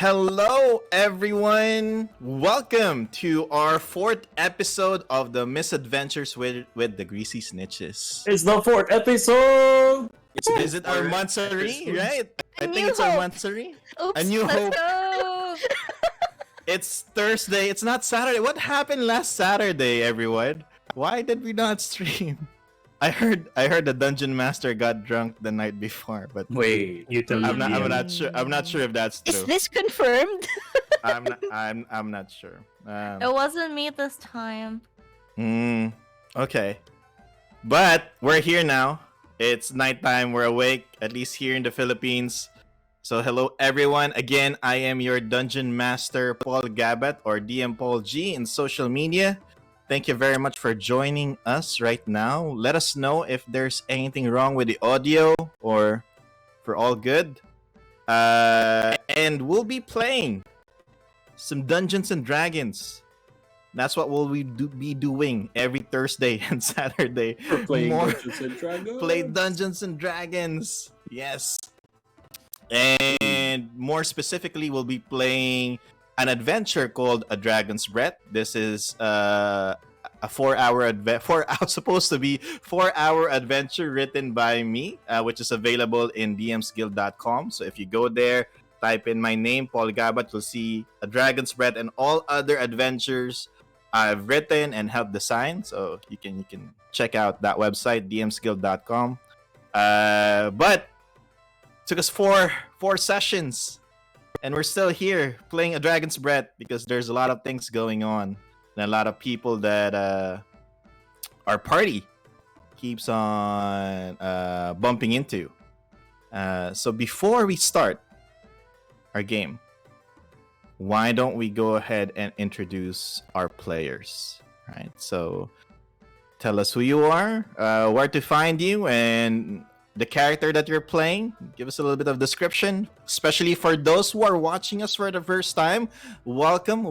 Hello, everyone. Welcome to our fourth episode of the Misadventures with the Greasy Snitches. It's the fourth episode. Is it our monthsary, right? I think it's our monthsary. Oops, A new hope. let's go. It's Thursday. It's not Saturday. What happened last Saturday, everyone? Why did we not stream? I heard the dungeon master got drunk the night before, but Wait, you tell I'm not sure. I'm not sure if that's true. Is this confirmed? I'm not sure. It wasn't me this time. Okay. But we're here now. It's nighttime. We're awake, at least here in the Philippines. So hello everyone. Again, I am your dungeon master, Paul Gabat, or DMPaulG in social media. Thank you very much for joining us right now. Let us know if there's anything wrong with the audio or if we're all good. And we'll be playing some Dungeons and Dragons. That's what we'll be doing every Thursday and Saturday. We're playing More Dungeons and Dragons. play Dungeons and Dragons. Yes. And more specifically, we'll be playing an adventure called A Dragon's Breath. This is a 4-hour supposed to be 4-hour adventure written by me, which is available in dmsguild.com. So if you go there, type in my name, Paul Gabat, you'll see A Dragon's Breath and all other adventures I've written and helped design. So you can check out that website, dmsguild.com. But it took us four sessions. And we're still here playing A Dragon's Breath because there's a lot of things going on. And a lot of people that our party keeps on bumping into. So before we start our game, why don't we go ahead and introduce our players, right? So tell us who you are, where to find you, and the character that you're playing. Give us a little bit of description, especially for those who are watching us for the first time. Welcome.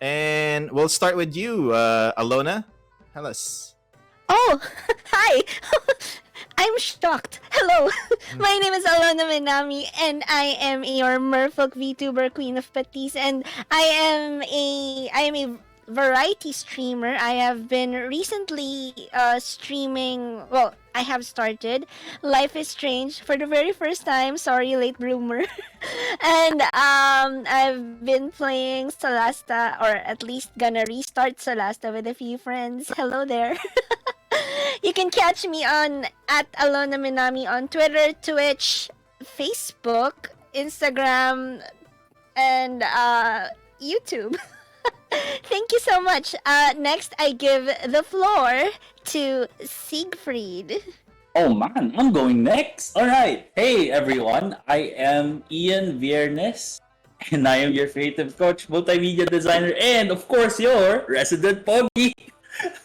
And we'll start with you, Alona. Tell us. Oh, hi. I'm shocked. Hello. My name is Alona Minami, and I am your Merfolk VTuber Queen of Patis, and I am a variety streamer. I have been recently streaming. Well, I have started Life is Strange for the very first time. Sorry, late bloomer. And I've been playing Solasta, or at least gonna restart Solasta with a few friends. Hello there. You can catch me on @Alona Minami on Twitter, Twitch, Facebook, Instagram, and YouTube. Thank you so much. Next, I give the floor to Siegfried. Oh man, I'm going next. Alright. Hey everyone, I am Ian Viernes, and I am your creative coach, multimedia designer, and of course your resident Poggy.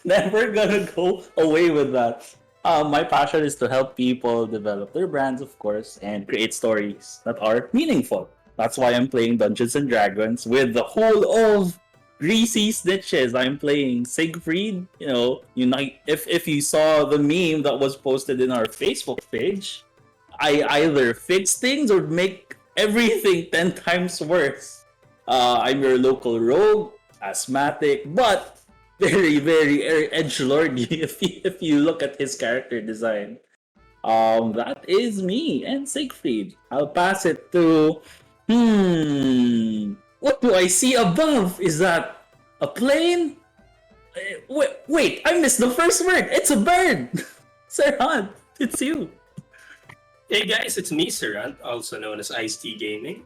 Never gonna go away with that. My passion is to help people develop their brands, of course, and create stories that are meaningful. That's why I'm playing Dungeons and Dragons with the whole of Greasy Snitches. I'm playing Siegfried. If you saw the meme that was posted in our Facebook page, I either fix things or make everything 10 times worse. I'm your local rogue, asthmatic, but very, very edgelordy if you look at his character design. That is me and Siegfried. I'll pass it to... What do I see above? Is that a plane? Wait, I missed the first word. It's a bird. Cerant, it's you. Hey guys, it's me, Cerant, also known as IcedTeaGaming.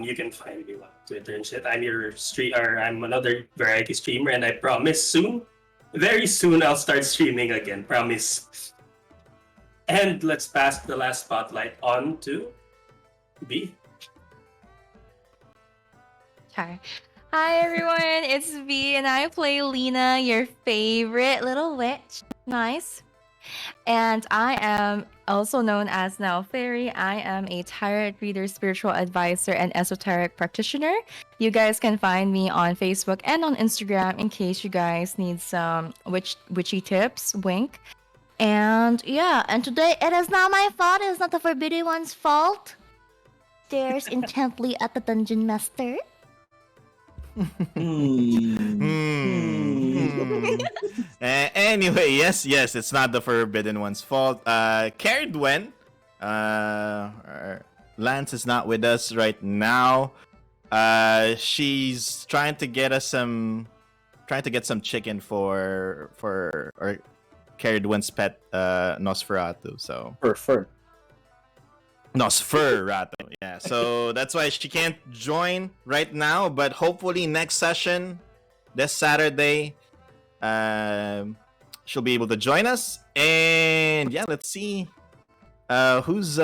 You can find me on Twitter and shit. I'm another variety streamer, and I promise very soon, I'll start streaming again. Promise. And let's pass the last spotlight on to B. Hi everyone, it's V and I play Leena, your favorite little witch. Nice. And I am also known as now Fairy. I am a tarot reader, spiritual advisor, and esoteric practitioner. You guys can find me on Facebook and on Instagram in case you guys need some witchy tips. Wink. And yeah, and today it is not my fault. It's not the Forbidden One's fault. stares intently at the dungeon master. Anyway, yes, it's not the Forbidden One's fault. Cerridwen, Lance is not with us right now. She's trying to get some chicken for or Cerridwen's pet, Nosferatu. So Prefer. Nosferatu, yeah. So that's why she can't join right now. But hopefully next session, this Saturday, she'll be able to join us. And yeah, let's see who's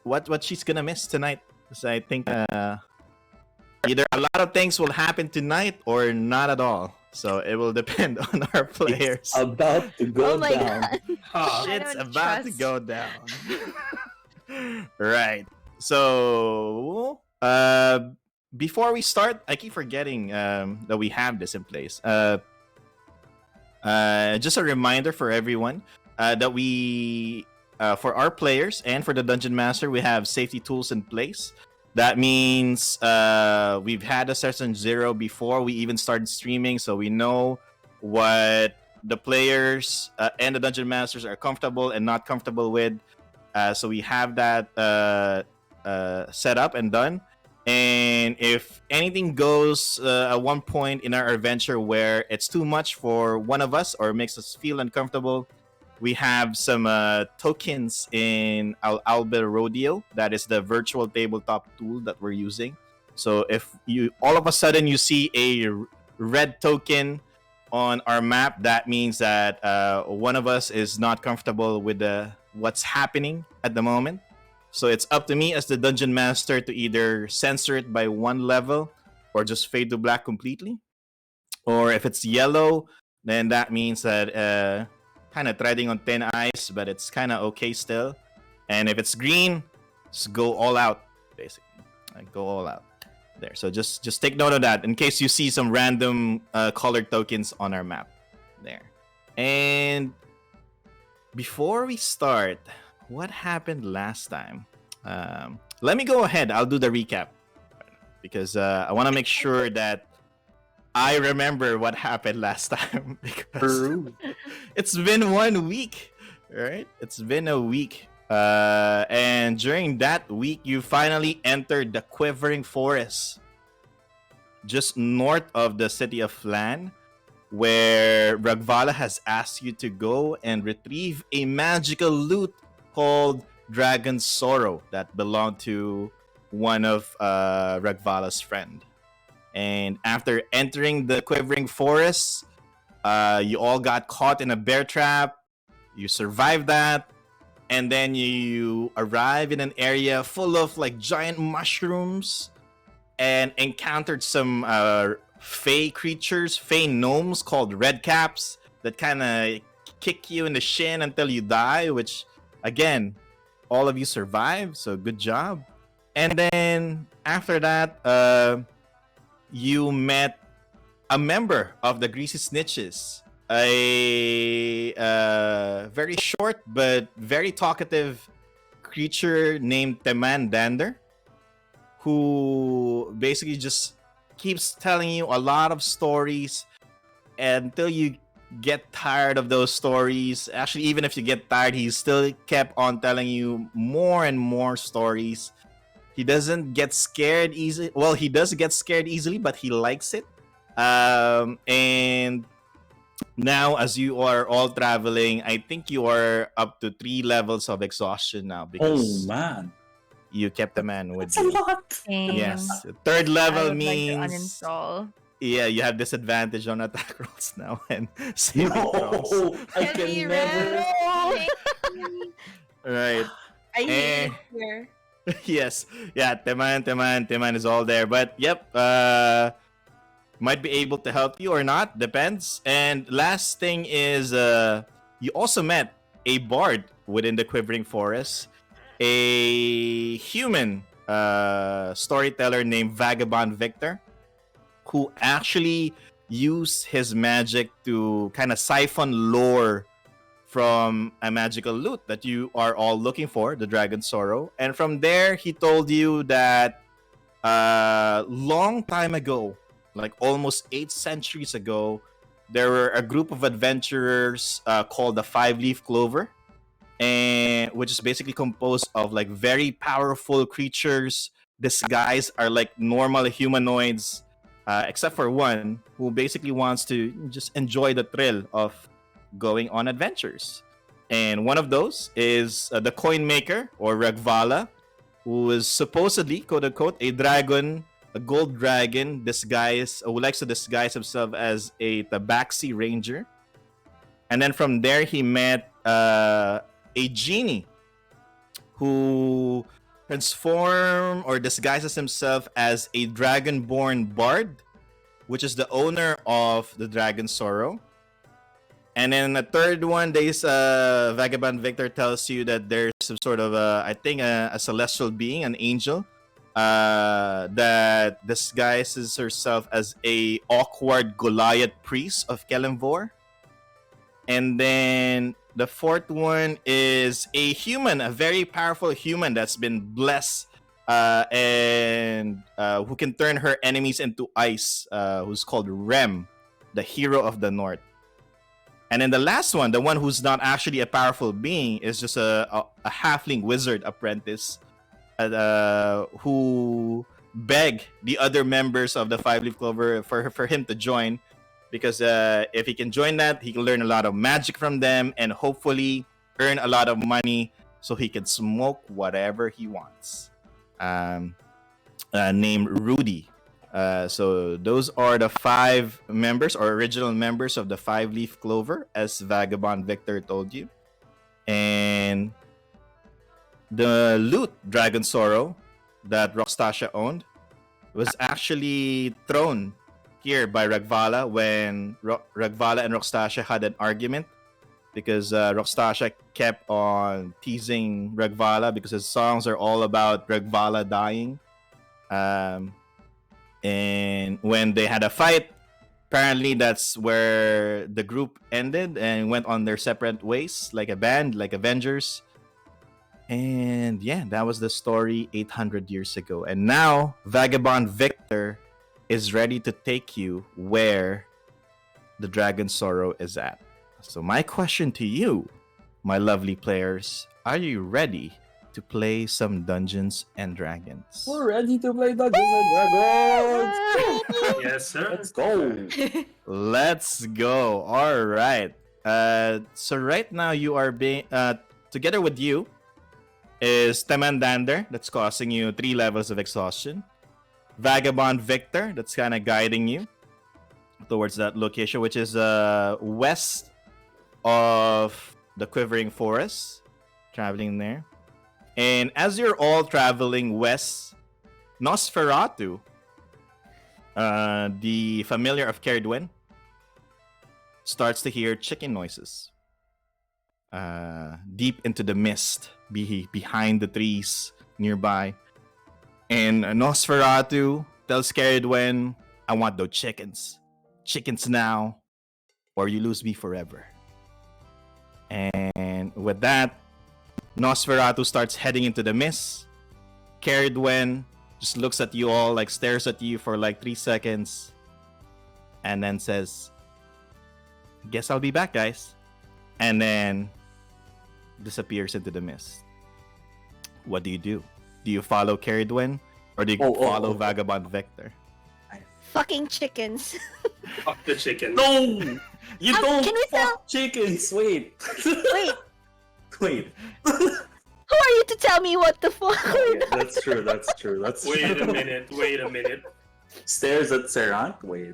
what she's gonna miss tonight. Because I think either a lot of things will happen tonight or not at all. So it will depend on our players. It's about to go Oh my down. god. Huh. Shit's don't about to trust. go down. Right. So before we start, I keep forgetting that we have this in place. Just a reminder for everyone that we for our players and for the dungeon master, we have safety tools in place. That means we've had a session 0 before we even started streaming, so we know what the players and the dungeon masters are comfortable and not comfortable with. So we have that set up and done. And if anything goes at one point in our adventure where it's too much for one of us or makes us feel uncomfortable, we have some tokens in Alba Rodeo. That is the virtual tabletop tool that we're using. So if you all of a sudden you see a red token on our map, that means that one of us is not comfortable with what's happening at the moment. So it's up to me as the dungeon master to either censor it by 1 level or just fade to black completely. Or if it's yellow, then that means that kind of treading on thin ice, but it's kind of okay still. And if it's green, just go all out, basically. Go all out there. So just take note of that in case you see some random colored tokens on our map there. And before we start, what happened last time? Let me go ahead. I'll do the recap because I want to make sure that I remember what happened last time because it's been 1 week, right? It's been a week. And during that week, you finally entered the Quivering Forest, just north of the city of Flan, where Ragvala has asked you to go and retrieve a magical loot called Dragon's Sorrow that belonged to one of Ragvala's friend. And after entering the Quivering Forest, you all got caught in a bear trap. You survived that. And then you arrive in an area full of like giant mushrooms and encountered some fey creatures, fey gnomes called redcaps that kind of kick you in the shin until you die, which again, all of you survived, so good job. And then after that, you met a member of the Greasy Snitches, a very short but very talkative creature named Teman Dander, who basically just keeps telling you a lot of stories until you get tired of those stories. Actually, even if you get tired, he still kept on telling you more and more stories. He doesn't get scared easily. Well, he does get scared easily, but he likes it. And now, as you are all traveling, I think you are up to 3 levels of exhaustion now Oh because man. you kept the man with That's a you. lot. Same. Yes, 3rd I level would like to means uninstall. yeah, you have disadvantage on attack rolls now and saving throws. No, I Can we can never. Right. I Eh. hate it here. Yes. Yeah, Teman is all there. But yep, might be able to help you or not, depends. And last thing is you also met a bard within the Quivering Forest, a human storyteller named Vagabond Victor, who actually used his magic to kind of siphon lore from a magical loot that you are all looking for, the Dragon Sorrow. And from there, he told you that long time ago, like almost 8 centuries ago, there were a group of adventurers called the Five Leaf Clover, and which is basically composed of like very powerful creatures disguised are like normal humanoids, except for one who basically wants to just enjoy the thrill of going on adventures. And one of those is the coin maker, or Ragvala, who is supposedly, quote unquote, a dragon, a gold dragon, who likes to disguise himself as a Tabaxi ranger. And then from there, he met a genie who transforms or disguises himself as a dragonborn bard, which is the owner of the Dragon Sorrow. And then the third one, there's Vagabond Victor tells you that there's some sort of a celestial being, an angel, that disguises herself as a awkward Goliath priest of Kelemvor. And then the fourth one is a human, a very powerful human that's been blessed and who can turn her enemies into ice, who's called Rem, the hero of the North. And then the last one, the one who's not actually a powerful being, is just a halfling wizard apprentice who beg the other members of the Five Leaf Clover for him to join, because if he can join that, he can learn a lot of magic from them and hopefully earn a lot of money so he can smoke whatever he wants. Named Rudy. So those are the 5 members or original members of the Five Leaf Clover, as Vagabond Victor told you. And the loot, Dragon Sorrow, that Roxtasha owned, was actually thrown here by Ragvala when Ragvala and Roxtasha had an argument, because Roxtasha kept on teasing Ragvala because his songs are all about Ragvala dying. And when they had a fight, apparently that's where the group ended and went on their separate ways, like a band, like Avengers. And yeah, that was the story 800 years ago. And now Vagabond Victor is ready to take you where the Dragon Sorrow is at. So my question to you, my lovely players, are you ready to play some Dungeons and Dragons? We're ready to play Dungeons and Dragons! Yes, sir. Let's go! Let's go. All right. So right now you are being together with you is Temandander, that's causing you 3 levels of exhaustion. Vagabond Victor, that's kind of guiding you towards that location, which is west of the Quivering Forest, traveling there. And as you're all traveling west, Nosferatu, the familiar of Cerridwen, starts to hear chicken noises deep into the mist behind the trees nearby. And Nosferatu tells Cerridwen, I want those chickens. Chickens now, or you lose me forever. And with that, Nosferatu starts heading into the mist. Cerridwen just looks at you all, like stares at you for like 3 seconds, and then says, guess I'll be back, guys. And then disappears into the mist. What do you do? Do you follow Cerridwen, or do you follow Vagabond Victor? Fucking chickens. Fuck the chicken. No! You don't can we fuck chickens! Wait! Wait, Wait. who are you to tell me what the fuck? Okay, that's true, that's true. That's Wait true. a minute. Stares at Cerant? Wait.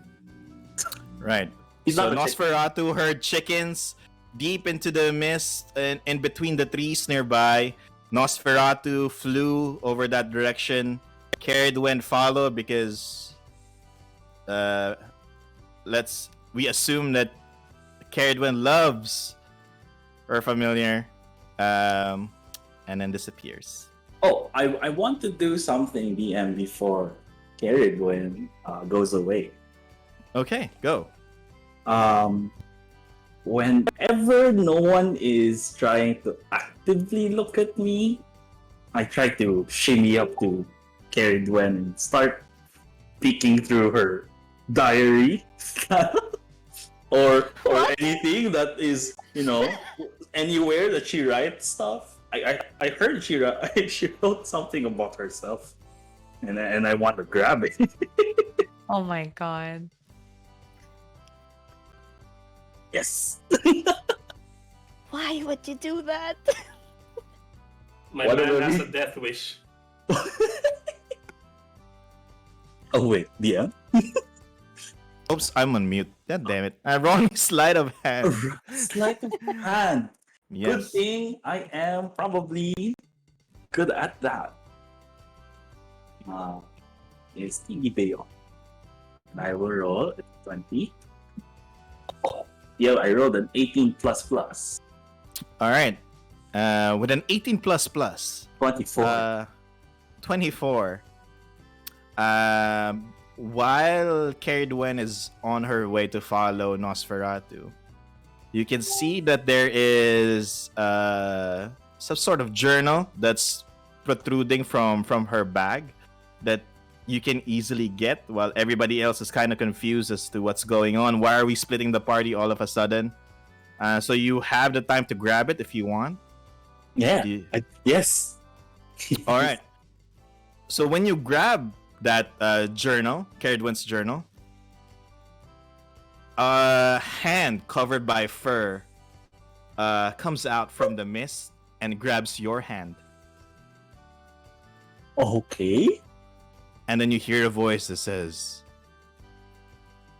Right. He's So not a chicken. Nosferatu heard chickens deep into the mist and in between the trees nearby. Nosferatu flew over that direction. Cerridwen followed because we assume that Cerridwen loves her familiar, and then disappears. Oh, I want to do something, DM, before Cerridwen goes away. Okay, go. whenever no one is trying to actively look at me, I try to shimmy up to Cerridwen and start peeking through her diary or What? anything that is, anywhere that she writes stuff. I heard she wrote something about herself, and I want to grab it. Oh my god. Yes. Why would you do that? My What man about has me? a death wish. Oh wait, yeah. Oops, I'm on mute. God damn it. Wrong sleight of hand. Sleight of hand. Good Yes. thing I am probably good at that. It's Tigibeo. I will roll at 20. Oh, yeah, I rolled an 18 plus plus. All right. With an 18 plus plus, 24. 24. While Cerridwen is on her way to follow Nosferatu, you can see that there is some sort of journal that's protruding from her bag that you can easily get while everybody else is kind of confused as to what's going on. Why are we splitting the party all of a sudden? So you have the time to grab it if you want. Yeah. Do you- Yes. All right. So when you grab that journal, Cerridwen's journal, a hand covered by fur comes out from the mist and grabs your hand. Okay. And then you hear a voice that says,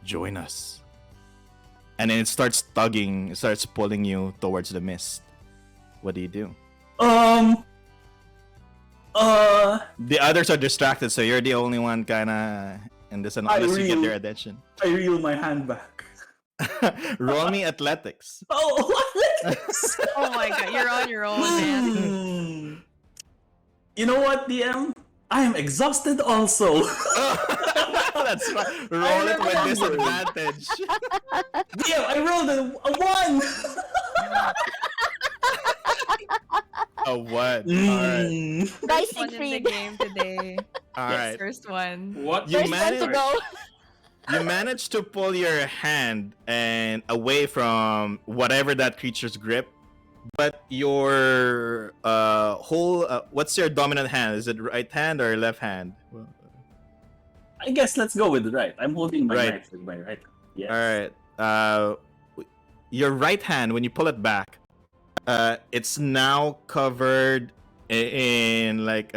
"Join us." And then it starts tugging, it starts pulling you towards the mist. What do you do? The others are distracted, so you're the only one kind of in this, unless you get their attention. I reel my hand back. Roll me athletics. Oh, Oh my god, you're on your own, man. You know what, DM? I am exhausted also. That's fine. Roll it with disadvantage. DM, I rolled a 1. A what? Alright. Bye, First one in the Siegfried. game today. Alright. First one. What? You First one to managed- go. You managed to pull your hand and away from whatever that creature's grip, but your whole what's your dominant hand? Is it right hand or left hand? I guess let's go with the right. I'm holding my Right. knife with my right hand. Yes. All right. Your right hand, when you pull it back, it's now covered in like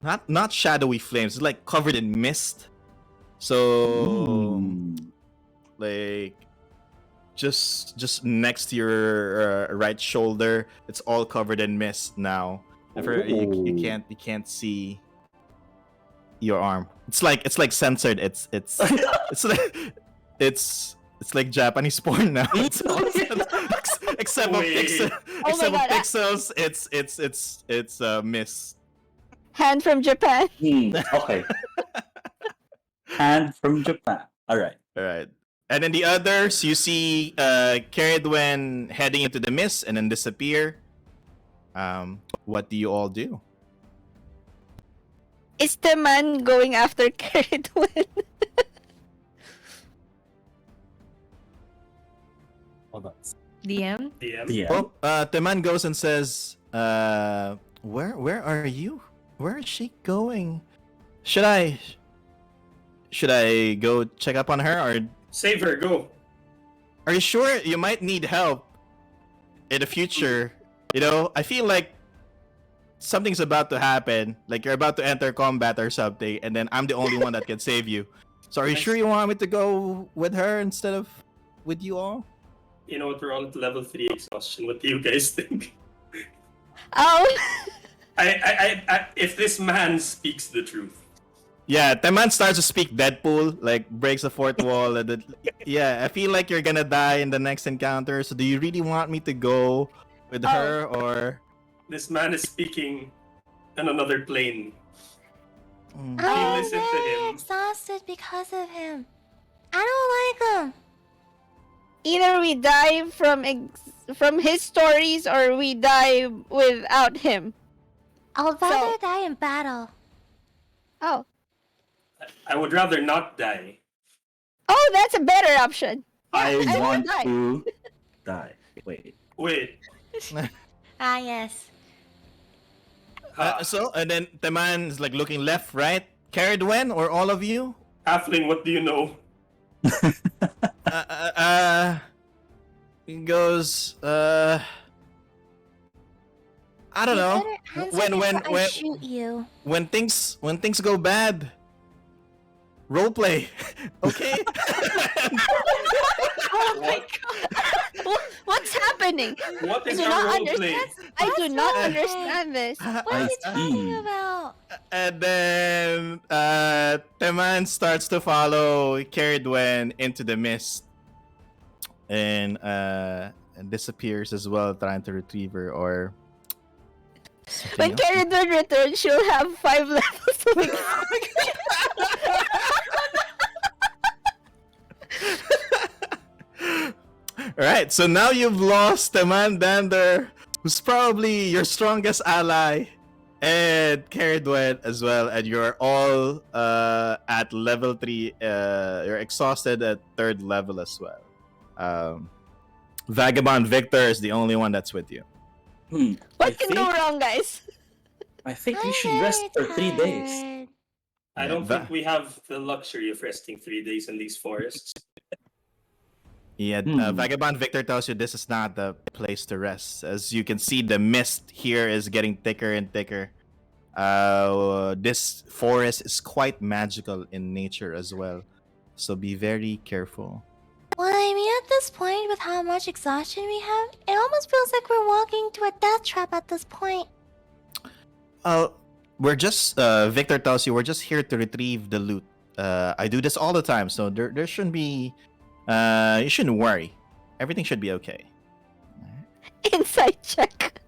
not shadowy flames. It's like covered in mist. So like just next to your right shoulder, it's all covered in mist now. You can't see your arm. It's like censored. It's like Japanese porn now. It's all except for Wait. pixel, Oh my except for God, pixels. It's mist. Hand from Japan. Okay. Hand from Japan. All right. All right. And then the others, you see Cerridwen heading into the mist and then disappear. What do you all do? Is the man going after Cerridwen? Hold on. DM? DM? Yeah. Well, Teman goes and says, where are you? Where is she going? Should I go check up on her, or Save her, go. are you sure you might need help in the future? You know, I feel like something's about to happen. Like you're about to enter combat or something, and then I'm the only one that can save you. So are you sure you want me to go with her instead of with you all? You know what? We're on to level 3 exhaustion. What do you guys think? Oh. If this man speaks the truth. Yeah, Teman starts to speak Deadpool, like breaks the fourth wall. And then, yeah, I feel like you're gonna die in the next encounter. So do you really want me to go with her, or? This man is speaking on another plane. Mm. You listen to him. exhausted because of him. I don't like him. either we die from his stories or we die without him. I'll rather So- die in battle. Oh. I would rather not die. Oh, that's a better option. I I will want die. to die. Wait. Wait. Ah, yes. So, and then the man is like looking left, right. Cerridwen, or all of you? Halfling, what do you know? He goes, I don't You know. better answer When before I shoot you. when things go bad, role play, okay? Oh my god. What's happening? What is I do your not role understand. play? I do That's not not understand this. What I are you talking see. about? And then the man starts to follow Cerridwen into the mist, and disappears as well, trying to retrieve her or. When something else. Cerridwen returns, she'll have 5 levels of experience. Alright, so now you've lost the man Dander, who's probably your strongest ally, and Cerridwen as well, and you're all at level 3. You're exhausted at 3rd level as well. Vagabond Victor is the only one that's with you. I What can go think, wrong, guys? I think we I'm should rest very for 3 days. tired. I Yeah, don't that- think we have the luxury of resting 3 days in these forests. Yeah, Vagabond Victor tells you this is not the place to rest. As you can see, the mist here is getting thicker and thicker. This forest is quite magical in nature as well, so be very careful. Well, I mean, at this point, with how much exhaustion we have, it almost feels like we're walking to a death trap at this point. We're just Victor tells you we're just here to retrieve the loot. I do this all the time, so there shouldn't be. You shouldn't worry. Everything should be okay. Inside check.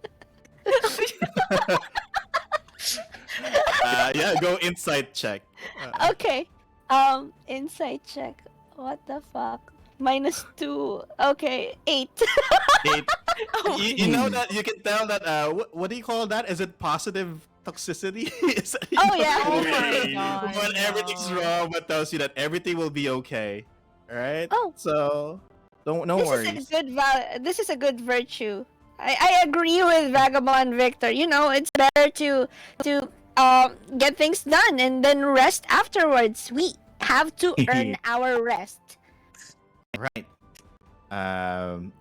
Yeah, go inside check. Okay. Insight check. What the fuck? -2. Okay, 8. Eight. You know that you can tell that. What do you call that? Is it positive toxicity? Is that- Oh, yeah. Oh my Wait. god. When everything's no. wrong, but tells you that everything will be okay. All right. Oh. So no worries. This is a good virtue. I agree with Vagabond Victor. You know, it's better to get things done and then rest afterwards. We have to earn our rest. Right.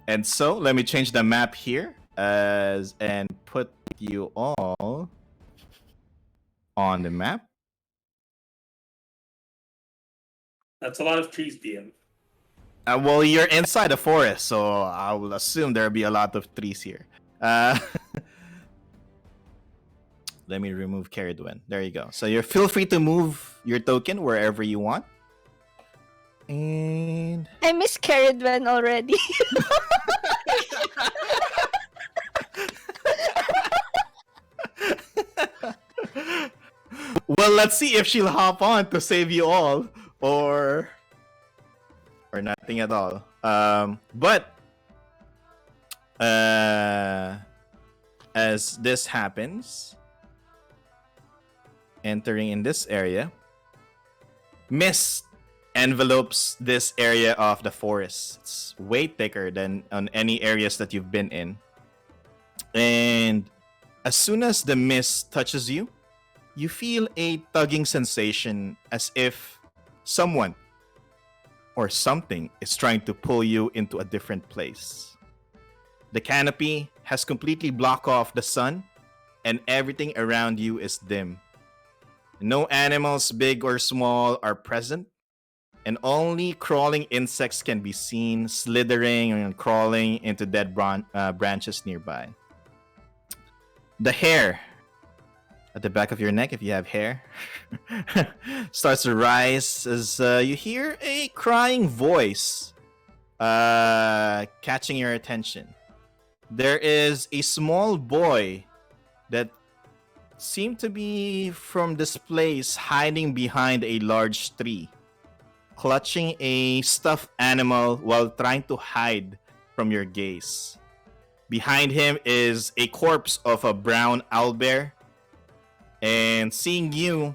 And so let me change the map here and put you all on the map. That's a lot of trees, DM. Well, you're inside the forest, so I will assume there'll be a lot of trees here. Let me remove Cerridwen. There you go. So you feel free to move your token wherever you want. And I miss Cerridwen already. well, let's see if she'll hop on to save you all, or nothing at all. But as this happens, entering in this area, mist envelopes this area of the forest. It's way thicker than on any areas that you've been in. And as soon as the mist touches you, you feel a tugging sensation as if someone or something is trying to pull you into a different place. The canopy has completely blocked off the sun, and everything around you is dim. No animals, big or small, are present, and only crawling insects can be seen slithering and crawling into dead branches nearby. The hair at the back of your neck, if you have hair, starts to rise as you hear a crying voice catching your attention. There is a small boy that seemed to be from this place hiding behind a large tree, clutching a stuffed animal while trying to hide from your gaze. Behind him is a corpse of a brown owlbear. And seeing you,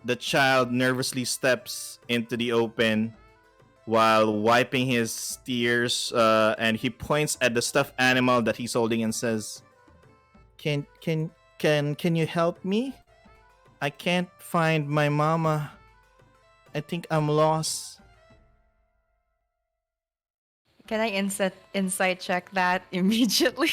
the child nervously steps into the open while wiping his tears, and he points at the stuffed animal that he's holding and says, Can you help me? I can't find my mama. I think I'm lost." Can I insight check that immediately?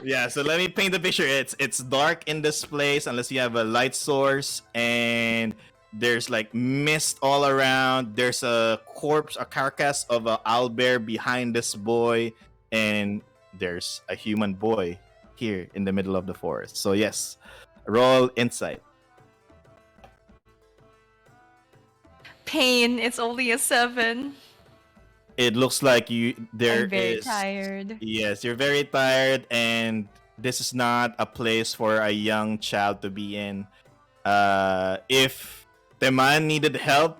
Yeah, so let me paint the picture. It's dark in this place unless you have a light source, and there's like mist all around. There's a corpse, a carcass of an owlbear behind this boy, and there's a human boy here in the middle of the forest. So yes, roll insight. Pain. It's only a 7. It looks like I'm very tired. Yes, you're very tired, and this is not a place for a young child to be in. If the man needed help,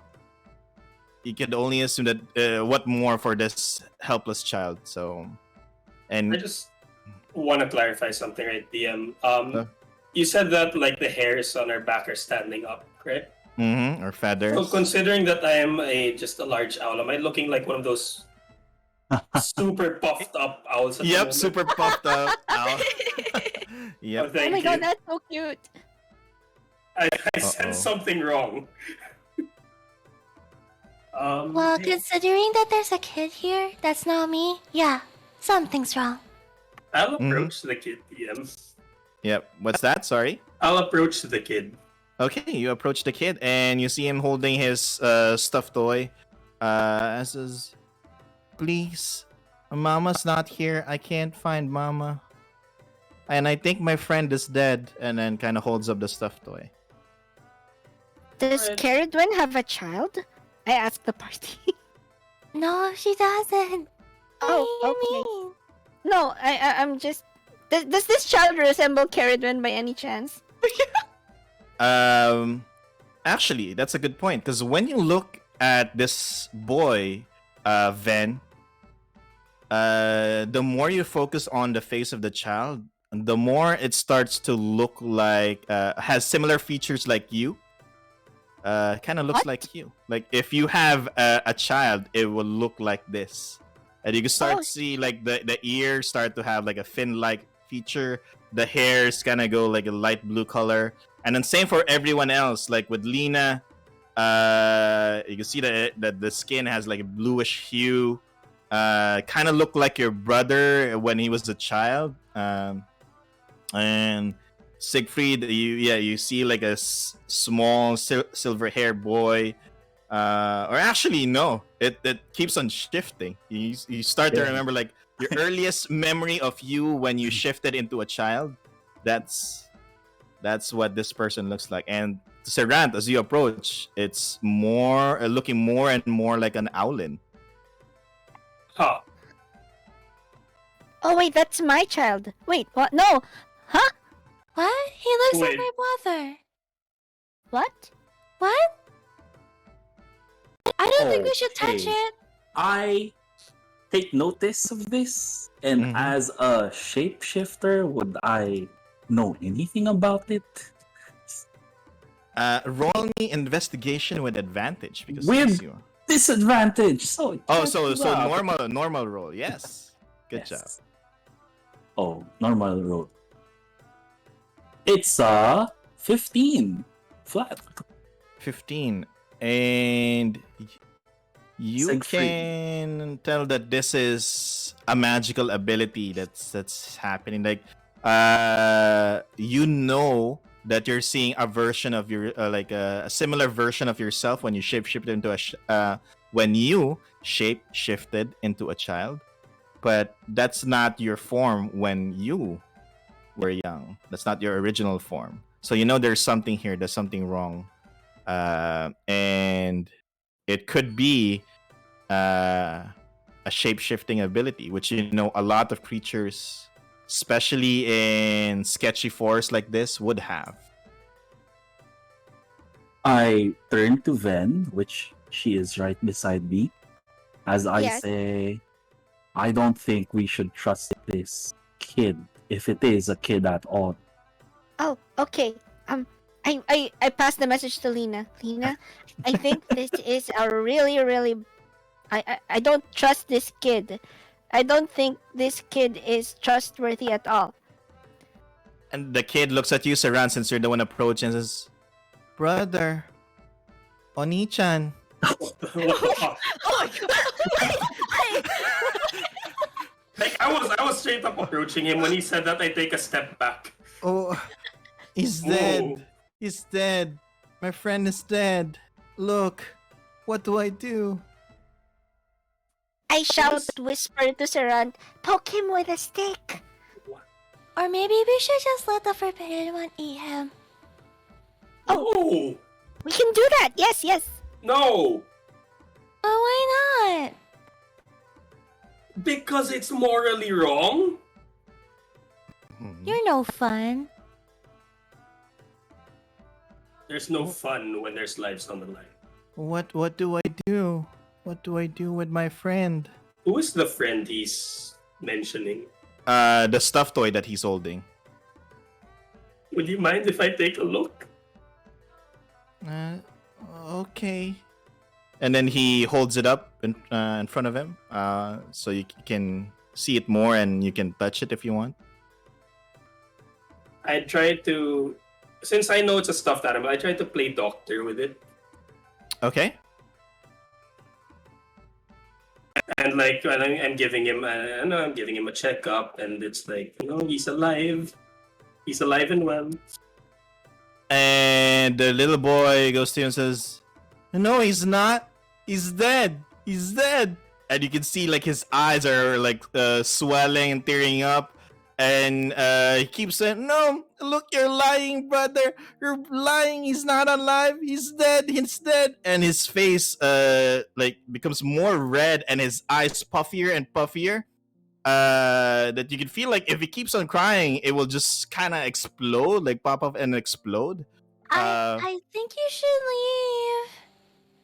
you could only assume that what more for this helpless child. So, and I just want to clarify something, right, DM? You said that like the hairs on our back are standing up, right? or feathers. So considering that I am just a large owl, am I looking like one of those super puffed up owls? At the Yep, moment? super puffed up. Ow. Oh, Yep. Oh thank my you. god, that's so cute. I Uh-oh. said something wrong. Well, considering that there's a kid here that's not me, yeah, something's wrong. I'll approach the kid, DM. Yep. What's that? Sorry. I'll approach the kid. Okay, you approach the kid and you see him holding his stuffed toy. Says, "Please, Mama's not here. I can't find Mama. And I think my friend is dead." And then kind of holds up the stuffed toy. Does Alright. Cerridwen have a child? I asked the party. No, she doesn't. Oh, What do okay. you mean? No, I'm just. Does this child resemble Cerridwen by any chance? Actually, that's a good point, because when you look at this boy, Ven, the more you focus on the face of the child, the more it starts to look like has similar features like you. Kind of looks What? like you. Like if you have a child, it will look like this, and you can start Oh. to see like the ears start to have like a fin-like feature. The hairs kind of go like a light blue color. And then same for everyone else. Like with Leena, you can see that the skin has like a bluish hue. Kind of look like your brother when he was a child. And Siegfried, you see like a small silver hair boy. Or actually, no, it keeps on shifting. You start to Yeah. remember like your earliest memory of you when you shifted into a child. That's what this person looks like. And Cerant, as you approach, it's more looking more and more like an owlin. Huh. Oh wait, that's my child. Wait, what? No, huh? What? He looks like Wait. my brother. What? What? I don't think we should touch Okay. it. I take notice of this, and Mhm. as a shapeshifter, would I know anything about it? Roll me investigation with advantage because With- it's you. Disadvantage. So Oh, check so it out. normal roll. Yes. Good Yes. job. Oh, normal roll. It's 15 flat. 15. And you Siegfried. can tell that this is a magical ability that's happening. Like you know that you're seeing a version of your like a similar version of yourself when you shapeshifted into when you shapeshifted into a child, but that's not your form when you were young. That's not your original form. So you know there's something here. There's something wrong, and it could be a shape-shifting ability, which you know a lot of creatures, especially in sketchy forests like this, would have. I turn to Ven, which she is right beside me, as I Yes. say, I don't think we should trust this kid, if it is a kid at all. Oh, okay. I passed the message to Leena. Leena, I think this is a really. I don't trust this kid. I don't think this kid is trustworthy at all. And the kid looks at you, Cerant, since you're the one approaching, and says, "Brother, Oni-chan." Like I was straight up approaching him when he said that. I take a step back. Oh, he's Whoa. dead. He's dead. My friend is dead. Look, what do I do? I shout, whisper to Cerant, poke him with a stick. Or maybe we should just let the forbidden one eat him. Oh We can do that. Yes. no! But why not? Because it's morally wrong. You're no fun. There's no fun when there's lives on the line. What do I do? What do I do with my friend? Who is the friend he's mentioning? The stuffed toy that he's holding. Would you mind if I take a look? Okay. And then he holds it up in front of him, so you can see it more and you can touch it if you want. I try to, since I know it's a stuffed animal, I try to play doctor with it. Okay. And like I'm giving him, I'm giving him a checkup, and it's like, he's alive and well. And the little boy goes to you and says, "No, he's not. He's dead. He's dead." And you can see like his eyes are like swelling and tearing up. And he keeps saying, "No, look, you're lying, brother. You're lying. He's not alive. He's dead. He's dead." And his face like becomes more red and his eyes puffier and puffier. That you can feel like if he keeps on crying, it will just kind of explode, like pop up and explode. I think you should leave.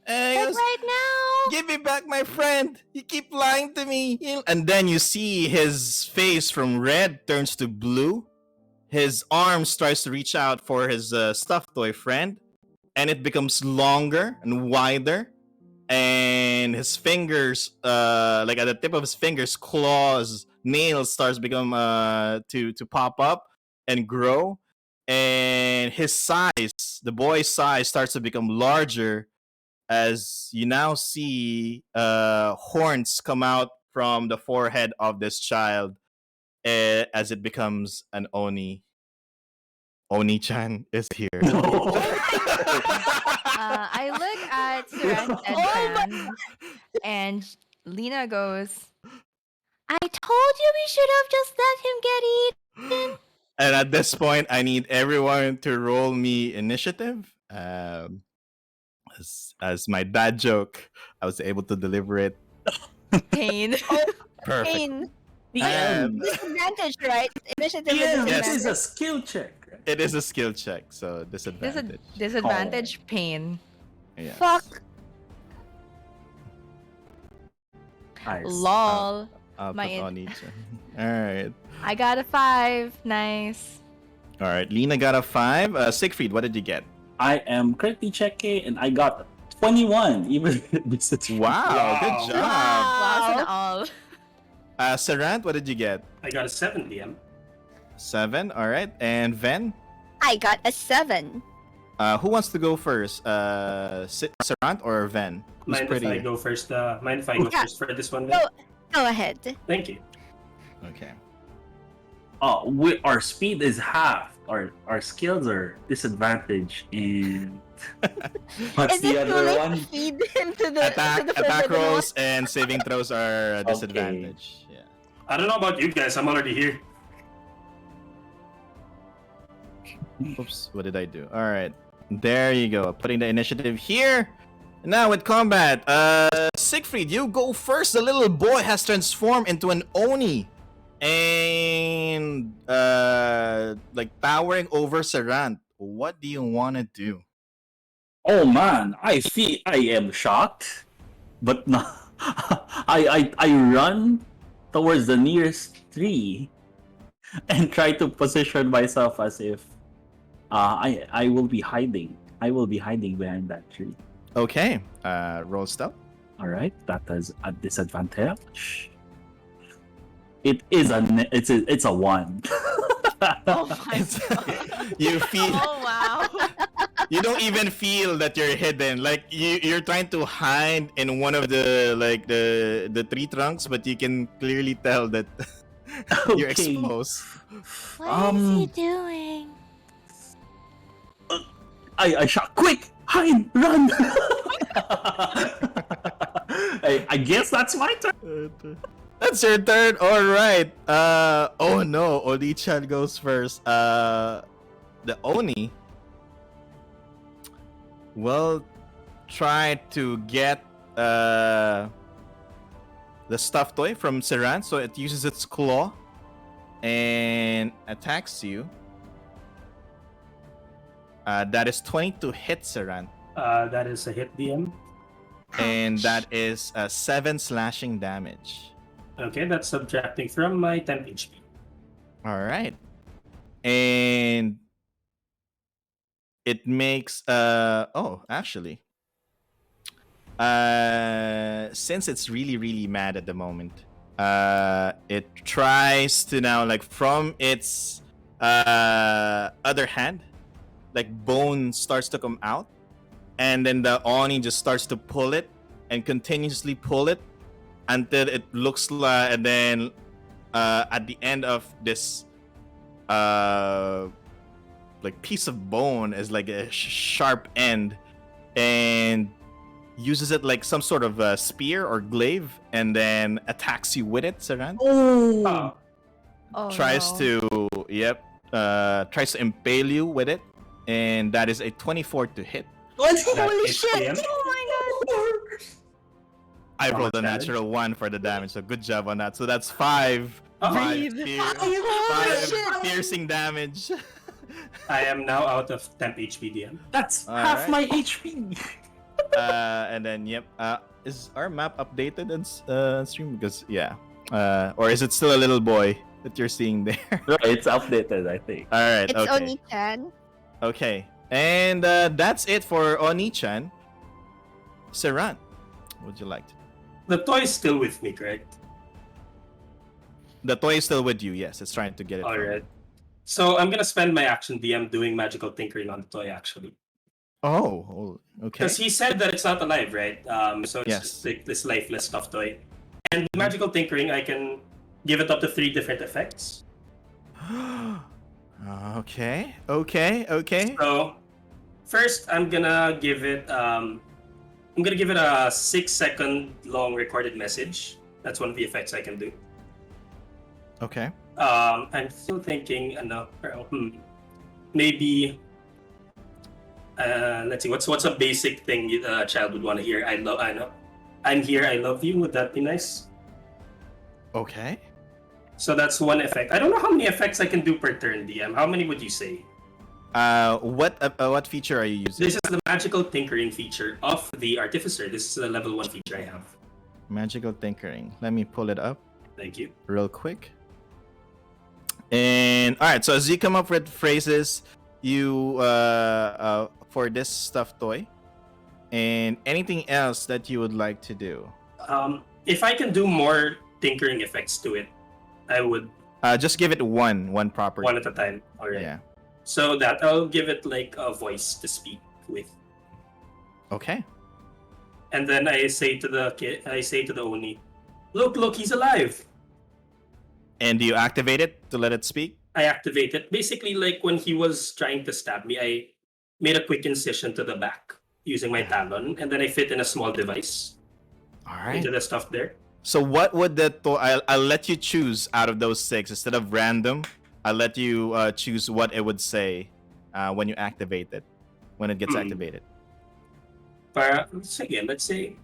And he Like goes, right now. "Give me back my friend. You keep lying to me." And then you see his face from red turns to blue. His arm starts to reach out for his stuffed toy friend, and it becomes longer and wider. And his fingers, like at the tip of his fingers, claws, nails starts become to pop up and grow. And his size, the boy's size, starts to become larger as you now see horns come out from the forehead of this child as it becomes an Oni. Oni-chan is here. I look at Cerant's headband, and Leena goes, I told you we should have just let him get eaten. And at this point, I need everyone to roll me initiative. As my dad joke, I was able to deliver it. "Pain." Perfect. Pain. Um, Disadvantage, right? Initiative with Yes, this disadvantage. is a skill check. Right? It is a skill check, so disadvantage. Disadvantage, pain. Yes. Fuck. Nice. Lol. I'll My put in- on each. Alright. I got a 5. Nice. Alright. Leena got a 5. Siegfried, what did you get? I am currently checking, and I got 21. Even this is Wow, Wow. good job. Wow. And all. Cerant, what did you get? I got a 7 DM. 7. Alright. And Ven? I got a 7. Who wants to go first? Cerant or Ven? Who's Mind pretty? if I go first? Mind if I go Yeah. first for this one? Go. Go ahead. Thank you. Okay. Our speed is half. Our skills are disadvantage, and what's Is the it too other late one? to feed him to the Attack to the attack forbidden one? rolls and saving throws are a disadvantage. Yeah. I don't know about you guys. I'm already here. Oops, what did I do? Alright. There you go. Putting the initiative here. Now with combat, Siegfried, you go first. The little boy has transformed into an Oni. And like towering over Cerant. What do you want to do? Oh man, I am shocked, but no, I run towards the nearest tree and try to position myself as if I will be hiding. I will be hiding behind that tree. Okay. Roll stealth. All right, that is a disadvantage. It is it's a 1. Oh my god. You feel Oh wow. you don't even feel that you're hidden. Like you're trying to hide in one of the tree trunks, but you can clearly tell that you're Okay. exposed. What is he doing? I shot quick, hide, run. I guess that's my turn. That's your turn. All right. Oh no, Oni-chan goes first. The Oni will try to get the stuffed toy from Cerant, so it uses its claw and attacks you. That is 20 to hit Cerant, That is a hit, DM. and that is 7 slashing damage. Okay, that's subtracting from my 10 HP. All right, and it makes actually, since it's really mad at the moment, it tries to now, like, from its other hand, like, bone starts to come out, and then the Oni just starts to pull it and continuously pull it until it looks like, and then at the end of this like piece of bone is like a sharp end, and uses it like some sort of a spear or glaive, and then attacks you with it, Cerant. Oh, Oh, Tries no. tries to impale you with it, and that is a 24 to hit. that Holy hits shit. DM. Oh my I How rolled much a damage? natural 1 for the damage, so good job on that. So that's 5. Oh, Five Breathe. five shit. piercing damage. I am now out of 10 HP, DM. That's All half right. my HP. And then yep. Is our map updated on stream? Because yeah. Or is it still a little boy that you're seeing there? It's updated, I think. All right. It's Okay. Oni-chan. Okay. And that's it for Oni-chan. Cerant, what would you like to? The toy is still with me, correct? The toy is still with you. Yes, it's trying to get it. from you. Alright. So I'm gonna spend my action DM doing magical tinkering on the toy, actually. Oh, okay. Because he said that it's not alive, right? So it's Yes. just like this lifeless stuffed toy. And with magical tinkering, I can give it up to 3 different effects. Okay. So first, I'm gonna give it a 6-second long recorded message. That's one of the effects I can do. Okay. I'm still thinking, maybe. Let's see. What's a basic thing a child would want to hear? I know. I'm here. I love you. Would that be nice? Okay. So that's one effect. I don't know how many effects I can do per turn, DM. How many would you say? What feature are you using? This is the magical tinkering feature of the Artificer. This is the level 1 feature I have. Magical tinkering. Let me pull it up Thank you. real quick. And all right, so as you come up with phrases, you for this stuffed toy, and anything else that you would like to do, If I can do more tinkering effects to it, I would just give it one proper. one at a time. All right. Yeah. So that I'll give it like a voice to speak with, Okay. and then I say to the kid, I say to the Oni, look, he's alive. And do you activate it to let it speak? I activate it. Basically, like when he was trying to stab me, I made a quick incision to the back using my talon, and then I fit in a small device All right. into the stuff there. So what would the I'll let you choose out of those 6 instead of random. I'll let you choose what it would say when you activate it, when it gets activated. Let's say,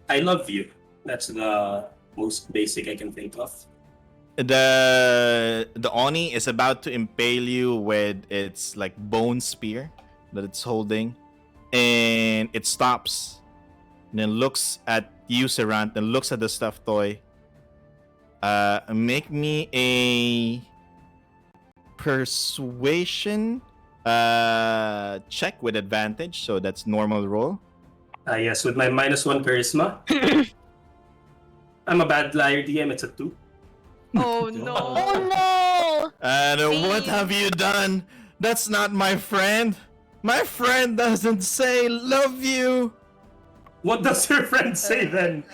I love you. That's the most basic I can think of. The Oni is about to impale you with its like bone spear that it's holding, and it stops. And then looks at you, Cerant, and looks at the stuffed toy. Make me a persuasion check with advantage. So that's normal roll. Yes, with my -1 charisma. I'm a bad liar DM, it's a 2. Oh Oh no. no! And what have you done? That's not my friend. My friend doesn't say love you. What does your friend say then?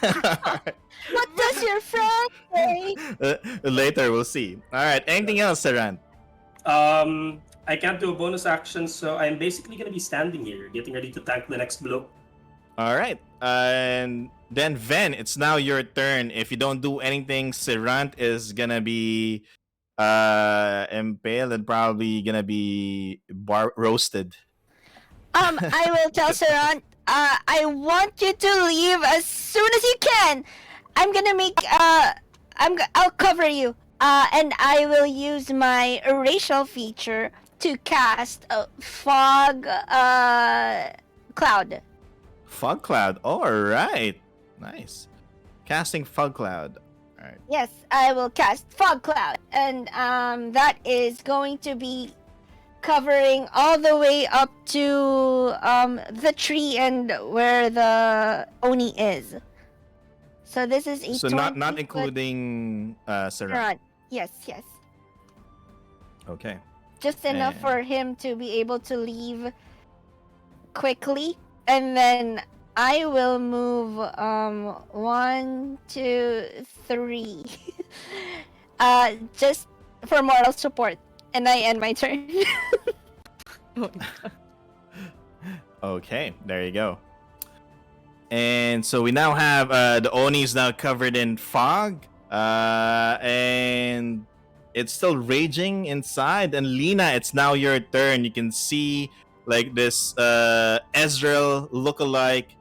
What does your friend say? Later, we'll see. All right. Anything else, Cerant? I can't do a bonus action, so I'm basically gonna be standing here, getting ready to tank the next blow. All right. And then Ven, it's now your turn. If you don't do anything, Cerant is gonna be impaled and probably gonna be roasted. I will tell Cerant, I want you to leave as soon as you can. I'm gonna make, I'll cover you. And I will use my racial feature to cast a fog, cloud. Fog cloud. All right. Nice. Casting fog cloud. All right. Yes, I will cast fog cloud. And, that is going to be covering all the way up to the tree and where the Oni is. So this is a So 20 not foot including Cerant. run. Yes. Okay. Just enough And- for him to be able to leave quickly, and then I will move 1, 2, 3. Just for moral support, and I end my turn. Okay, there you go. And so we now have the Oni is now covered in fog, and it's still raging inside. And Leena, it's now your turn. You can see like this Ezreal lookalike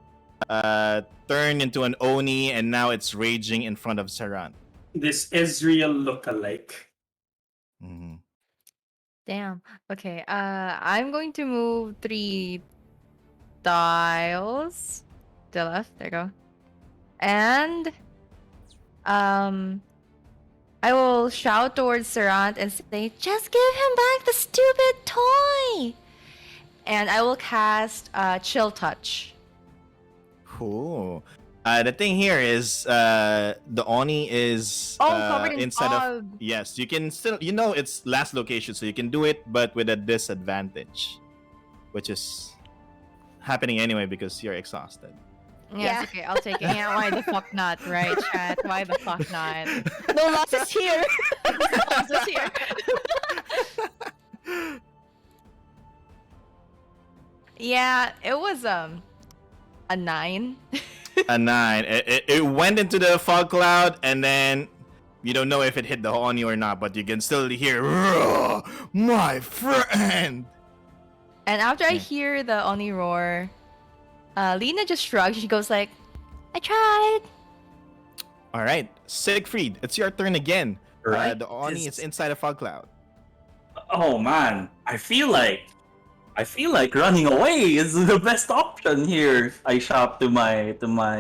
turn into an Oni, and now it's raging in front of Cerant. This Ezreal look-alike. Mhm. Damn. Okay. I'm going to move 3 tiles to the left. There you go. And I will shout towards Cerant and say, "Just give him back the stupid toy!" And I will cast Chill Touch. Cool. The thing here is the Oni is Covered in instead of fog. yes, you can still it's last location, so you can do it, but with a disadvantage, which is happening anyway because you're exhausted. Yes, Yeah. okay, I'll take it. Yeah, why the fuck not, right, chat? Why the fuck not? No losses here. Just here. Yeah, it was a 9. A 9. It went into the fog cloud, and then you don't know if it hit the Oni or not, but you can still hear "Roar, my friend." And after I Yeah. hear the Oni roar, Leena just shrugs. She goes like, "I tried." All right, Siegfried, it's your turn again. Right. The Oni is inside a fog cloud. Oh man, I feel like running away is the best option here. I shout to my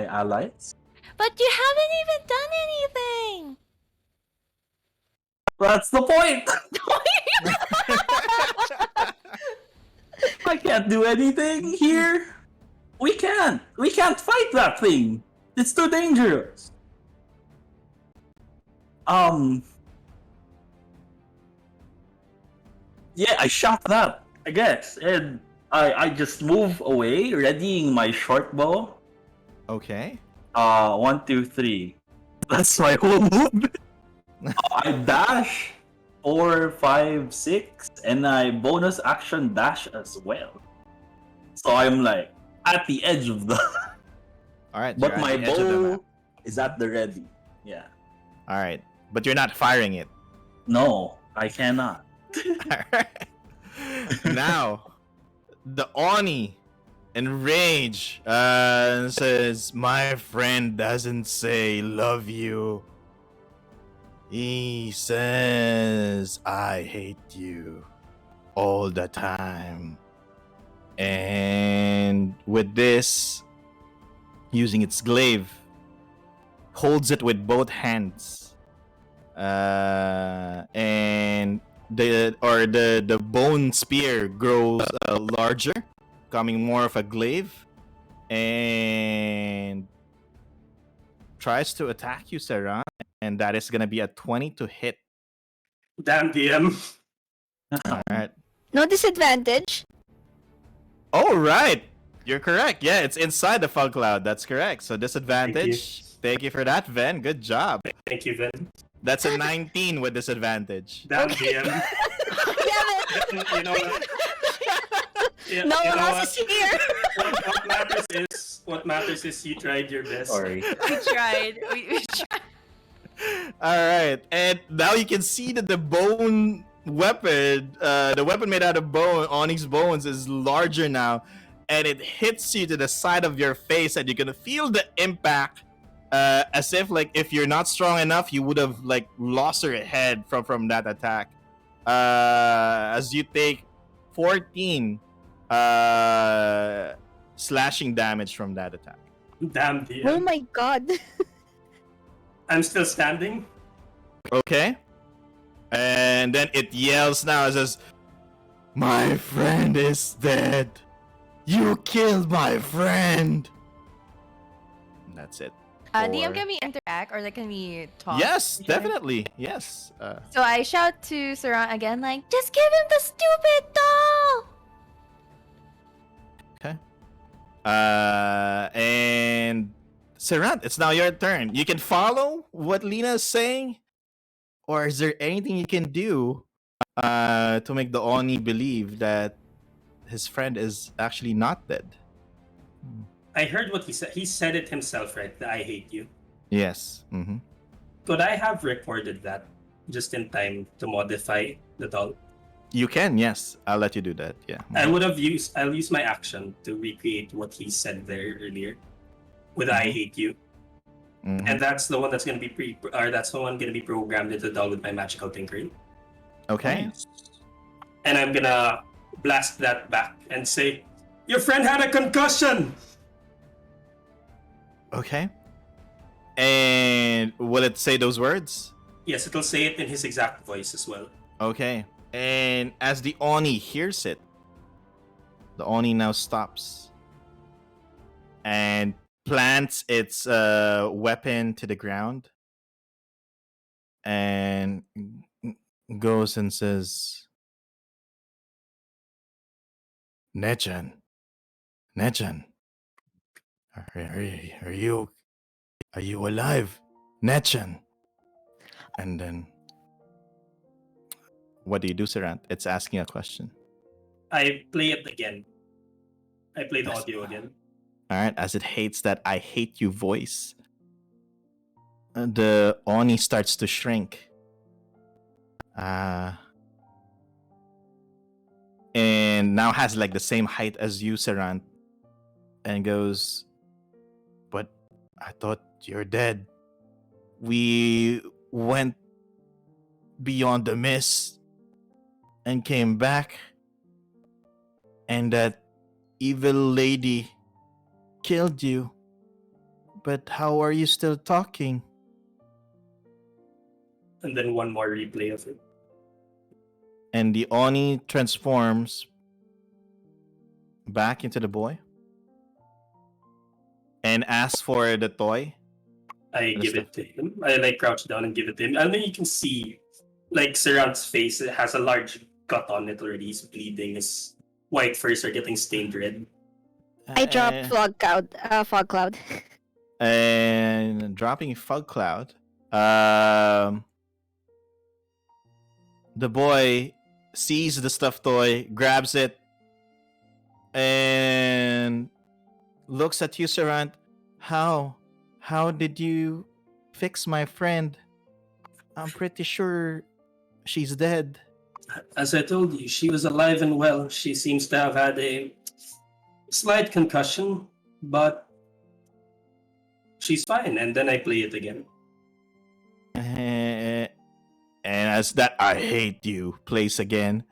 allies. But you haven't even done anything. That's the point. I can't do anything here. We can't fight that thing. It's too dangerous. Yeah, I shot that, I guess, and I just move away, readying my short bow. Okay. 1, 2, 3. That's my whole move. I dash 4, 5, 6, and I bonus action dash as well. So I'm like at the edge of the. All right. But you're at my the edge of the map. bow is at the ready. Yeah. All right, but you're not firing it. No, I cannot. Alright. Now, the Oni in rage says, "My friend doesn't say love you. He says I hate you all the time." And with this, using its glaive, holds it with both hands. And the bone spear grows larger, becoming more of a glaive, and tries to attack you, Cerant, and that is gonna be a 20 to hit. Damn DM. All right. No disadvantage. Oh, right. You're correct. Yeah, it's inside the fog cloud. That's correct. So disadvantage. Thank you for that, Ven. Good job. Thank you, Vin. That's a 19 with disadvantage. Damn Okay. DM. Damn it! You know what? Yeah, No you one know else is here. what matters is you tried your best. Sorry. We tried. We tried. All right, and now you can see that the bone weapon, the weapon made out of bone, Onyx bones, is larger now, and it hits you to the side of your face, and you're gonna feel the impact, as if like if you're not strong enough, you would have like lost your head from that attack. As you take 14 slashing damage from that attack. Damn DM. Oh my god. I'm still standing. Okay. And then it yells now. It says, "My friend is dead. You killed my friend." And that's it. DM, For- can we interact or like can we talk? Yes, to each other? definitely. Yes. So I shout to Cerant again, like, just give him the stupid doll! And Cerant, it's now your turn. You can follow what Leena is saying, or is there anything you can do to make the Oni believe that his friend is actually not dead? I heard what he said. He said it himself, right? That I hate you. Yes. Mm-hmm. Could I have recorded that just in time to modify the doll? You can, yes. I'll let you do that. Yeah. I'll use my action to recreate what he said there earlier with I hate you. Mhm. And that's the one that's gonna be that's the one gonna be programmed into the doll with my magical tinkering. Okay. And I'm gonna blast that back and say, "Your friend had a concussion!" Okay. And will it say those words? Yes, it'll say it in his exact voice as well. Okay. And as the Oni hears it, the Oni now stops and plants its weapon to the ground and goes and says, Nechan, are you alive? Nechan. And then, what do you do, Cerant? It's asking a question. I play it again. I play the Yes. audio again. All right, as it hates that I hate you voice, the Oni starts to shrink. And now has like the same height as you, Cerant, and goes, "But I thought you're dead. We went beyond the mist and came back, and that evil lady killed you. But how are you still talking?" And then one more replay of it. And the Oni transforms back into the boy and asks for the toy. I give it to him. I like crouch down and give it to him. And then you can see like Cerant's face, it has a large cut on it already. He's bleeding. His white furs are getting stained red. I dropped Uh, fog cloud. and dropping fog cloud. The boy sees the stuffed toy, grabs it, and looks at you, Cerant. How did you fix my friend? I'm pretty sure she's dead. As I told you, she was alive and well. She seems to have had a slight concussion, but she's fine. And then I play it again. And as that "I hate you" plays again,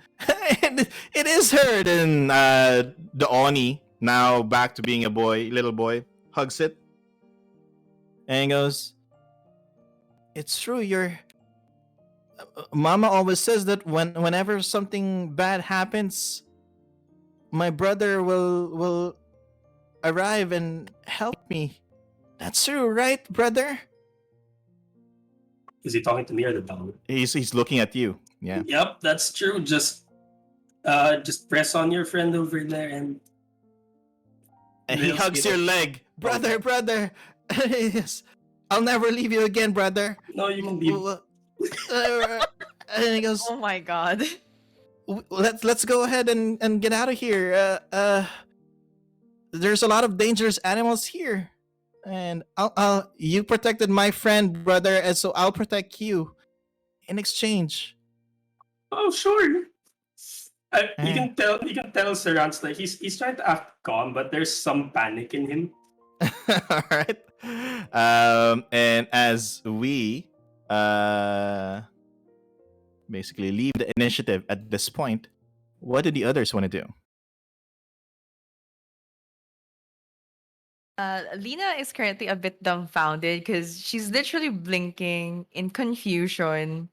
and it is heard, and the Oni, now back to being a boy, little boy, hugs it and goes, "It's true. Your Mama always says that whenever something bad happens, my brother will arrive and help me. That's true, right, brother?" Is he talking to me or the dog? He's looking at you. Yeah. Yep, that's true. Just press on your friend over there and And he They'll hugs see your it. leg. Brother. Yes. I'll never leave you again, brother. no, you can leave. And he goes, Oh my god. let's go ahead and get out of here. There's a lot of dangerous animals here. And I'll you protected my friend, brother, and so I'll protect you in exchange. Oh, sure. You Eh. can tell Cerant's like he's trying to act calm, but there's some panic in him. All right. And as we basically leave the initiative at this point, what do the others want to do? Leena is currently a bit dumbfounded because she's literally blinking in confusion.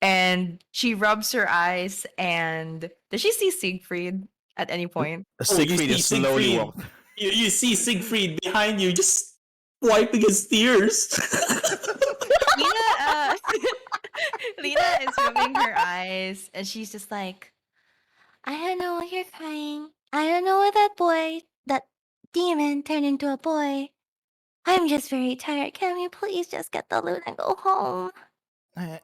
And she rubs her eyes and does she see Siegfried at any point? Siegfried you is see slowly Siegfried. walking. You see Siegfried behind you, just wiping his tears. Leena, Leena is rubbing her eyes and she's just like, I don't know why you're crying. I don't know why that demon turned into a boy. I'm just very tired. Can we please just get the loot and go home?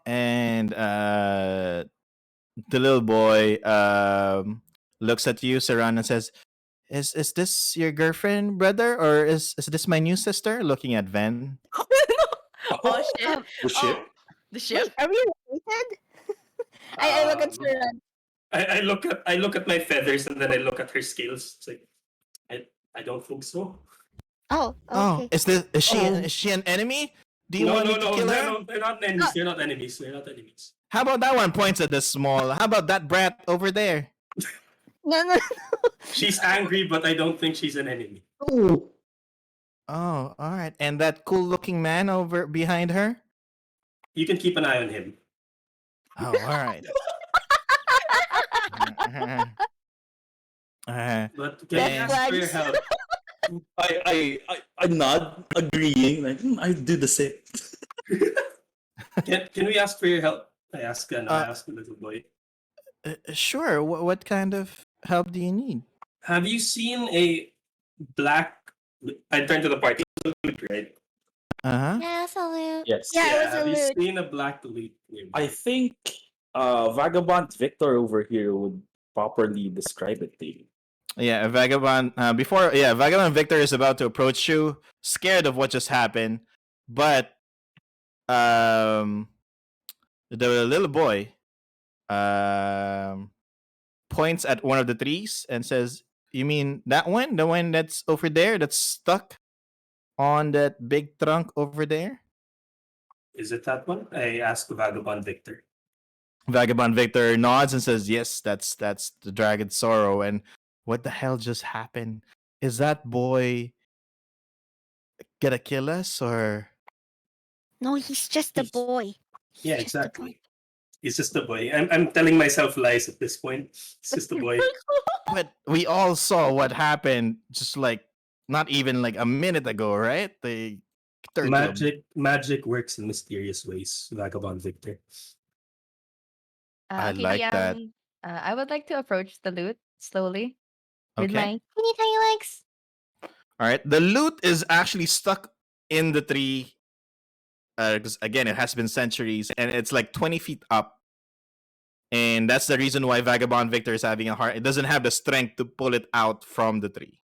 And the little boy looks at you, Cerant, and says, Is this your girlfriend, brother, or is this my new sister?" Looking at Ven. oh shit. The ship. Oh, the ship? Wait, are we related? I look at Um, Cerant. I look at my feathers and then I look at her scales. It's like I don't think so. Oh, Oh, okay. is she an enemy? Do you No, want no, me to no, kill no, her? no, they're not enemies. They're not enemies. They're not enemies. How about that one points at the small? How about that brat over there? No. She's angry, but I don't think she's an enemy. Oh, Oh, all right. And that cool-looking man over behind her? You can keep an eye on him. Oh, all right. But can I Yeah. ask for your help? I nod, agreeing. Like I do the same. Can we ask for your help? I ask the little boy. Sure. What kind of help do you need? Have you seen a black? I turn to the party, right? Uh-huh. Yeah, salute. Yes. Yeah, it was a have you loot. seen a black loot? I think Vagabond Victor over here would properly describe it to you. Yeah, Vagabond. Vagabond Victor is about to approach you, scared of what just happened, but the little boy points at one of the trees and says, "You mean that one? The one that's over there, that's stuck on that big trunk over there?" Is it that one? I ask Vagabond Victor. Vagabond Victor nods and says, "Yes, that's the Dragon Sorrow." And what the hell just happened? Is that boy gonna kill us or? No, he's just a boy. He's Yeah, just a boy. exactly. It's just a boy. I'm telling myself lies at this point. It's just a boy. But we all saw what happened just like not even like a minute ago, right? They turned to a- Magic works in mysterious ways, Vagabond Victor. I like that. I would like to approach the loot slowly with Okay. my Teeny tiny legs. All right. The loot is actually stuck in the tree. Because again, it has been centuries and it's like 20 feet up. And that's the reason why Vagabond Victor is having a hard. It doesn't have the strength to pull it out from the tree.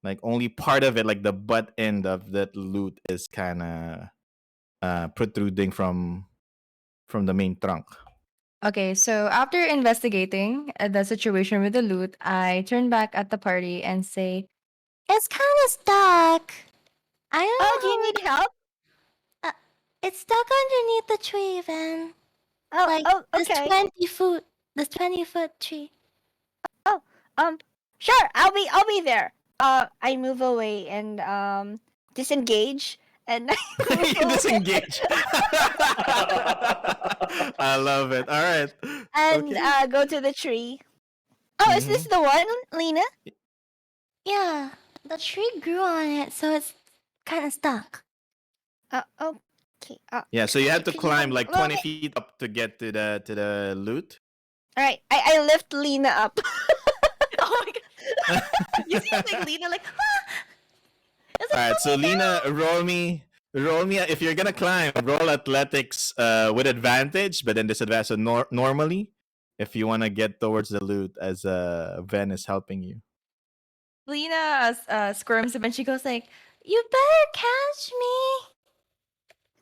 Like only part of it, like the butt end of that loot, is kind of protruding from the main trunk. Okay, so after investigating the situation with the loot, I turn back at the party and say, It's kind of stuck. I don't Oh, know. do you need help? It's stuck underneath the tree, Van. Like this Okay. 20-foot tree. Sure, I'll be there. I move away and disengage and You disengage. I love it. All right. and Okay. go to the tree. Oh, is this the one, Leena? Yeah, the tree grew on it, so it's kind of stuck. Okay. Yeah, so you have to Can you climb help- like well, 20 feet up to get to the loot. All right, I lift Leena up. Oh my god. You see like Leena like It's All like, right, so Leena, roll me. If you're gonna climb, roll athletics with advantage, but then disadvantage. So normally, if you wanna get towards the loot, as Ven is helping you. Leena squirms and she goes like, "You better catch me."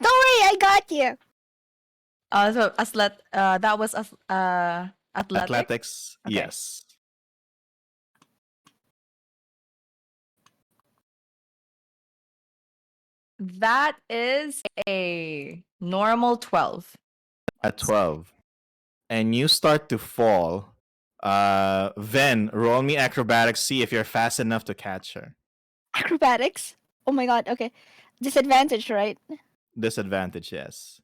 don't worry, I got you. So that was athletic. Athletics, Okay. yes. That is a normal 12. At 12, and you start to fall. Ven, roll me acrobatics. See if you're fast enough to catch her. Acrobatics. Oh my god. Okay, disadvantage, right? Disadvantage, yes.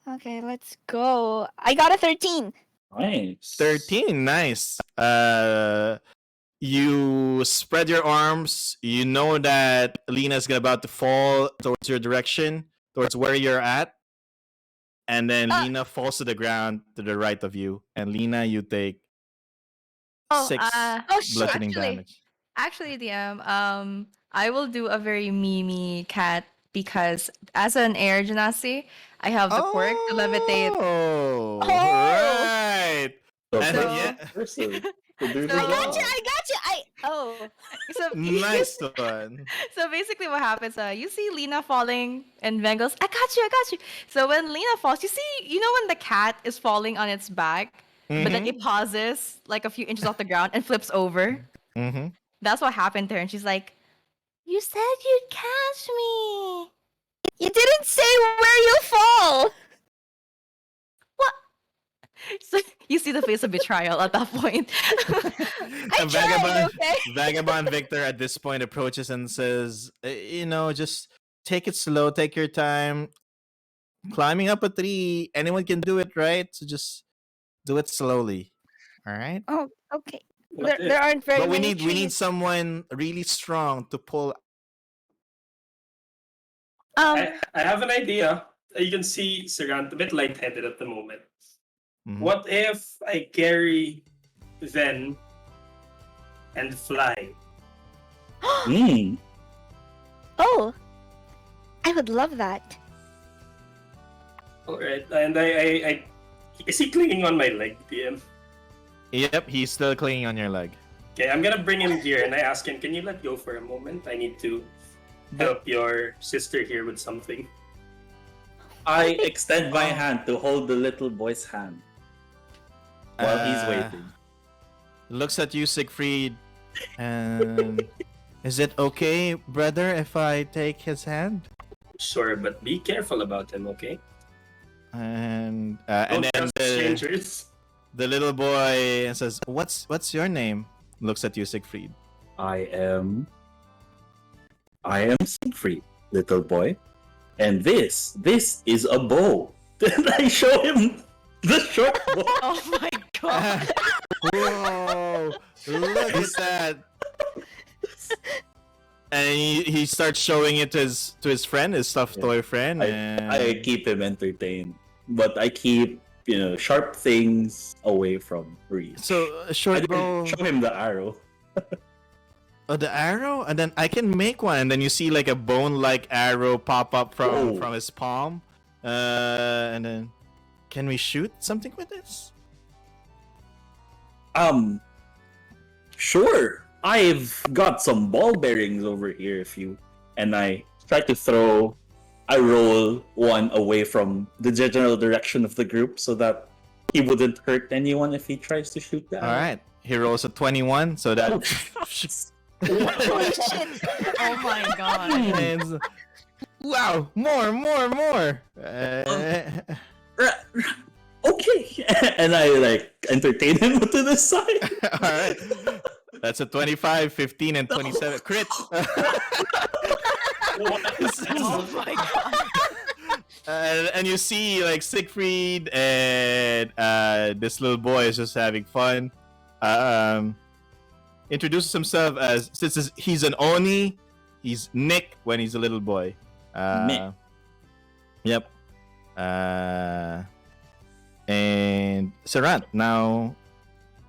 Okay, let's go. I got a 13. Nice. 13, nice. You spread your arms. You know that Lena's about to fall towards your direction, towards where you're at. And then Leena falls to the ground to the right of you. And Leena, you take 6 shit. bludgeoning damage. Actually, DM, I will do a very Mimi cat because as an air genasi, I have the quirk to levitate. Oh, Oh. right. So, And So- yeah, person to do the So- I got you. job. I got you. So nice one. So basically, what happens? You see Leena falling, and Ven goes, "I got you, I got you." So when Leena falls, you know when the cat is falling on its back, but then it pauses like a few inches off the ground and flips over. Mm-hmm. That's what happened to her, and she's like, You said you'd catch me. You didn't say where you fall. so you see the face of betrayal at that point. I And tried, okay? Vagabond Victor at this point approaches and says, just take it slow, take your time. Climbing up a tree, anyone can do it, right? So just do it slowly. All right? Oh, okay. What There aren't very But we many need trees. someone really strong to pull. I have an idea. You can see Cerant a bit lightheaded at the moment. Mhm. What if I carry Ven and fly? Mm. Oh, I would love that. Alright, and I is he clinging on my leg, DM? Yep, he's still clinging on your leg. Okay, I'm gonna bring him here and I ask him, can you let go for a moment? I need to help your sister here with something. I extend my hand to hold the little boy's hand while he's waiting. Looks at you, Siegfried, and is it okay, brother, if I take his hand? Sure, but be careful about him, okay? And Don't then trust strangers. the little boy says, "What's your name?" Looks at you, Siegfried. I am Siegfried, little boy. And this is a bow. Then I show him the short bow. Oh my god. Whoa! Look at that. And he starts showing it to his friend, his stuffed toy friend. and... I keep him entertained, but I keep sharp things away from reach. So a I short didn't bow. show him the arrow. Oh, the arrow, and then I can make one, and then you see like a bone-like arrow pop up Oh. from his palm. And then, can we shoot something with this? Sure. I've got some ball bearings over here and I try to I roll one away from the general direction of the group so that he wouldn't hurt anyone if he tries to shoot that. All right, he rolls a 21, so that Holy shit. Oh my god. and Wow, more. Okay. And I like entertain him to the side. All right. That's a 25, 15, and 27. Crit. Oh my god. And you see like Siegfried and this little boy is just having fun. Introduces himself as, since he's an Oni, he's Nick when he's a little boy. Nick. Yep. And Cerant, now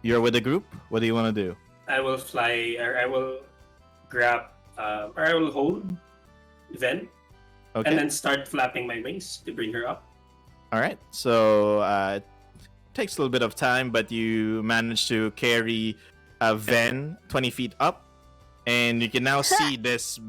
you're with the group. What do you want to do? I will fly, or I will grab, or I will hold Ven, Okay. and then start flapping my wings to bring her up. All right. So it takes a little bit of time, but you manage to carry Ven 20 feet up, and you can now see this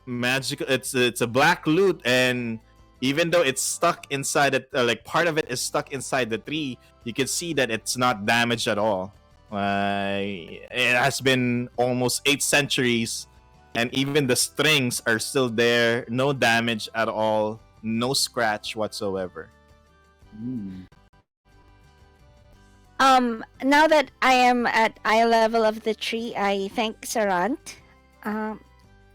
magical. It's a black loot, and even though it's stuck inside it, like part of it is stuck inside the tree, you can see that it's not damaged at all. It has been almost 8 centuries, and even the strings are still there. No damage at all. No scratch whatsoever. Now that I am at eye level of the tree, I thank Cerant.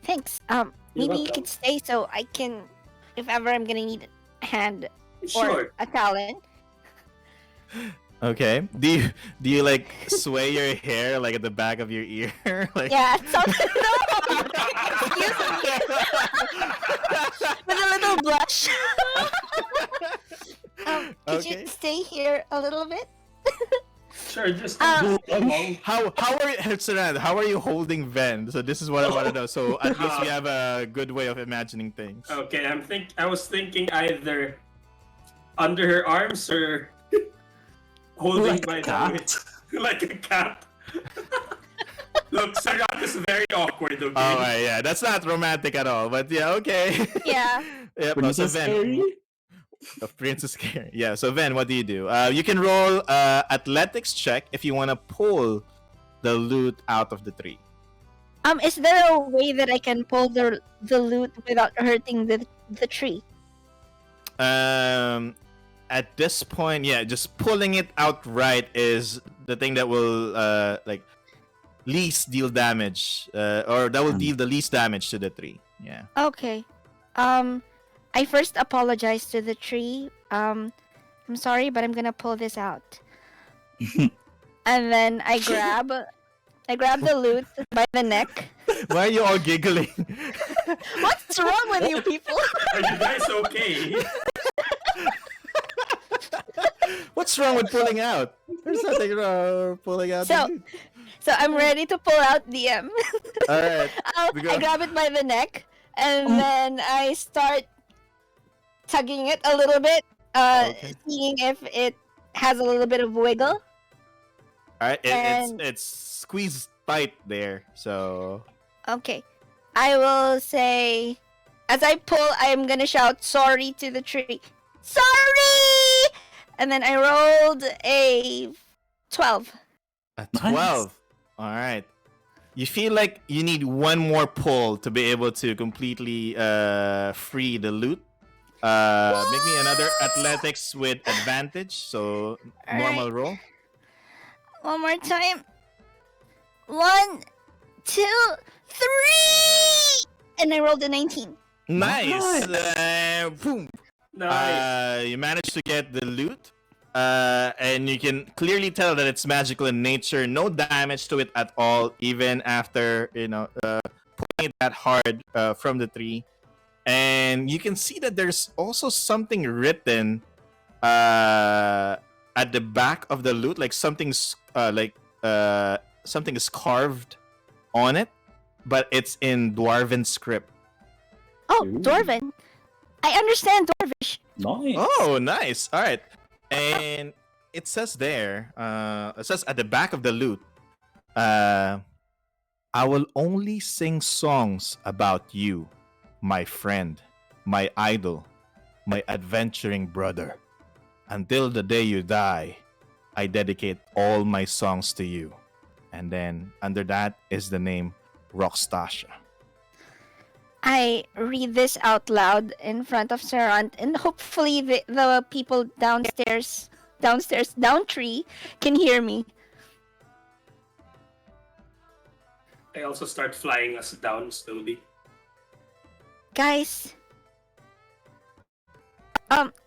Thanks. Maybe you welcome. could stay so I can, if ever I'm gonna need a hand or Sure. a talent. Okay. Do you like sway your hair like at the back of your ear? Like Yeah, something. Excuse me. With a little blush. Could Okay. you stay here a little bit? Sure, just Um, How are you, Cerant, how are you holding Ven? So this is what I want to know. So at least we have a good way of imagining things. Okay, I was thinking either under her arms or holding Like by a the cat. wrist. Like a cat. Look, Sarah is very awkward, okay? Oh yeah, that's not romantic at all. But yeah, okay. Yeah. Yep. So Princess Ven, Scary? Princess Scary. Yeah. So Ven, what do? You can roll athletics check if you want to pull the loot out of the tree. Is there a way that I can pull the loot without hurting the tree? At this point, yeah, just pulling it outright is the thing that will like least deal damage, or that will deal the least damage to the tree. Yeah. Okay. I first apologize to the tree. I'm sorry, but I'm gonna pull this out. And then I grab the loot by the neck. Why are you all giggling? What's wrong with you people? Are you guys okay? What's wrong with pulling out? There's nothing wrong with pulling out. So- the loot. So I'm ready to pull out DM. All right. I grab it by the neck, and then I start tugging it a little bit, Okay. seeing if it has a little bit of wiggle. All right. And- It's squeezed tight there. So Okay. I will say, as I pull, I am gonna shout sorry to the tree. Sorry! And then I rolled a 12. a Nice. 12. All right. You feel like you need one more pull to be able to completely free the loot. Make me another athletics with advantage. So All normal roll. One more time. 1, 2, 3! And I rolled a 19. Nice. Nice. Boom. Nice. You managed to get the loot. And you can clearly tell that it's magical in nature. No damage to it at all, even after pulling it that hard from the tree. And you can see that there's also something written at the back of the loot, like something's something is carved on it, but it's in Dwarven script. Oh, Ooh. Dwarven. I understand Dwarvish. Nice. Oh, nice. All right. And it says there, it says at the back of the loot, I will only sing songs about you, my friend, my idol, my adventuring brother. Until the day you die, I dedicate all my songs to you. And then under that is the name Rockstasha. I read this out loud in front of Cerant, and hopefully the people downstairs, down tree, can hear me. I also start flying us down slowly. Guys,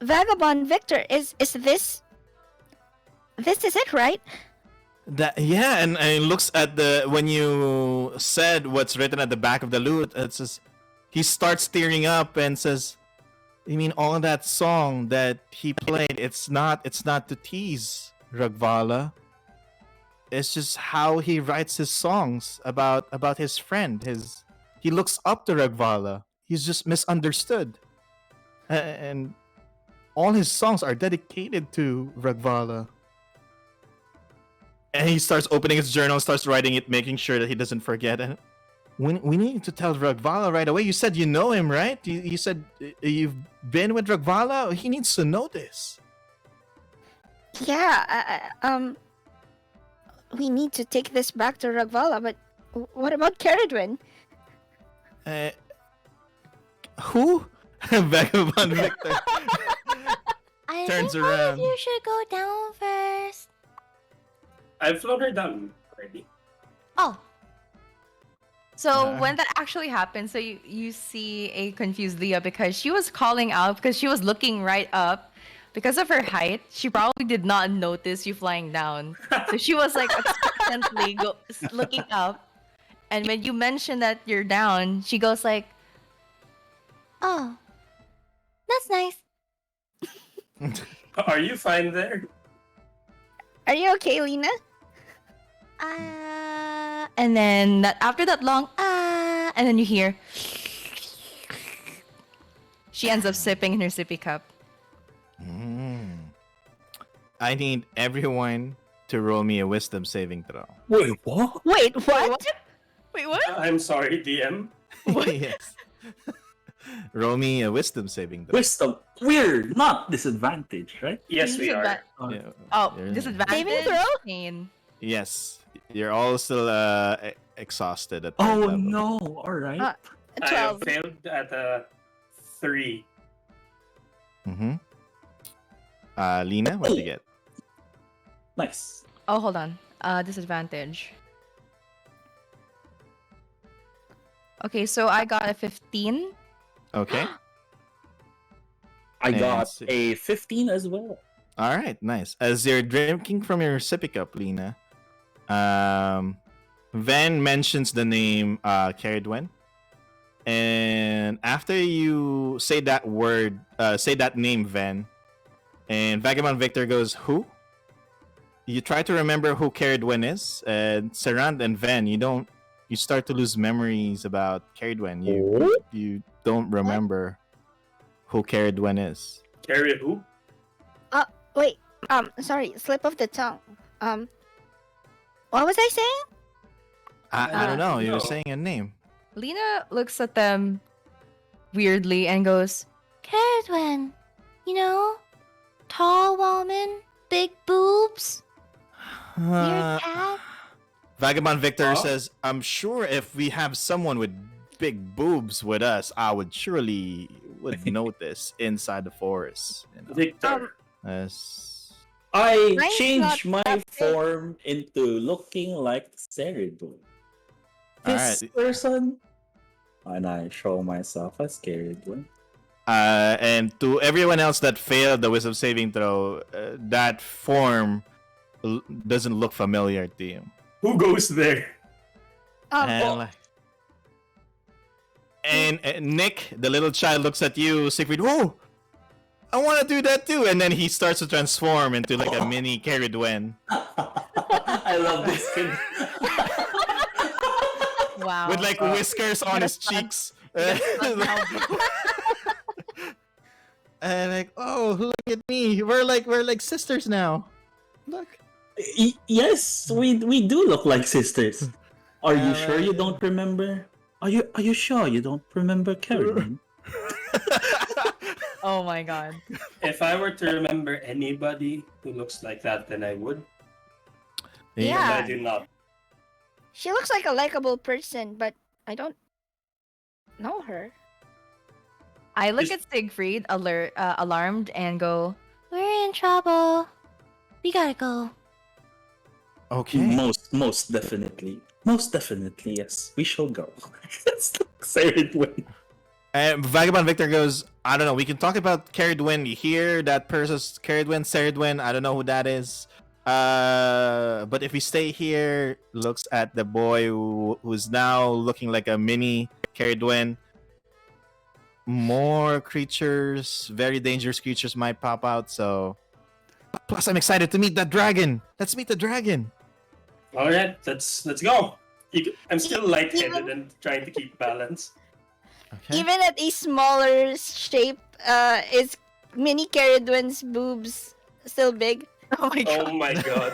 Vagabond Victor, is this is it, right? And it looks at the when you said what's written at the back of the loot. It says he starts tearing up and says, "You mean all that song that he played? It's not to tease Ragvala. It's just how he writes his songs about his friend. He looks up to Ragvala. He's just misunderstood, and all his songs are dedicated to Ragvala." And he starts opening his journal, starts writing it, making sure that he doesn't forget. And we need to tell Ragvala right away. You said you know him, right? You said you've been with Ragvala. He needs to know this. Yeah, we need to take this back to Ragvala, but what about Cerridwen? Who? Vagabond Victor I turns think one around. of you should go down first. I've flown her down already. Oh, So when that actually happened, so you see a confused Leah because she was calling out because she was looking right up. Because of her height, she probably did not notice you flying down. So she was like expectantly looking up. And when you mention that you're down, she goes like, oh, that's nice. Are you fine there? Are you okay, Leena? and then after that long, and then you hear, she ends up sipping in her sippy cup. I need everyone to roll me a wisdom saving throw. Wait, what? Wait, what? Wait, what? I'm sorry, DM. Yes. Roll me a wisdom saving throw. Wisdom. We're not disadvantaged, right? Yes, we are. Yeah. Oh, You're- disadvantage. Saving throw? Pain. Yes. You're all still exhausted at that Oh level. no! All right. Uh, I 12. failed at a 3. Mm-hmm. Leena, what do you get? Nice. Oh, hold on. Disadvantage. Okay, so I got a 15. Okay. I And got six. a 15 as well. All right, nice. As you're drinking from your sippy cup, Leena, Van mentions the name Cerridwen. And after you say that word, say that name, Van, and Vagabond Victor goes, "Who?" You try to remember who Cerridwen is, and Cerant and Van, you start to lose memories about Cerridwen. You don't remember who Cerridwen is. Carry who? Wait, sorry, slip of the tongue. What was I saying? I don't know. You were No. saying a name. Leena looks at them weirdly and goes, Cerridwen, you know, tall woman, big boobs, weird cat. Vagabond Victor Huh? says, "I'm sure if we have someone with big boobs with us, I would surely would notice inside the forest." You know? Victor. Yes. I Mine's changed not my that big. form into looking like Cerridwen. This Alright. person, and I show myself as Cerridwen. And to everyone else that failed the wisdom saving throw, that form doesn't look familiar to you. Who goes there? And, and Nick, the little child, looks at you, Siegfried. Whoa! I want to do that too. And then he starts to transform into like a mini Cerridwen I love this kid. wow. with like whiskers on his cheeks. And like, oh, look at me. We're like sisters now. Look. Yes, we do look like sisters. Are you sure you Uh, don't remember? Are you sure you don't remember Cerridwen? Oh my god. If I were to remember anybody who looks like that, then I would. But Yeah. I do not. She looks like a likable person, but I don't know her. I look Just- at Siegfried, alarmed, and go, We're in trouble. We gotta go. Okay. Most definitely. Most definitely, yes. We shall go. It's like Cerridwen. And Vagabond Victor goes, I don't know. We can talk about Cerridwen. You hear that person's Cerridwen. I don't know who that is. But if we stay here, looks at the boy who's now looking like a mini Cerridwen. More creatures, very dangerous creatures might pop out. So, plus I'm excited to meet that dragon. Let's meet the dragon. All right, let's go. I'm still lightheaded Even- and trying to keep balance. Okay. Even at a smaller shape, is Mini Cerridwen's boobs still big? "Oh my god, Oh my god.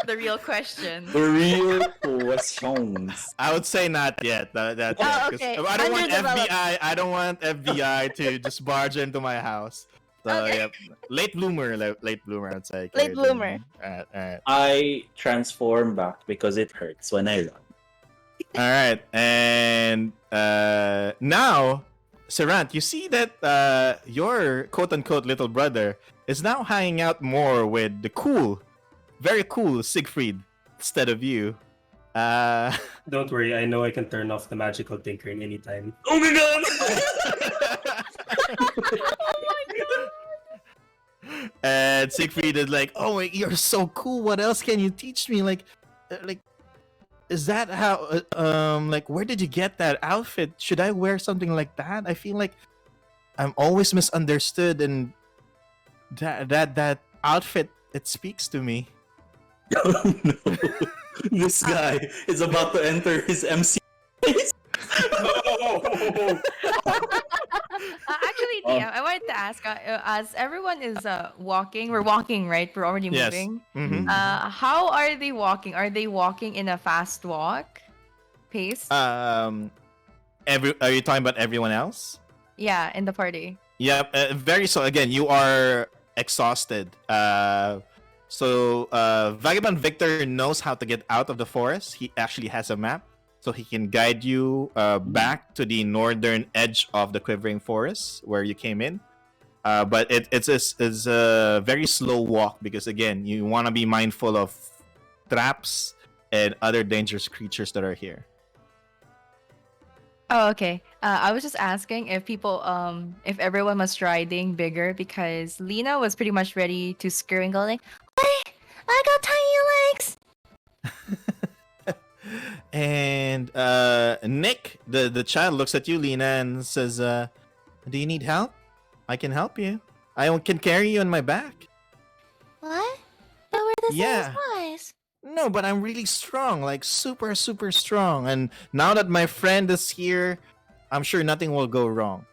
the real question." The real questions. I would say not yet. That's Oh, it, 'cause okay. I don't want Underdeveloped. FBI. I don't want FBI to just barge into my house. So Okay. yeah, late bloomer. I'd say. Late bloomer. Alright. I transform back because it hurts when I run. All right, and now, Cerant, you see that your quote-unquote little brother is now hanging out more with the cool, very cool Siegfried instead of you. Don't worry, I know I can turn off the magical tinkering anytime. Oh my god! And Siegfried is like, "Oh, you're so cool. What else can you teach me? Like, is that how? Like, where did you get that outfit? Should I wear something like that? I feel like I'm always misunderstood, and that outfit it speaks to me." Oh no. This guy is about to enter his MC. Oh, Actually, DM, I wanted to ask, as everyone is walking, we're walking, right? We're already Yes. moving. Mm-hmm. How are they walking? Are they walking in a fast walk pace? Are you talking about everyone else? Yeah, in the party. Yep. Very so. Again, you are exhausted. So Vagabond Victor knows how to get out of the forest. He actually has a map, so he can guide you back to the northern edge of the quivering forest where you came in. But it's a very slow walk because again, you want to be mindful of traps and other dangerous creatures that are here. Oh, okay. I was just asking if if everyone was riding bigger because Leena was pretty much ready to scream and go like, I got tiny legs. And Nick, the child, looks at you, Leena, and says, "Do you need help? I can help you. I can carry you on my back." What? But we're the Yeah. same size. No, but I'm really strong, like super, super strong. And now that my friend is here, I'm sure nothing will go wrong.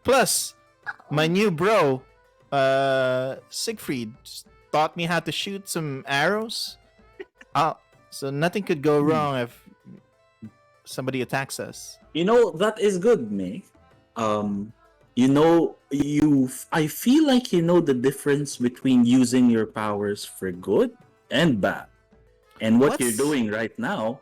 Plus, my new bro, Siegfried, taught me how to shoot some arrows. So nothing could go wrong if somebody attacks us. You know, that is good, May. I feel like you know the difference between using your powers for good and bad. And what you're What's- doing right now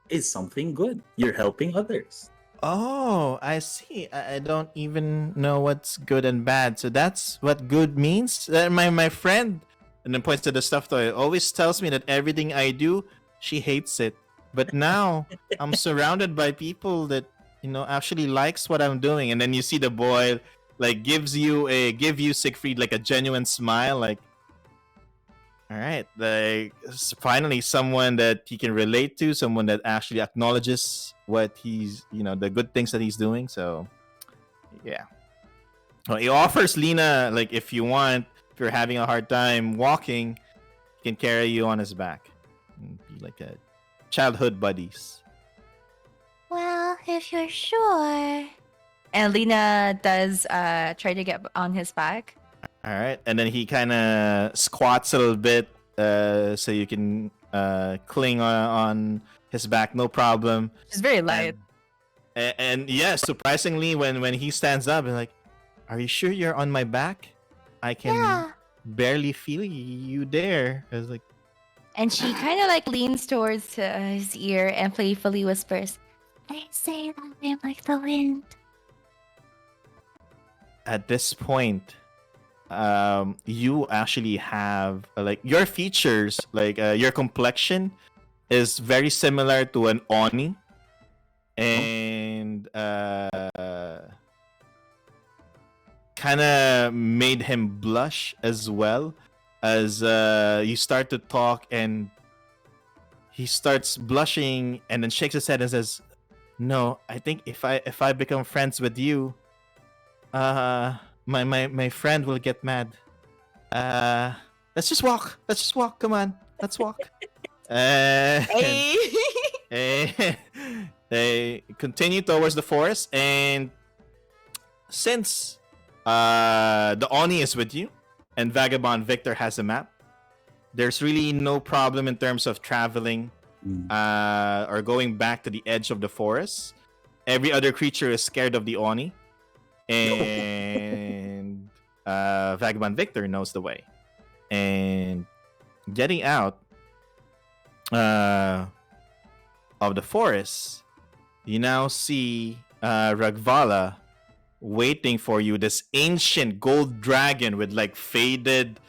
is something good. You're helping others. Oh, I see. I don't even know what's good and bad. So that's what good means. My friend, and then points to the stuffed toy, always tells me that everything I do, she hates it. But now I'm surrounded by people that actually likes what I'm doing. And then you see the boy like give you Siegfried like a genuine smile, like, all right, like finally someone that he can relate to, someone that actually acknowledges what he's, the good things that he's doing. So, yeah. Well, he offers Leena, like, if you're having a hard time walking, he can carry you on his back and be like a childhood buddies. Well, if you're sure. And Leena does try to get on his back. All right, and then he kind of squats a little bit, so you can cling on his back, no problem. She's very light. And yeah, surprisingly, when he stands up, he's like, "Are you sure you're on my back? I can Yeah. barely feel you there." I was like, And she kind of like leans towards his ear and playfully whispers, They say that I'm like the wind. At this point, you actually have like your features, like your complexion is very similar to an Oni, and kind of made him blush as well as you start to talk, and he starts blushing and then shakes his head and says, "No, I think if I become friends with you, my friend will get mad. Let's just walk. Let's just walk. Come on, let's walk." Hey. And they continue towards the forest, and since the Oni is with you and Vagabond Victor has a map, there's really no problem in terms of traveling or going back to the edge of the forest. Every other creature is scared of the Oni, and Vagabond Victor knows the way. And getting out of the forest, you now see Ragvala waiting for you. This ancient gold dragon with like faded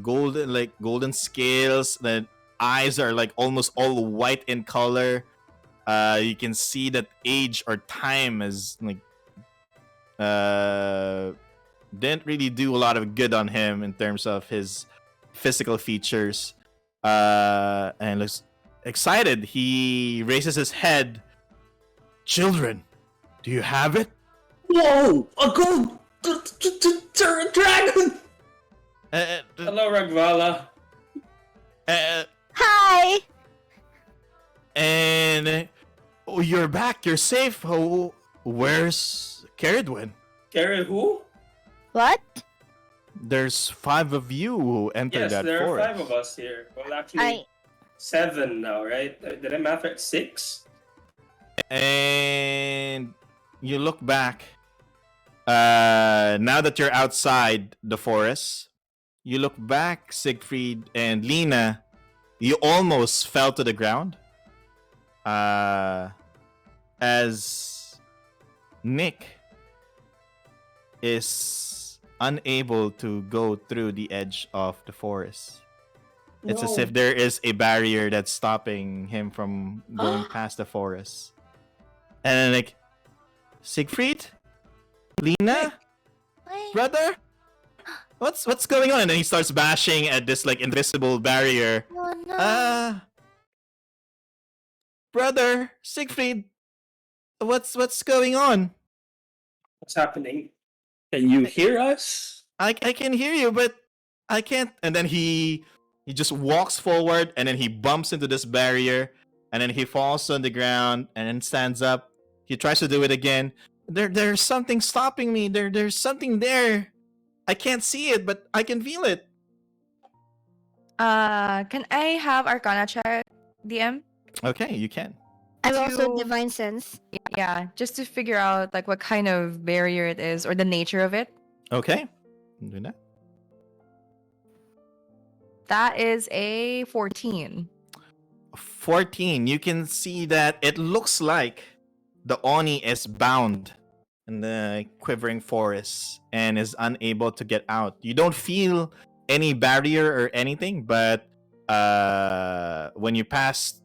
golden scales. The eyes are like almost all white in color. You can see that age or time is like didn't really do a lot of good on him in terms of his physical features. And looks excited. He raises his head. "Children, do you have it?" Whoa! A gold dragon! Hello, Ragvala. Hi! And oh, you're back. You're safe. Oh, where's Cerridwen? Karen, who? What? There's 5 of you who entered Yes, that there forest. are 5 of us here. Well, actually, 7 now, right? Did I math at 6? And you look back. Now that you're outside the forest, you look back, Siegfried and Leena. You almost fell to the ground. As Nick is unable to go through the edge of the forest. It's as No. if there is a barrier that's stopping him from going past the forest. And then like, "Siegfried? Leena? Wait. Brother? What's going on?" And then he starts bashing at this like invisible barrier. Oh no. Brother, Siegfried, what's going on? What's happening? Can you hear us? I can hear you, but I can't. And then he just walks forward, and then he bumps into this barrier, and then he falls on the ground, and then stands up. He tries to do it again. There's something stopping me. There's something there. I can't see it, but I can feel it. Can I have Arcana check, DM? Okay, you can. I'm also To- Divine Sense. Yeah, just to figure out like what kind of barrier it is or the nature of it. Okay, do that. That is a 14. 14. You can see that it looks like the Oni is bound in the quivering forest and is unable to get out. You don't feel any barrier or anything, but when you pass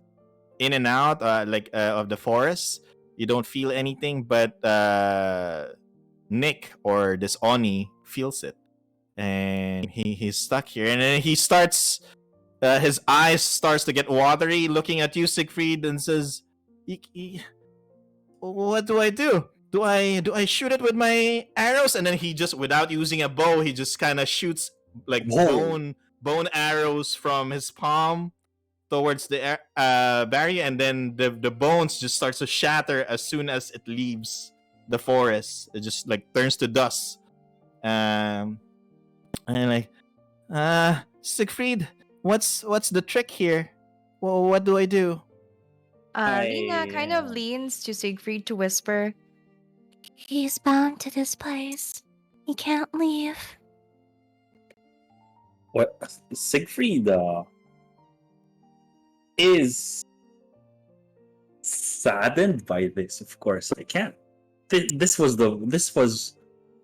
in and out of the forest, you don't feel anything, but Nick or this Oni feels it, and he's stuck here, and then he starts his eyes starts to get watery looking at you, Siegfried, and says, "What do I do? Do I shoot it with my arrows?" And then he just, without using a bow, he just kind of shoots like Whoa. bone arrows from his palm towards the barrier, and then the bones just starts to shatter as soon as it leaves the forest. It just like turns to dust. And like, Siegfried, what's the trick here? Well, what do I do? Lena kind of leans to Siegfried to whisper, He's bound to this place. He can't leave. What? Siegfried is saddened by this. Of course, I can't. This was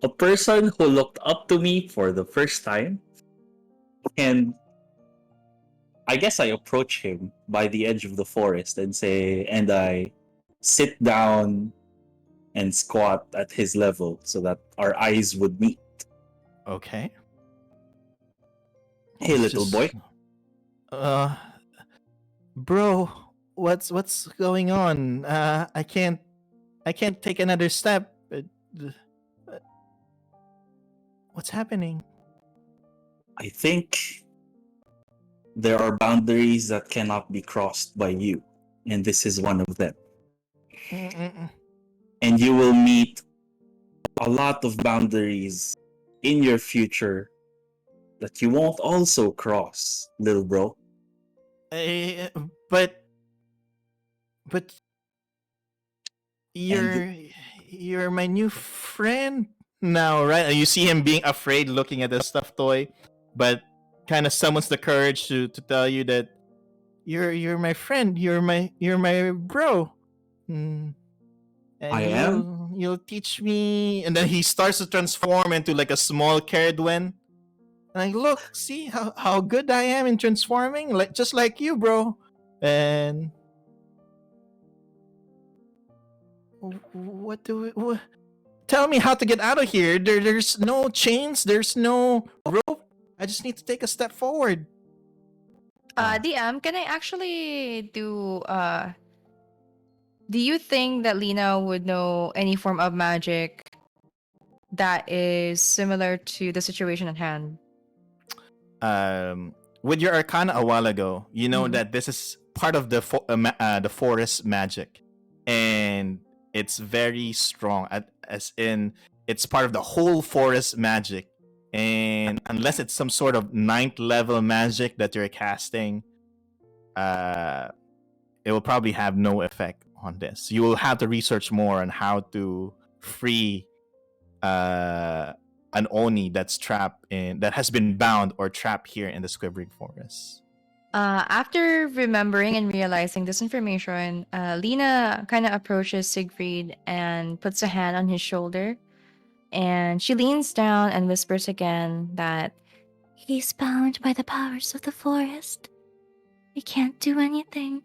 a person who looked up to me for the first time, and I guess I approach him by the edge of the forest and I sit down and squat at his level so that our eyes would meet. Okay. Hey, It's little boy. Uh, bro, what's going on? I can't take another step. What's happening? I think there are boundaries that cannot be crossed by you, and this is one of them. Mm-mm. And you will meet a lot of boundaries in your future that you won't also cross, little bro. Eh, but you're my new friend now, right? And you see him being afraid, looking at the stuffed toy, but kind of summons the courage to tell you that you're my friend, you're my bro. Mm. And I am? you'll teach me. And then he starts to transform into like a small Cerridwen. And I look, see how good I am in transforming, like just like you, bro. And what do we? Tell me how to get out of here. There's no chains. There's no rope. I just need to take a step forward. DM, can I actually do you think that Leena would know any form of magic that is similar to the situation at hand? With your Arcana a while ago, you know Mhm. that this is part of the forest magic, and it's very strong. As in, it's part of the whole forest magic, and unless it's some sort of 9th level magic that you're casting, it will probably have no effect on this. You will have to research more on how to free an oni that has been bound or trapped here in the Squibbering Forest. After remembering and realizing this information, Leena kind of approaches Siegfried and puts a hand on his shoulder. And she leans down and whispers again that He's bound by the powers of the forest. He can't do anything.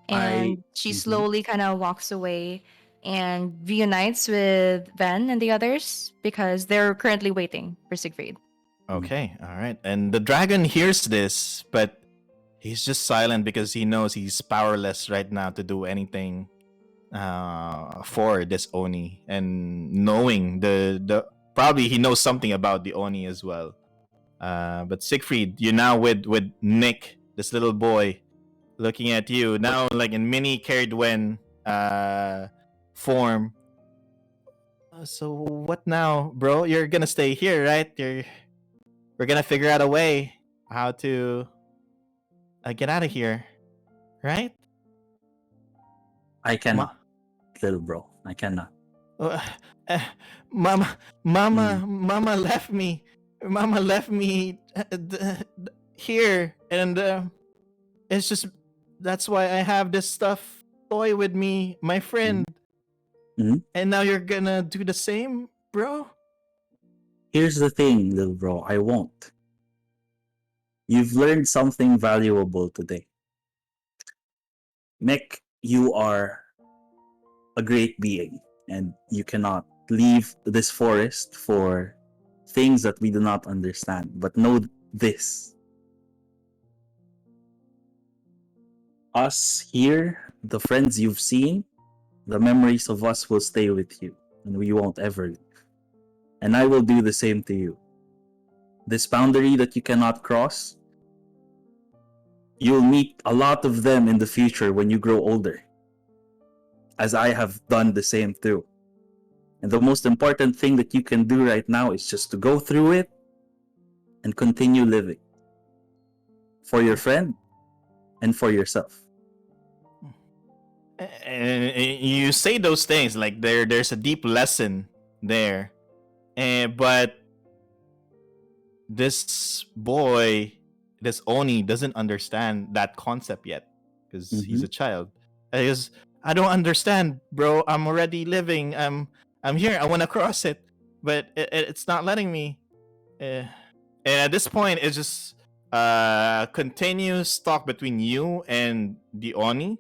and she Mhm. slowly kind of walks away and reunites with Ven and the others because they're currently waiting for Siegfried. Okay, all right. And the dragon hears this, but he's just silent because he knows he's powerless right now to do anything for this oni. And knowing the probably he knows something about the oni as well. But Siegfried, you're now with Nick, this little boy, looking at you now, like in mini Cerridwen form. So what now, bro? You're gonna stay here, right? We're gonna figure out a way how to get out of here, right? I cannot, little bro. I cannot. Uh, uh, Mama left me. Mama left me here, and it's just that's why I have this stuff toy with me, my friend. Mhm. And now you're gonna do the same, bro? Here's the thing, little bro. I won't. You've learned something valuable today. Nick, you are a great being, and you cannot leave this forest for things that we do not understand. But know this. Us here, the friends you've seen, the memories of us will stay with you, and we won't ever leave. And I will do the same to you. This boundary that you cannot cross, you'll meet a lot of them in the future when you grow older, as I have done the same too. And the most important thing that you can do right now is just to go through it and continue living for your friend and for yourself. And you say those things like there's a deep lesson there, but this boy, this oni, doesn't understand that concept yet because he's a child. And he goes, I don't understand, bro. I'm already living. I'm here. I want to cross it, but it's not letting me. And at this point, it's just continuous talk between you and the Oni.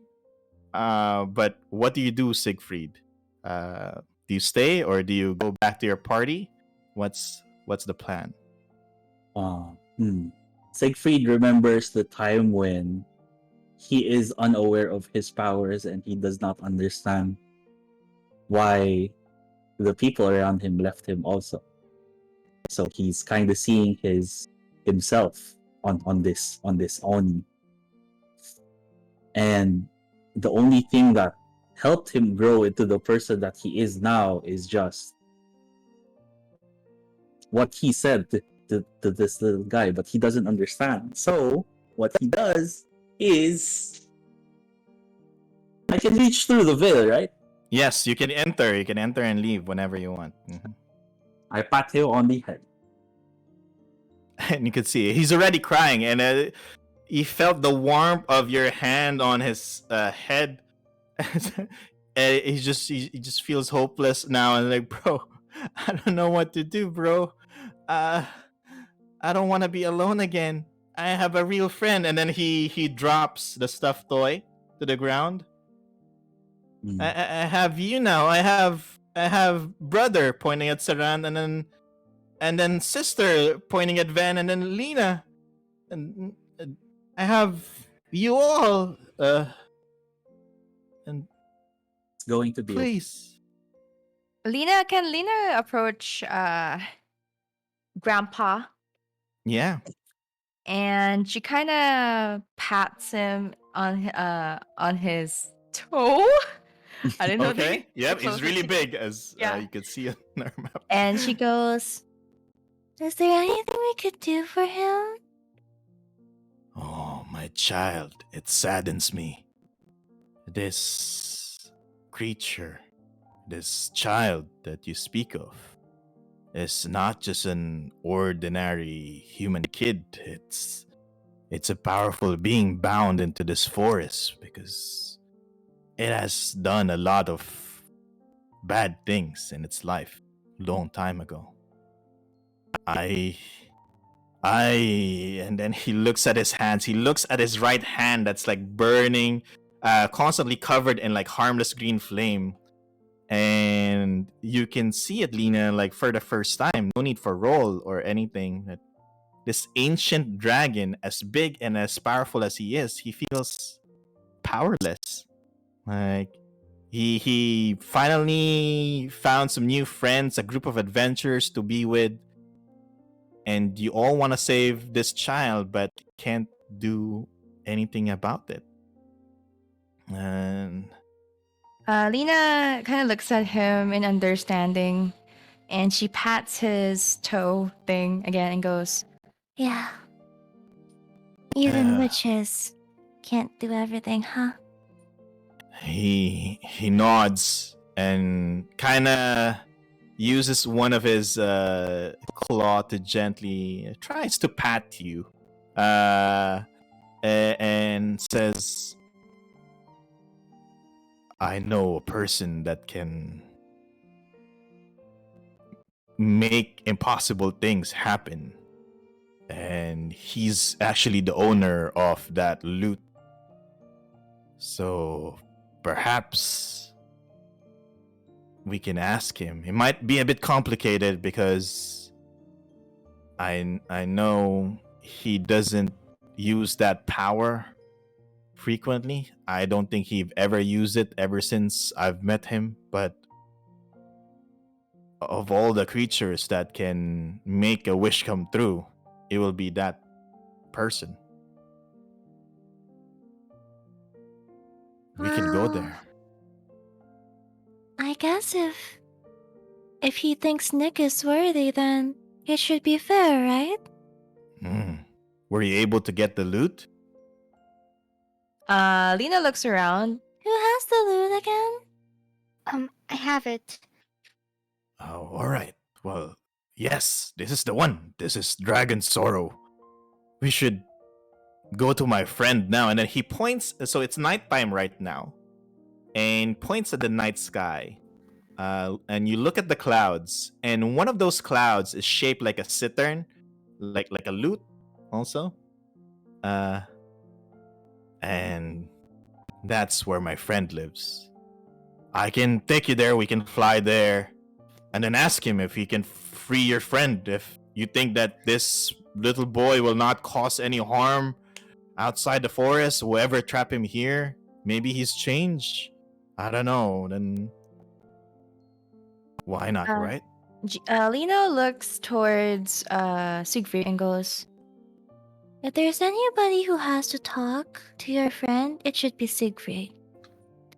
But what do you do, Siegfried? Do you stay or do you go back to your party? What's the plan? Siegfried remembers the time when he is unaware of his powers and he does not understand why the people around him left him also. So he's kind of seeing himself on this Oni. And the only thing that helped him grow into the person that he is now is just what he said to this little guy, but he doesn't understand. So what he does is, I can reach through the veil, right? Yes, you can enter. You can enter and leave whenever you want. I pat him on the head. And you can see he's already crying, and he felt the warmth of your hand on his head. And he just feels hopeless now, and like, bro, I don't know what to do, bro. I don't want to be alone again. I have a real friend. And then he drops the stuffed toy to the ground. I have you now. I have brother pointing at Cerant, and then sister pointing at Van, and then Leena, and I have you all. And It's going to be please, Leena, can Leena approach Grandpa? yeah. And she kind of pats him on his toe. I didn't know. Okay. Yep. He's really big, as Yeah. you can see on our map. And she goes, Is there anything we could do for him? Oh, my child, it saddens me. This creature, this child that you speak of, is not just an ordinary human kid. It's a powerful being bound into this forest because it has done a lot of bad things in its life long time ago. And then he looks at his hands. He looks at his right hand that's like burning, constantly covered in like harmless green flame. And you can see it, Leena, like for the first time. No need for roll or anything. That this ancient dragon, as big and as powerful as he is, he feels powerless. Like he finally found some new friends, a group of adventurers to be with. And you all want to save this child, but can't do anything about it. And Leena kind of looks at him in understanding, and she pats his toe thing again and goes, Yeah. Even Uh. witches can't do everything, huh? he nods and kind of uses one of his claw to gently tries to pat you, and says, I know a person that can make impossible things happen, and he's actually the owner of that loot. So perhaps we can ask him. It might be a bit complicated because I know he doesn't use that power frequently. I don't think he've ever used it ever since I've met him, but of all the creatures that can make a wish come true, it will be that person. We can go there. I guess if he thinks Nick is worthy, then it should be fair, right? Were you able to get the loot? Leena looks around. Who has the loot again? I have it. Oh, all right. Well, yes, this is the one. This is Dragon Sorrow. We should go to my friend now. And then he points. So it's nighttime right now, and points at the night sky. And you look at the clouds, and one of those clouds is shaped like a cittern, like a lute, also. And that's where my friend lives. I can take you there. We can fly there, and then ask him if he can free your friend. If you think that this little boy will not cause any harm outside the forest, whoever trap him here, maybe he's changed. I don't know. Then why not, Uh, right? Leena looks towards Siegfried and goes, If there's anybody who has to talk to your friend, it should be Siegfried.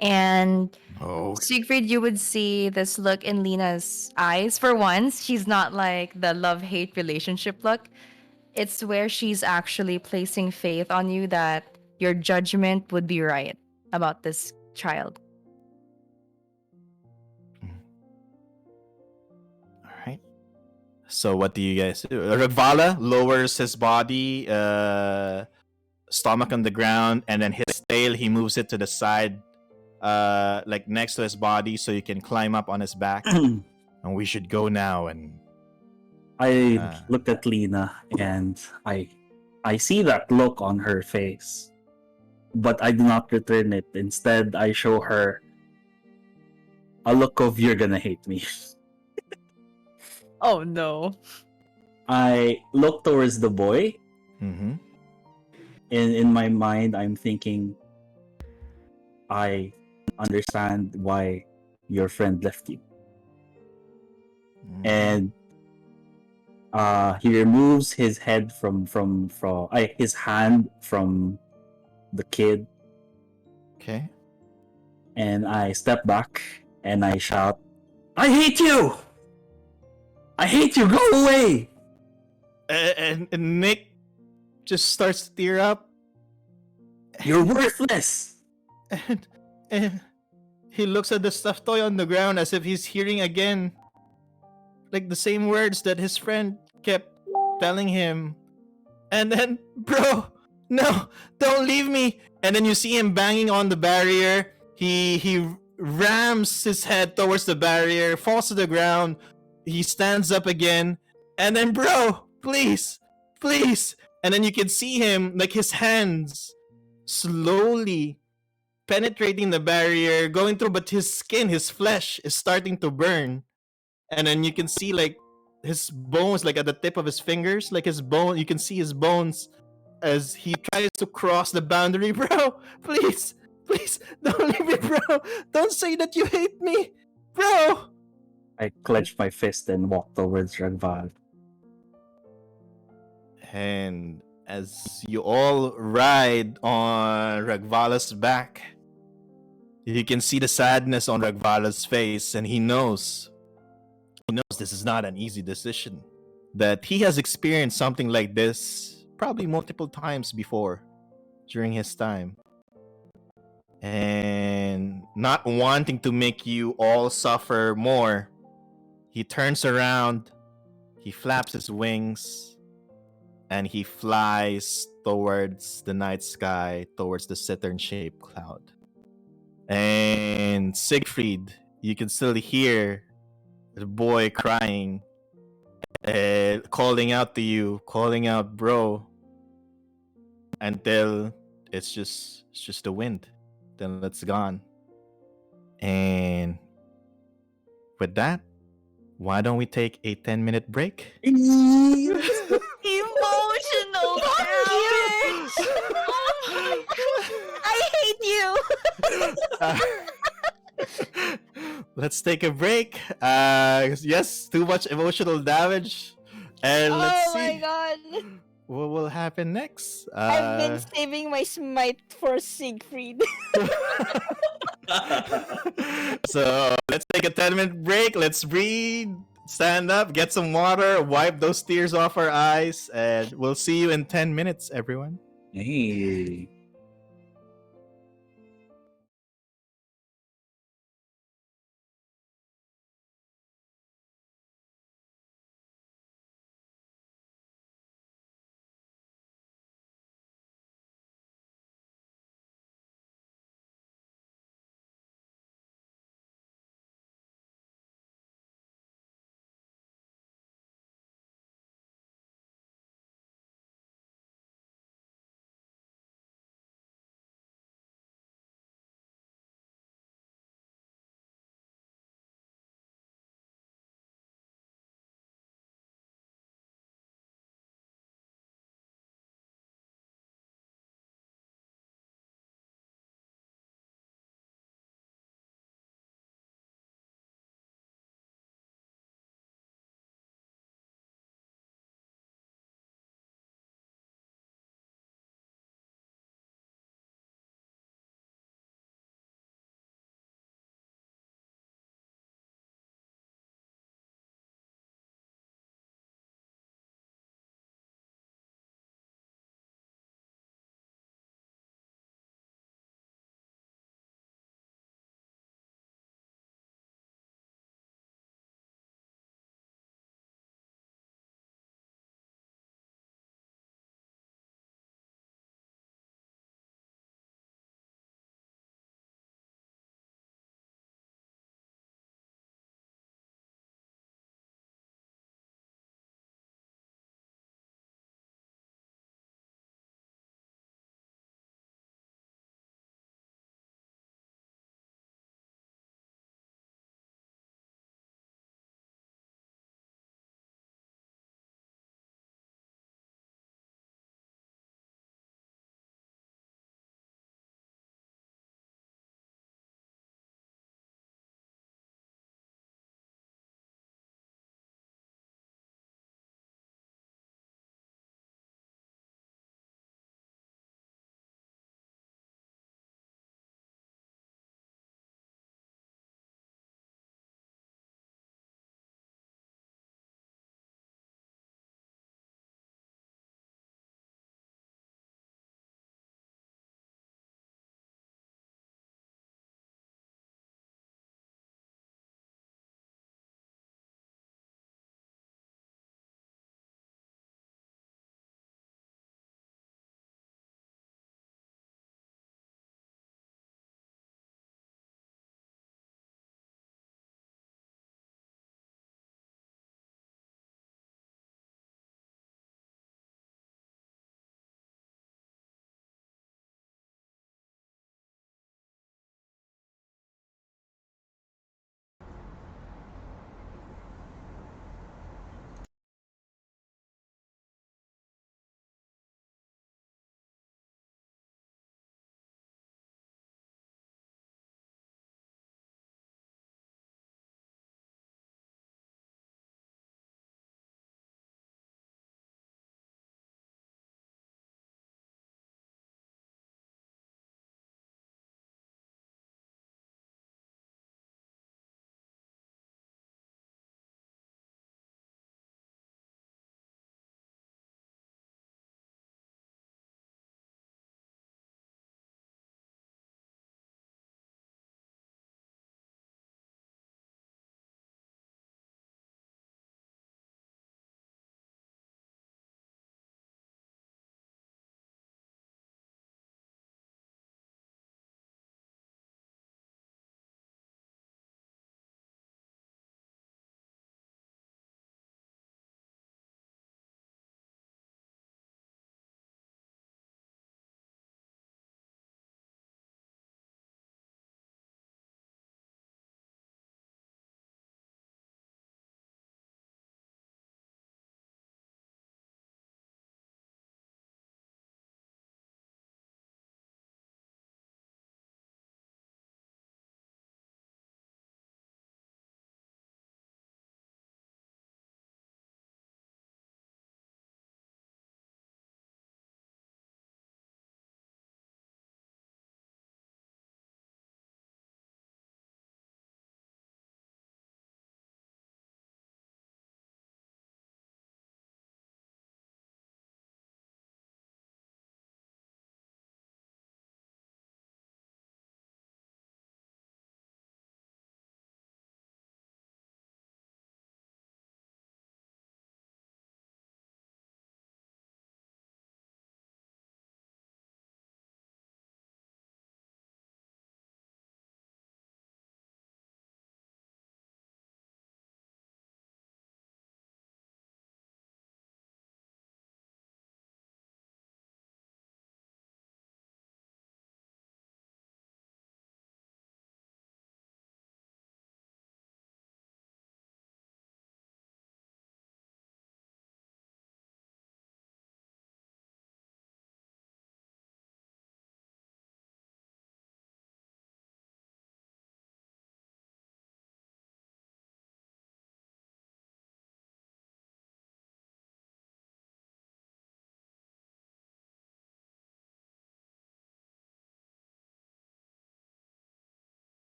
and Oh, Siegfried, you would see this look in Lena's eyes. For once, she's not like the love-hate relationship look. It's where she's actually placing faith on you that your judgment would be right about this child. all right. So what do you guys do? Ragvala lowers his body, stomach on the ground, and then his tail, he moves it to the side, like next to his body, so you can climb up on his back. And we should go now. And I Ah. looked at Leena and I see that look on her face, but I do not return it. Instead, I show her a look of "you're gonna hate me." Oh no. I look towards the boy. mm-hmm. In my mind, I'm thinking, I understand why your friend left you. And he removes his head from his hand from the kid, Okay. and I step back and I shout, "I hate you! I hate you! Go away!" And Nick just starts to tear up. You're worthless! And he looks at the stuffed toy on the ground as if he's hearing again, like the same words that his friend kept telling him. And then, bro, no, don't leave me. And then you see him banging on the barrier. He rams his head towards the barrier, falls to the ground. He stands up again. And then, bro, please, please. And then you can see him, like his hands slowly penetrating the barrier, going through, but his skin, his flesh is starting to burn. And then you can see like his bones, like at the tip of his fingers, like his bone, you can see his bones as he tries to cross the boundary. Bro, please, please, don't leave me, bro. Don't say that you hate me, bro. I clenched my fist and walked towards Ragval. And as you all ride on Ragvala's back, you can see the sadness on Ragvala's face, and he knows this is not an easy decision. That he has experienced something like this probably multiple times before during his time. And not wanting to make you all suffer more, he turns around, he flaps his wings, and he flies towards the night sky, towards the cittern-shaped cloud. And Siegfried, you can still hear the boy crying, calling out to you, calling out, bro, until it's just the wind. Then it's gone. And with that, why don't we take a 10-minute break? Emotional Fuck you! I hate you! Let's take a break. Yes, too much emotional damage. And let's Oh my see god! what will happen next. I've been saving my smite for Siegfried. So let's take a 10-minute break. Let's breathe, stand up, get some water, wipe those tears off our eyes, and we'll see you in 10 minutes, everyone. Hey.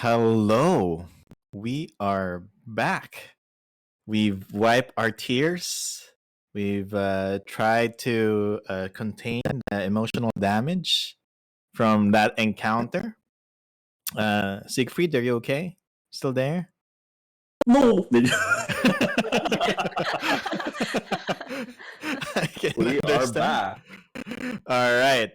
Hello. We are back. We've wiped our tears. We've tried to contain the emotional damage from that encounter. Siegfried, are you okay? Still there? No! I can We are understand. back. All right.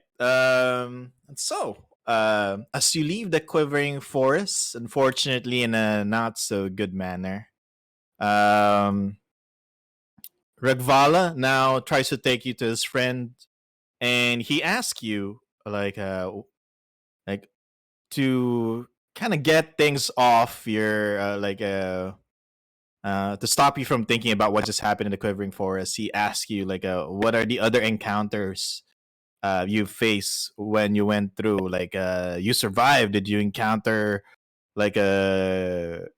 As you leave the quivering forest, unfortunately, in a not so good manner, um, Ragvala now tries to take you to his friend, and he asks you like to kind of get things off your to stop you from thinking about what just happened in the quivering forest. He asks you what are the other encounters you face when you went through? You survived. Did you encounter like a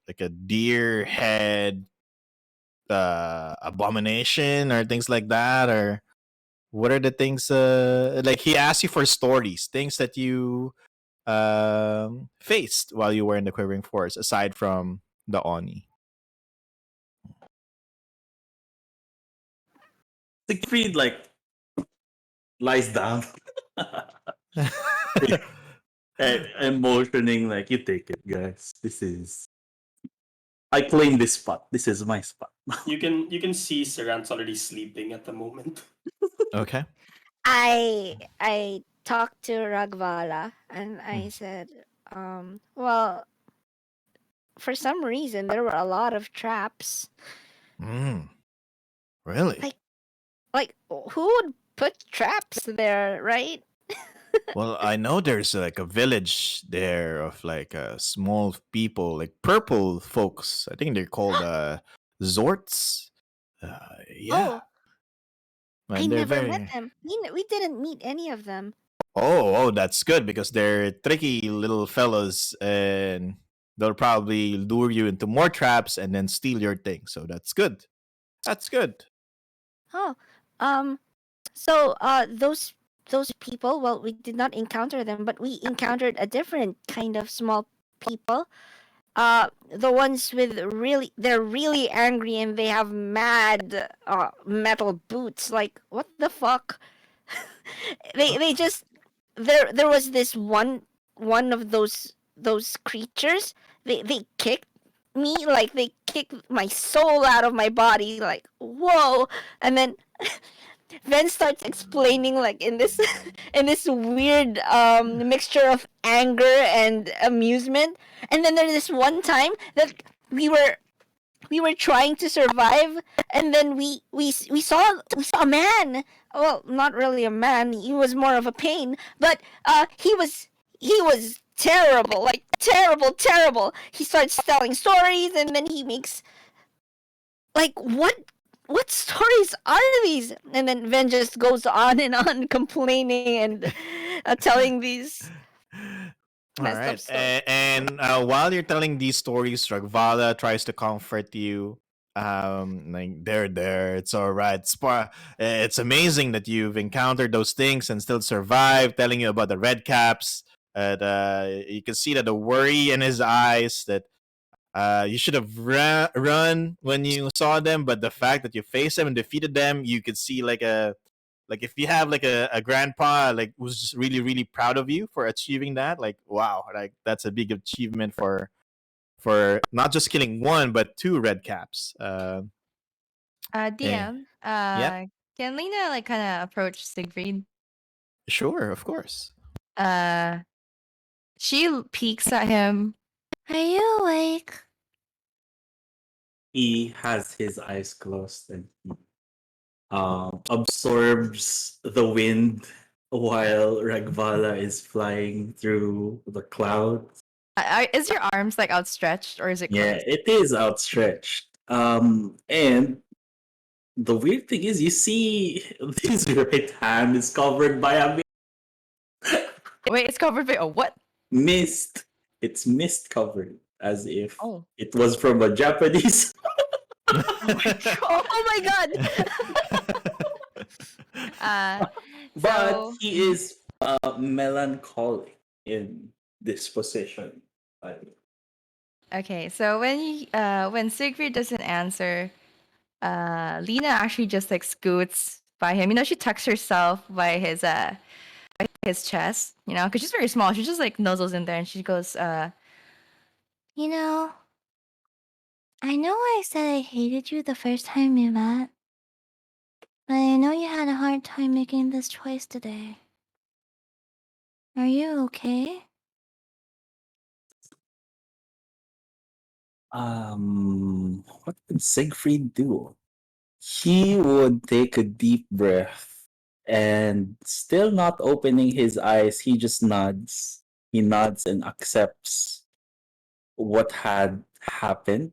deer head abomination or things like that? Or what are the things like he asked you for stories, things that you faced while you were in the quivering forest aside from the Oni? Siegfried lies down. I'm motioning like, you take it, guys. I claim this spot. This is my spot. You can see Cerant's already sleeping at the moment. Okay. I talked to Ragvala and I Mm. said, well, for some reason there were a lot of traps. Mm. Really? Like who would put traps there, right? Well, I know there's like a village there of small people, like purple folks. I think they're called Zorts. Yeah, Oh, I and they're never met very. them. We didn't meet any of them. Oh, that's good because they're tricky little fellows, and they'll probably lure you into more traps and then steal your thing. So that's good. That's good. Oh, um, so those people. Well, we did not encounter them, but we encountered a different kind of small people. The ones with they're really angry and they have mad metal boots. Like what the fuck? They just there was this one of those creatures. They kicked me, like they kicked my soul out of my body, like whoa. And then Ven starts explaining like in this in this weird mixture of anger and amusement. And then there's this one time that we were we were trying to survive, and then we saw a man. Well, not really a man, he was more of a pain, but he was terrible, like terrible. He starts telling stories, and then he makes like what stories are these? And then Ven just goes on and on complaining and telling these All messed up right. stories. While you're telling these stories, Ragvala tries to comfort you. Like there, it's all right. It's amazing that you've encountered those things and still survived. Telling you about the red caps. And you can see that the worry in his eyes. That you should have run when you saw them, but the fact that you faced them and defeated them, you could see like if you have like a grandpa like who's just really proud of you for achieving that. Like wow, like that's a big achievement for not just killing one but two red caps. Eh, DM, yep, can Lena like kind of approach Siegfried? sure, of course. Uh, she peeks at him. Are you awake? He has his eyes closed and he absorbs the wind while Ragvala is flying through the clouds. Is your arms like outstretched or is it Yeah, closed? it is outstretched. And the weird thing is, you see his right hand is covered by a Wait, it's covered by a what? mist. It's mist covered, as if Oh. it was from a Japanese. Oh my god. But So he is melancholic in disposition. Okay, so when Siegfried doesn't answer, Leena actually just like scoots by him. She tucks herself by his chest. Because she's very small. She just like nuzzles in there and she goes, You know, I know I said I hated you the first time we met, but I know you had a hard time making this choice today. Are you okay? What would Siegfried do? He would take a deep breath and still not opening his eyes, he just nods. He nods and accepts what had happened.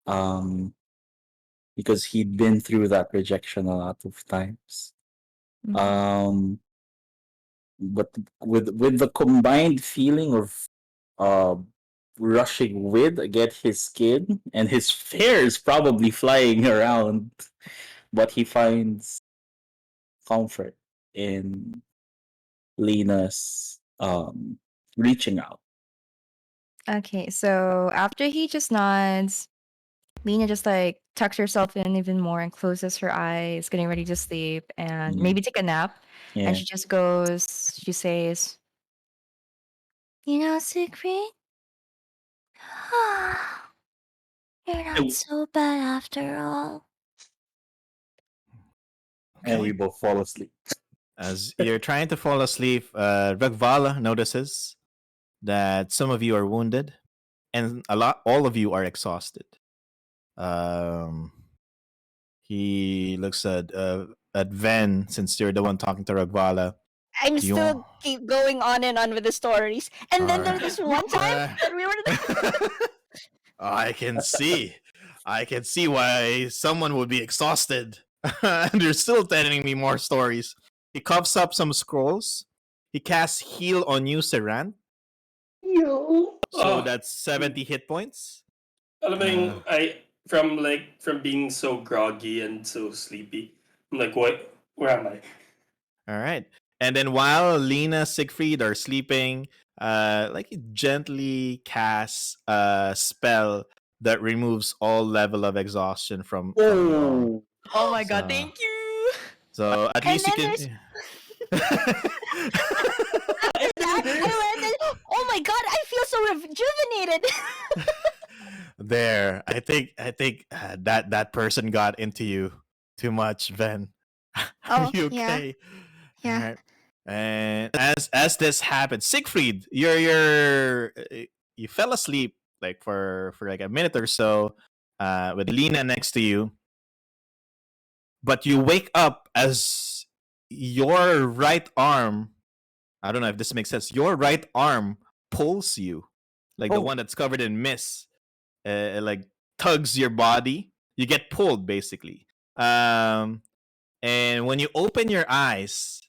Um, because he'd been through that rejection a lot of times. Mhm. But with the combined feeling of uh rushing with against his skin and his hair is probably flying around, but he finds comfort in Lena's reaching out. okay, so after he just nods, Leena just like tucks herself in even more and closes her eyes, getting ready to sleep and Mm. maybe take a nap. And Yeah. she says, You know, Siegfried? You're not Oh, so bad after all. And we Okay. both fall asleep. As you're trying to fall asleep, Ragvala notices that some of you are wounded, and all of you are exhausted. Um, he looks at Ven, since you're the one talking to Ragvala. I'm Do you still keep going on and on with the stories. And then there's this one time that we were I can see. I can see why someone would be exhausted. And you're still telling me more stories. He coughs up some scrolls. He casts heal on you, Cerant. yo. So that's 70 hit points. Alam mo yung, Uh, from being so groggy and so sleepy, I'm like, what? Where am I? all right. And then while Leena, Siegfried are sleeping, like he gently casts a spell that removes all level of exhaustion from you all. "Oh my god, So, thank you!" so at and least you then can. there's after that I went and oh my god, I feel so rejuvenated. There, I think that person got into you too much, Ven. Are Oh, you yeah. okay? Yeah. All right. And as this happened, Siegfried, you fell asleep like for like a minute or so, with Leena next to you, but you wake up as your right arm. I don't know if this makes sense. Your right arm pulls you, like the Oh. one that's covered in mist, like tugs your body. You get pulled basically. And when you open your eyes,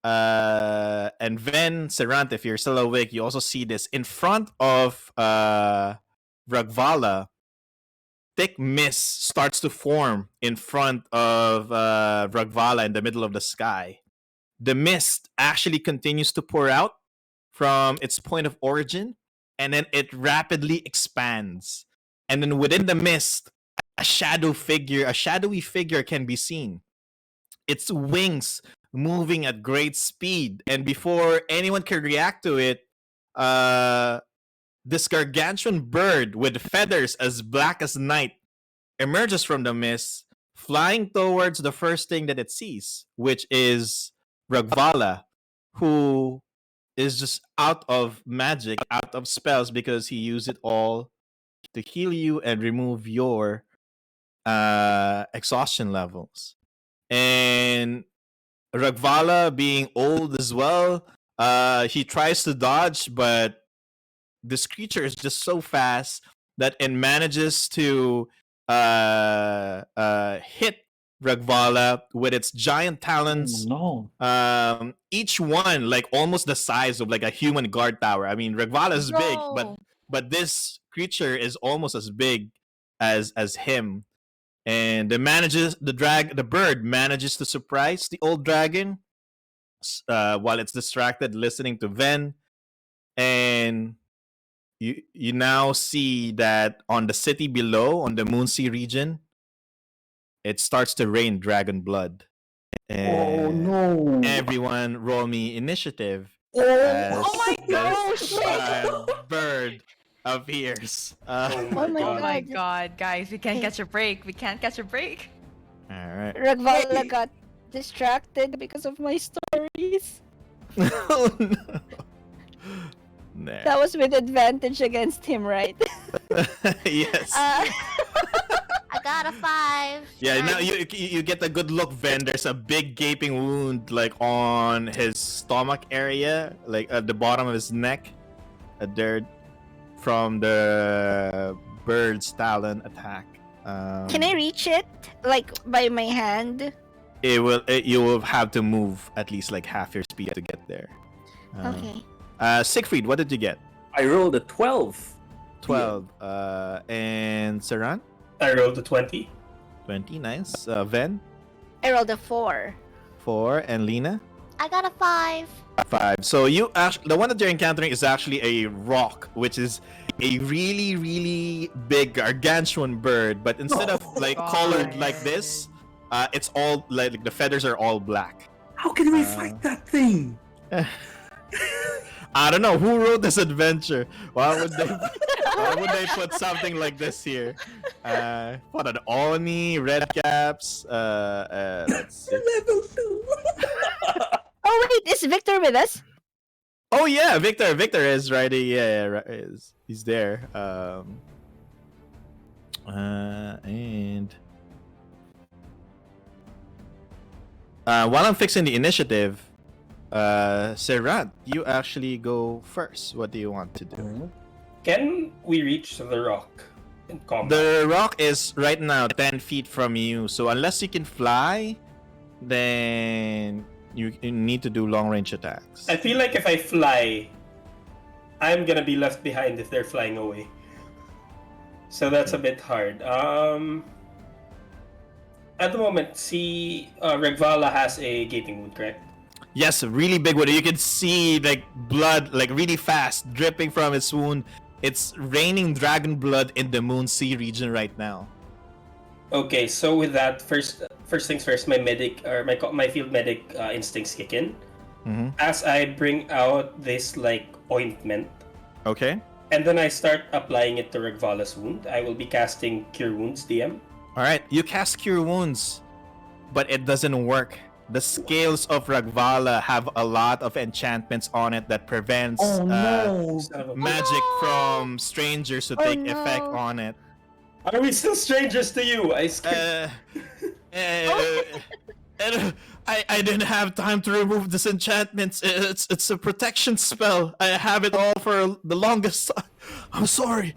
and then Cerant, if you're still awake, you also see this in front of Ragvala. Thick mist starts to form in front of Ragvala in the middle of the sky. The mist actually continues to pour out from its point of origin, and then it rapidly expands. And then within the mist, a shadowy figure can be seen. Its wings moving at great speed, and before anyone can react to it, uh, this gargantuan bird with feathers as black as night emerges from the mist, flying towards the first thing that it sees, which is Ragvala, who is just out of magic, out of spells, because he used it all to heal you and remove your exhaustion levels. And Ragvala, being old as well, he tries to dodge, but this creature is just so fast that it manages to hit Ragvala with its giant talons. No. Each one like almost the size of like a human guard tower. I mean, Ragvala is big, No. but this creature is almost as big as him. And the bird manages to surprise the old dragon while it's distracted listening to Ven, and you now see that on the city below, on the Moonsea region, it starts to rain dragon blood. Oh And no! everyone roll me initiative as Oh my this God. bird appears. Oh my Oh my Oh god. my God. god, guys, we can't Okay. catch a break. We can't catch a break. All right. Ragvala got distracted because of my stories. Oh no. Nah. That was with advantage against him, right? Yes. I got a 5. Yeah, now you get a good look, Ven. There's a big gaping wound like on his stomach area, like at the bottom of his neck. A dirt from the bird's talon attack. Can I reach it? Like by my hand? You will have to move at least like half your speed to get there. Okay. Siegfried, what did you get? I rolled a 12. 12. And Cerant? I rolled a 20. 20, nice. Ven? I rolled a 4. 4. And Leena? I got a 5. 5. So you actually, the one that you're encountering is actually a rock, which is a really, really big gargantuan bird. But instead of like God. colored like this, it's all like the feathers are all black. How can we fight that thing? I don't know who wrote this adventure. Why would they put something like this here? What an Oni, red caps. Let's see. Level 2. Oh wait, is Victor with us? Oh yeah, Victor. Victor is right. Yeah, he's there. And while I'm fixing the initiative, Cerant, you actually go first. What do you want to do? Can we reach the rock in combat? The rock is right now 10 feet from you, so unless you can fly, then you need to do long range attacks. I feel like if I fly, I'm gonna be left behind if they're flying away. So that's a bit hard. At the moment, Ragvala has a gaping wound, correct? Yes, a really big one. You can see like blood, like really fast, dripping from its wound. It's raining dragon blood in the Moonsea region right now. Okay, so with that, first things first, my medic or my field medic instincts kick in. Mm-hmm. As I bring out this like ointment, Okay. and then I start applying it to Ragvala's wound. I will be casting Cure Wounds, DM. All right. You cast Cure Wounds, but it doesn't work. The scales of Ragvala have a lot of enchantments on it that prevents Oh no! Son of a- magic from strangers to Oh, take no. effect on it. Are we still strangers to you? I skipped. I didn't have time to remove this enchantment. It's a protection spell. I have it all for the longest time. I'm sorry.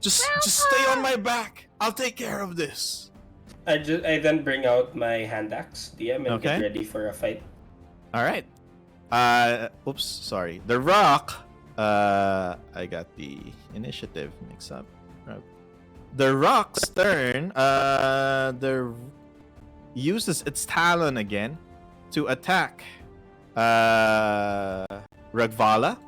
Just stay on my back. I'll take care of this. I then bring out my hand axe, DM, and Okay. get ready for a fight. All right. Oops, sorry. The rock. I got the initiative mixed up. The rock's turn. Uses its talon again to attack Ragvala,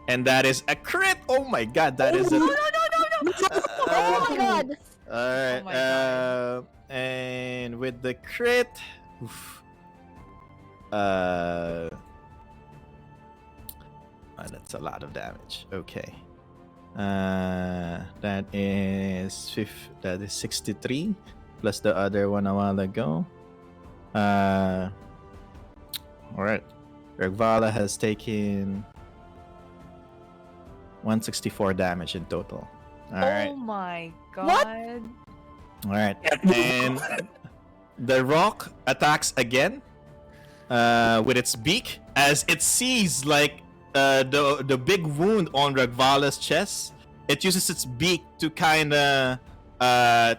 and that is a crit. Oh my god, that is a. Oh my god! All right. Oh my God. And with the crit, oof, that's a lot of damage. Okay. That is 63 plus the other one a while ago. All right. Ragvala has taken 164 damage in total. All right. Oh my god. What? All right, and the rock attacks again with its beak as it sees like the big wound on Ragvala's chest. It uses its beak to kind of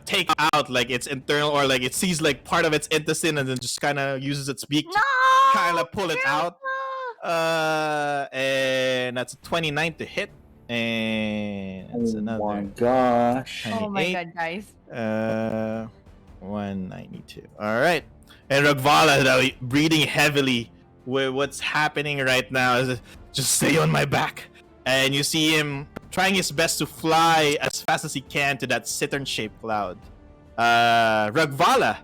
take out like its internal, or like it sees like part of its intestine and then just kind of uses its beak to kind of pull it out. And that's a 29 to hit, and that's Oh my another gosh! Oh my 28. god, guys. 192. All right. And Ragvala now breathing heavily with what's happening right now. Is just stay on my back. and you see him trying his best to fly as fast as he can to that Cittern-shaped cloud. Ragvala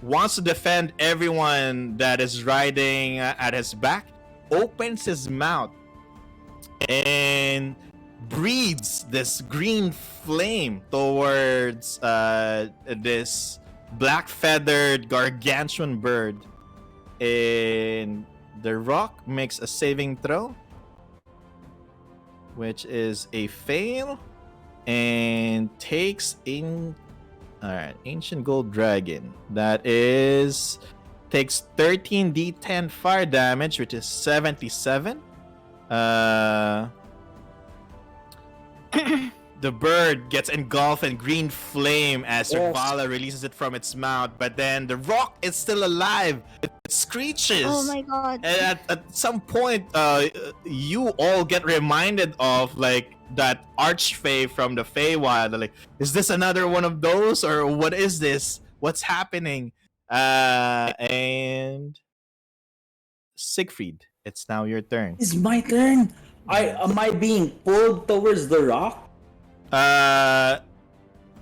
wants to defend everyone that is riding at his back, opens his mouth, and breathes this green flame towards this black-feathered gargantuan bird. And the rock makes a saving throw, which is a fail, and takes in ancient gold dragon. That is takes 13d10 fire damage, which is 77. The bird gets engulfed in green flame as Ragvala releases it from its mouth, but then the rock is still alive. It screeches. Oh my god. And at some point, you all get reminded of like that Archfey from the Feywild. They're like, is this another one of those, or what is this? What's happening? And Siegfried, it's now your turn. It's my turn. Am I being pulled towards the rock?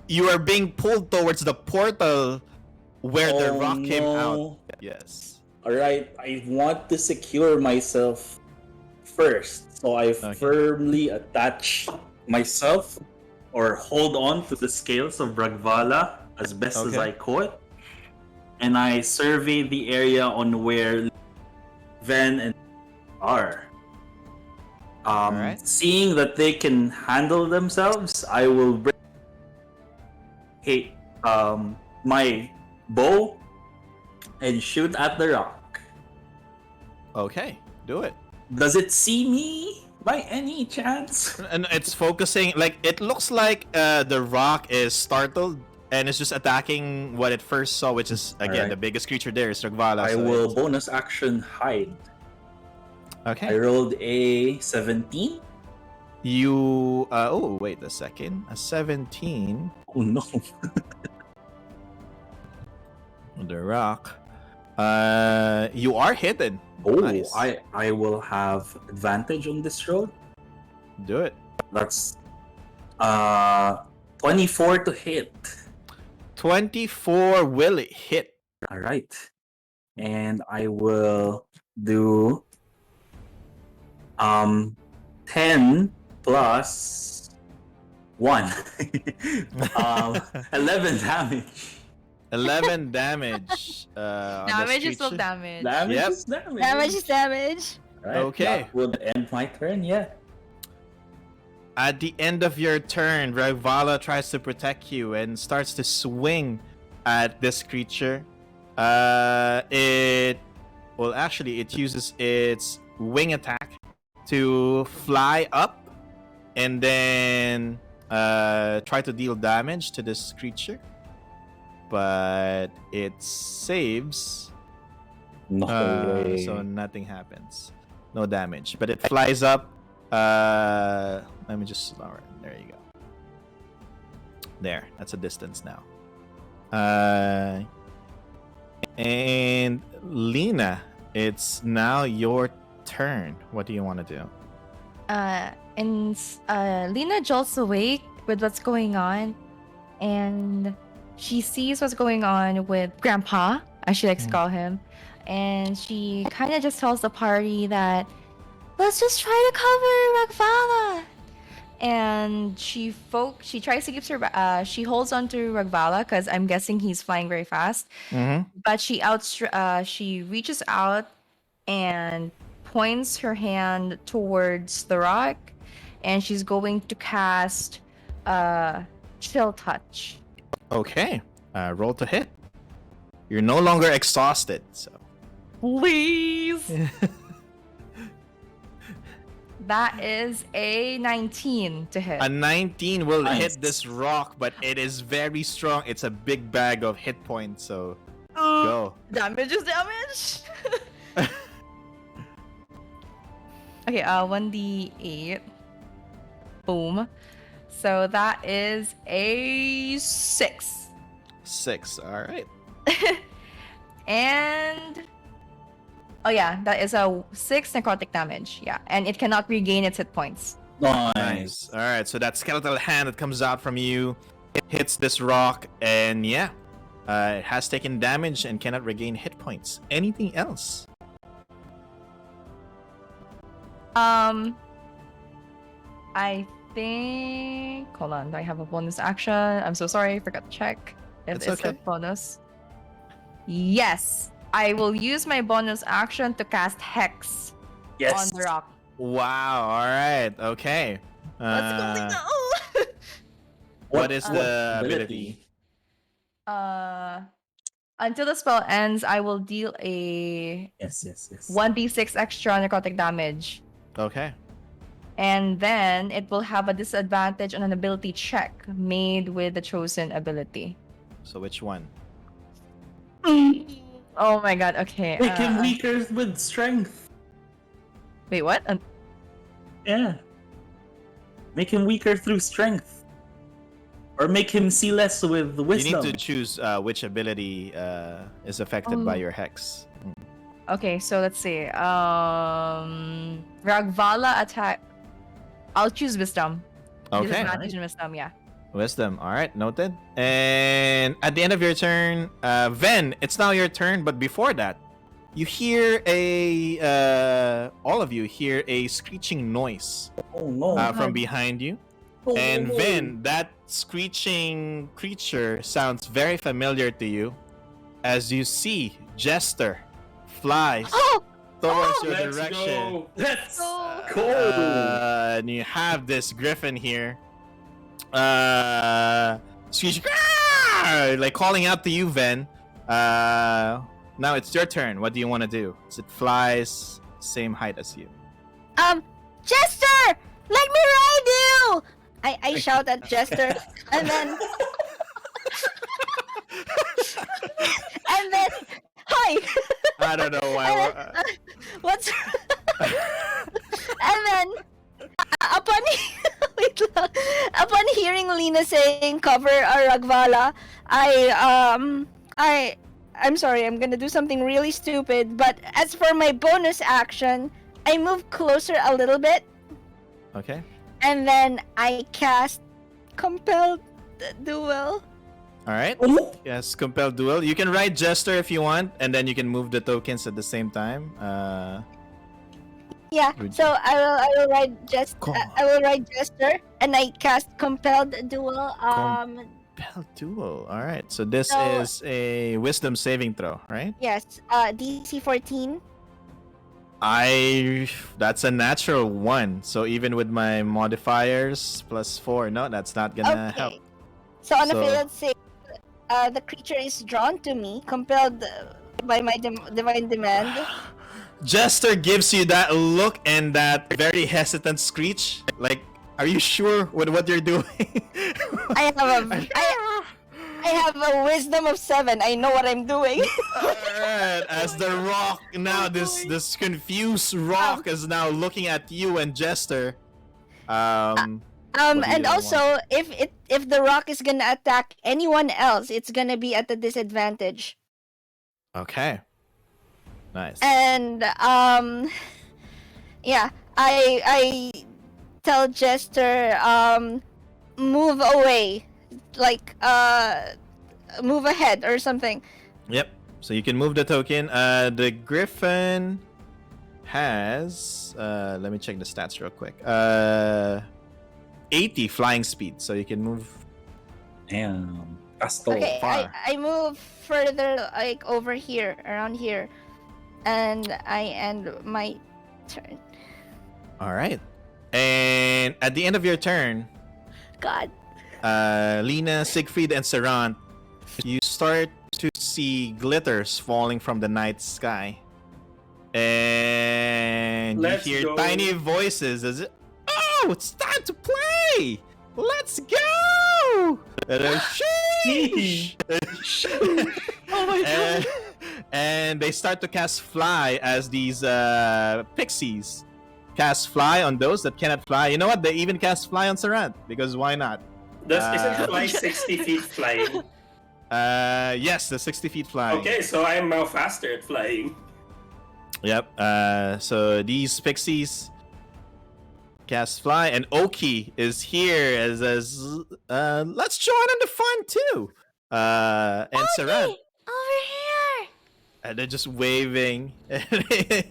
You are being pulled towards the portal where the rock came out. Yes. Alright, I want to secure myself first. So I firmly attach myself or hold on to the scales of Ragvala as best as I could. And I survey the area on where Ven and are. Seeing that they can handle themselves, I will bring my bow and shoot at the rock. Okay, do it. Does it see me by any chance? And it's focusing, like, it looks like the rock is startled and it's just attacking what it first saw, which is, again, the biggest creature there is Ragvala. I will bonus action hide. Okay. I rolled a 17. You oh wait a second. A 17. Oh no. The rock. You are hidden. Oh, nice. I will have advantage on this roll. Do it. That's 24 to hit. 24 will hit. All right. And I will do 10 plus 1. 11 damage. 11 damage. Damage is still damage. Damage is damage. Damage is damage. Right, okay. That will end my turn, yeah. At the end of your turn, Ragvala tries to protect you and starts to swing at this creature. It uses its wing attack to fly up and then try to deal damage to this creature. But it saves. No way. So nothing happens. No damage. But it flies up. Let me just lower it. There you go. There. That's a distance now. And Leena, it's now your turn. What do you want to do? Leena jolts awake with what's going on, and she sees what's going on with Grandpa, as she likes to call him, and she kind of just tells the party that let's just try to cover Ragvala. And she tries to keep her. She holds on to Ragvala because I'm guessing he's flying very fast. But she reaches out and points her hand towards the rock, and she's going to cast Chill Touch. Okay. Roll to hit. You're no longer exhausted, so. Please. That is a 19 to hit. A 19 will Nice. hit this rock, but it is very strong. It's a big bag of hit points, so go. Damage is damage. Okay, 1d8. Boom. So that is a 6. 6, all right. And Oh yeah, that is a 6 necrotic damage. Yeah, and it cannot regain its hit points. Nice. All right, so that skeletal hand that comes out from you hits this rock, and yeah, it has taken damage and cannot regain hit points. Anything else? I think. Hold on, do I have a bonus action? I'm so sorry, I forgot to check if It's it's a okay. bonus. Yes, I will use my bonus action to cast Hex Yes. on the rock. Wow. All right. Okay. Let's go, Leena. What is What the ability? Until the spell ends, I will deal a Yes. 1d6 extra necrotic damage. Okay. And then it will have a disadvantage on an ability check made with the chosen ability. So which one? Oh my god, okay. Make him weaker with strength. Wait, what? Yeah. Make him weaker through strength. Or make him see less with wisdom. You need to choose which ability is affected by your hex. Okay, so let's see. Ragvala attack. I'll choose wisdom. Okay. Disadvantage in wisdom, yeah. Wisdom. All right, noted. And at the end of your turn, Ven, it's now your turn. But before that, you hear all of you hear a screeching noise Oh no. from behind you. Oh, And no. Ven, that screeching creature sounds very familiar to you, as you see Jester flies Oh! towards your Let's direction. go. Let's Oh. go. And you have this griffin here. Screeching, like calling out to you, Ven. Now it's your turn. What do you want to do? It flies same height as you. Jester! Let me ride you! I shout at Jester, and then... and then... Hi! I don't know And why. then, what's... and then... upon... wait lang. Upon hearing Leena saying cover our Ragvala, I'm sorry, I'm gonna do something really stupid, but as for my bonus action, I move closer a little bit, Okay. and then I cast Compelled Duel. All right. Oh, Yes, compel duel. You can ride Jester if you want, and then you can move the tokens at the same time. Yeah, Good. so I will ride Cool. I will ride Jester, and I cast Compelled Duel. Compel duel. All right. So this So- is a wisdom saving throw, right? Yes, DC 14. That's a natural one. So even with my modifiers +4, no, that's not gonna Okay. help. So on a So- failed save, the creature is drawn to me, compelled by my divine demand. Jester gives you that look and that very hesitant screech. Like, are you sure with what you're doing? I have a wisdom of 7. I know what I'm doing. Alright, as the rock now, this confused rock is now looking at you and Jester. What do And you also, if the rock is gonna attack anyone else, it's gonna be at a disadvantage. Okay. Nice. And yeah, I tell Jester move away, like move ahead or something. Yep. So you can move the token. The Griffin has let me check the stats real quick. 80 flying speed, so you can move. damn. Pasto. Okay, far. I move further, like over here, around here, and I end my turn. All right. And at the end of your turn, God. Leena, Siegfried, and Cerant, you start to see glitters falling from the night sky. And Let's you hear go. tiny voices as it, oh, it's time to play! Let's go! And then, sheesh! Oh my god. and they start to cast fly as these pixies cast fly on those that cannot fly. You know what? They even cast fly on Cerant, because why not? Isn't fly 60 feet flying? Yes, the 60 feet fly. Okay, so I am now faster at flying. Yep. So these pixies cast fly, and Oki is here as let's join in the fun too. And Cerant, Over here! and they're just waving. And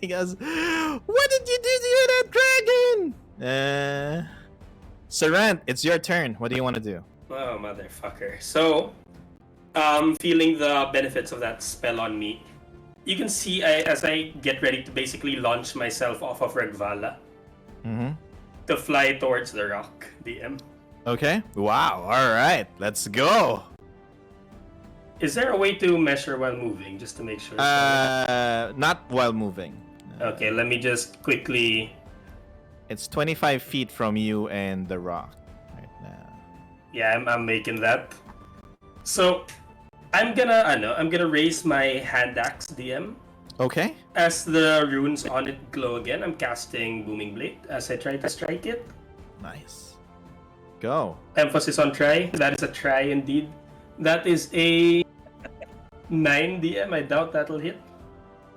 he goes, "What did you do to that dragon?" Cerant, it's your turn. What do you want to do? Oh, motherfucker. So, feeling the benefits of that spell on me, you can see as I get ready to basically launch myself off of Regvala Mm-hmm. to fly towards the rock, DM. Okay. Wow. All right. Let's go. Is there a way to measure while moving, just to make sure? Not while moving. Okay, let me just quickly... It's 25 feet from you and the rock right now. Yeah, I'm making that. So, I'm gonna raise my hand axe, DM. Okay. As the runes on it glow again, I'm casting Booming Blade as I try to strike it. Nice. Go. Emphasis on try. That is a try indeed. That is a 9 DM. I doubt that'll hit.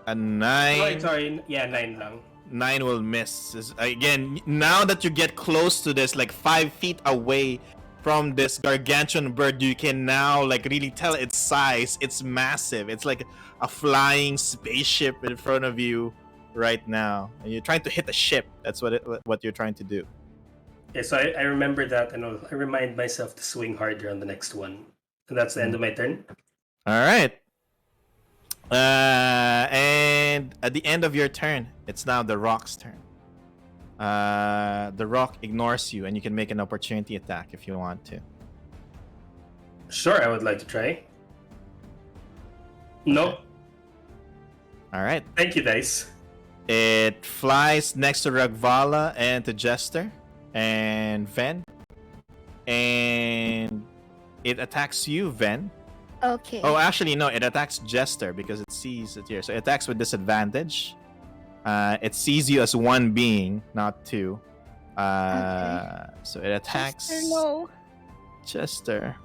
A 9. Sorry. Yeah, 9 lang. 9 will miss. Again, now that you get close to this, like 5 feet away from this gargantuan bird, you can now like really tell its size. It's massive. It's like a flying spaceship in front of you right now, and you're trying to hit a ship. That's what you're trying to do. Yeah, so I remember that, and I remind myself to swing harder on the next one. And that's the end of my turn. All right. And at the end of your turn, it's now the rock's turn. The rock ignores you, and you can make an opportunity attack if you want to. Sure, I would like to try. No. All right. Thank you, dice. It flies next to Ragvala and to Jester and Ven. And it attacks you, Ven. Okay. Oh, actually, no. It attacks Jester because it sees it here. So it attacks with disadvantage. It sees you as one being, not two. So it attacks Jester, no. Jester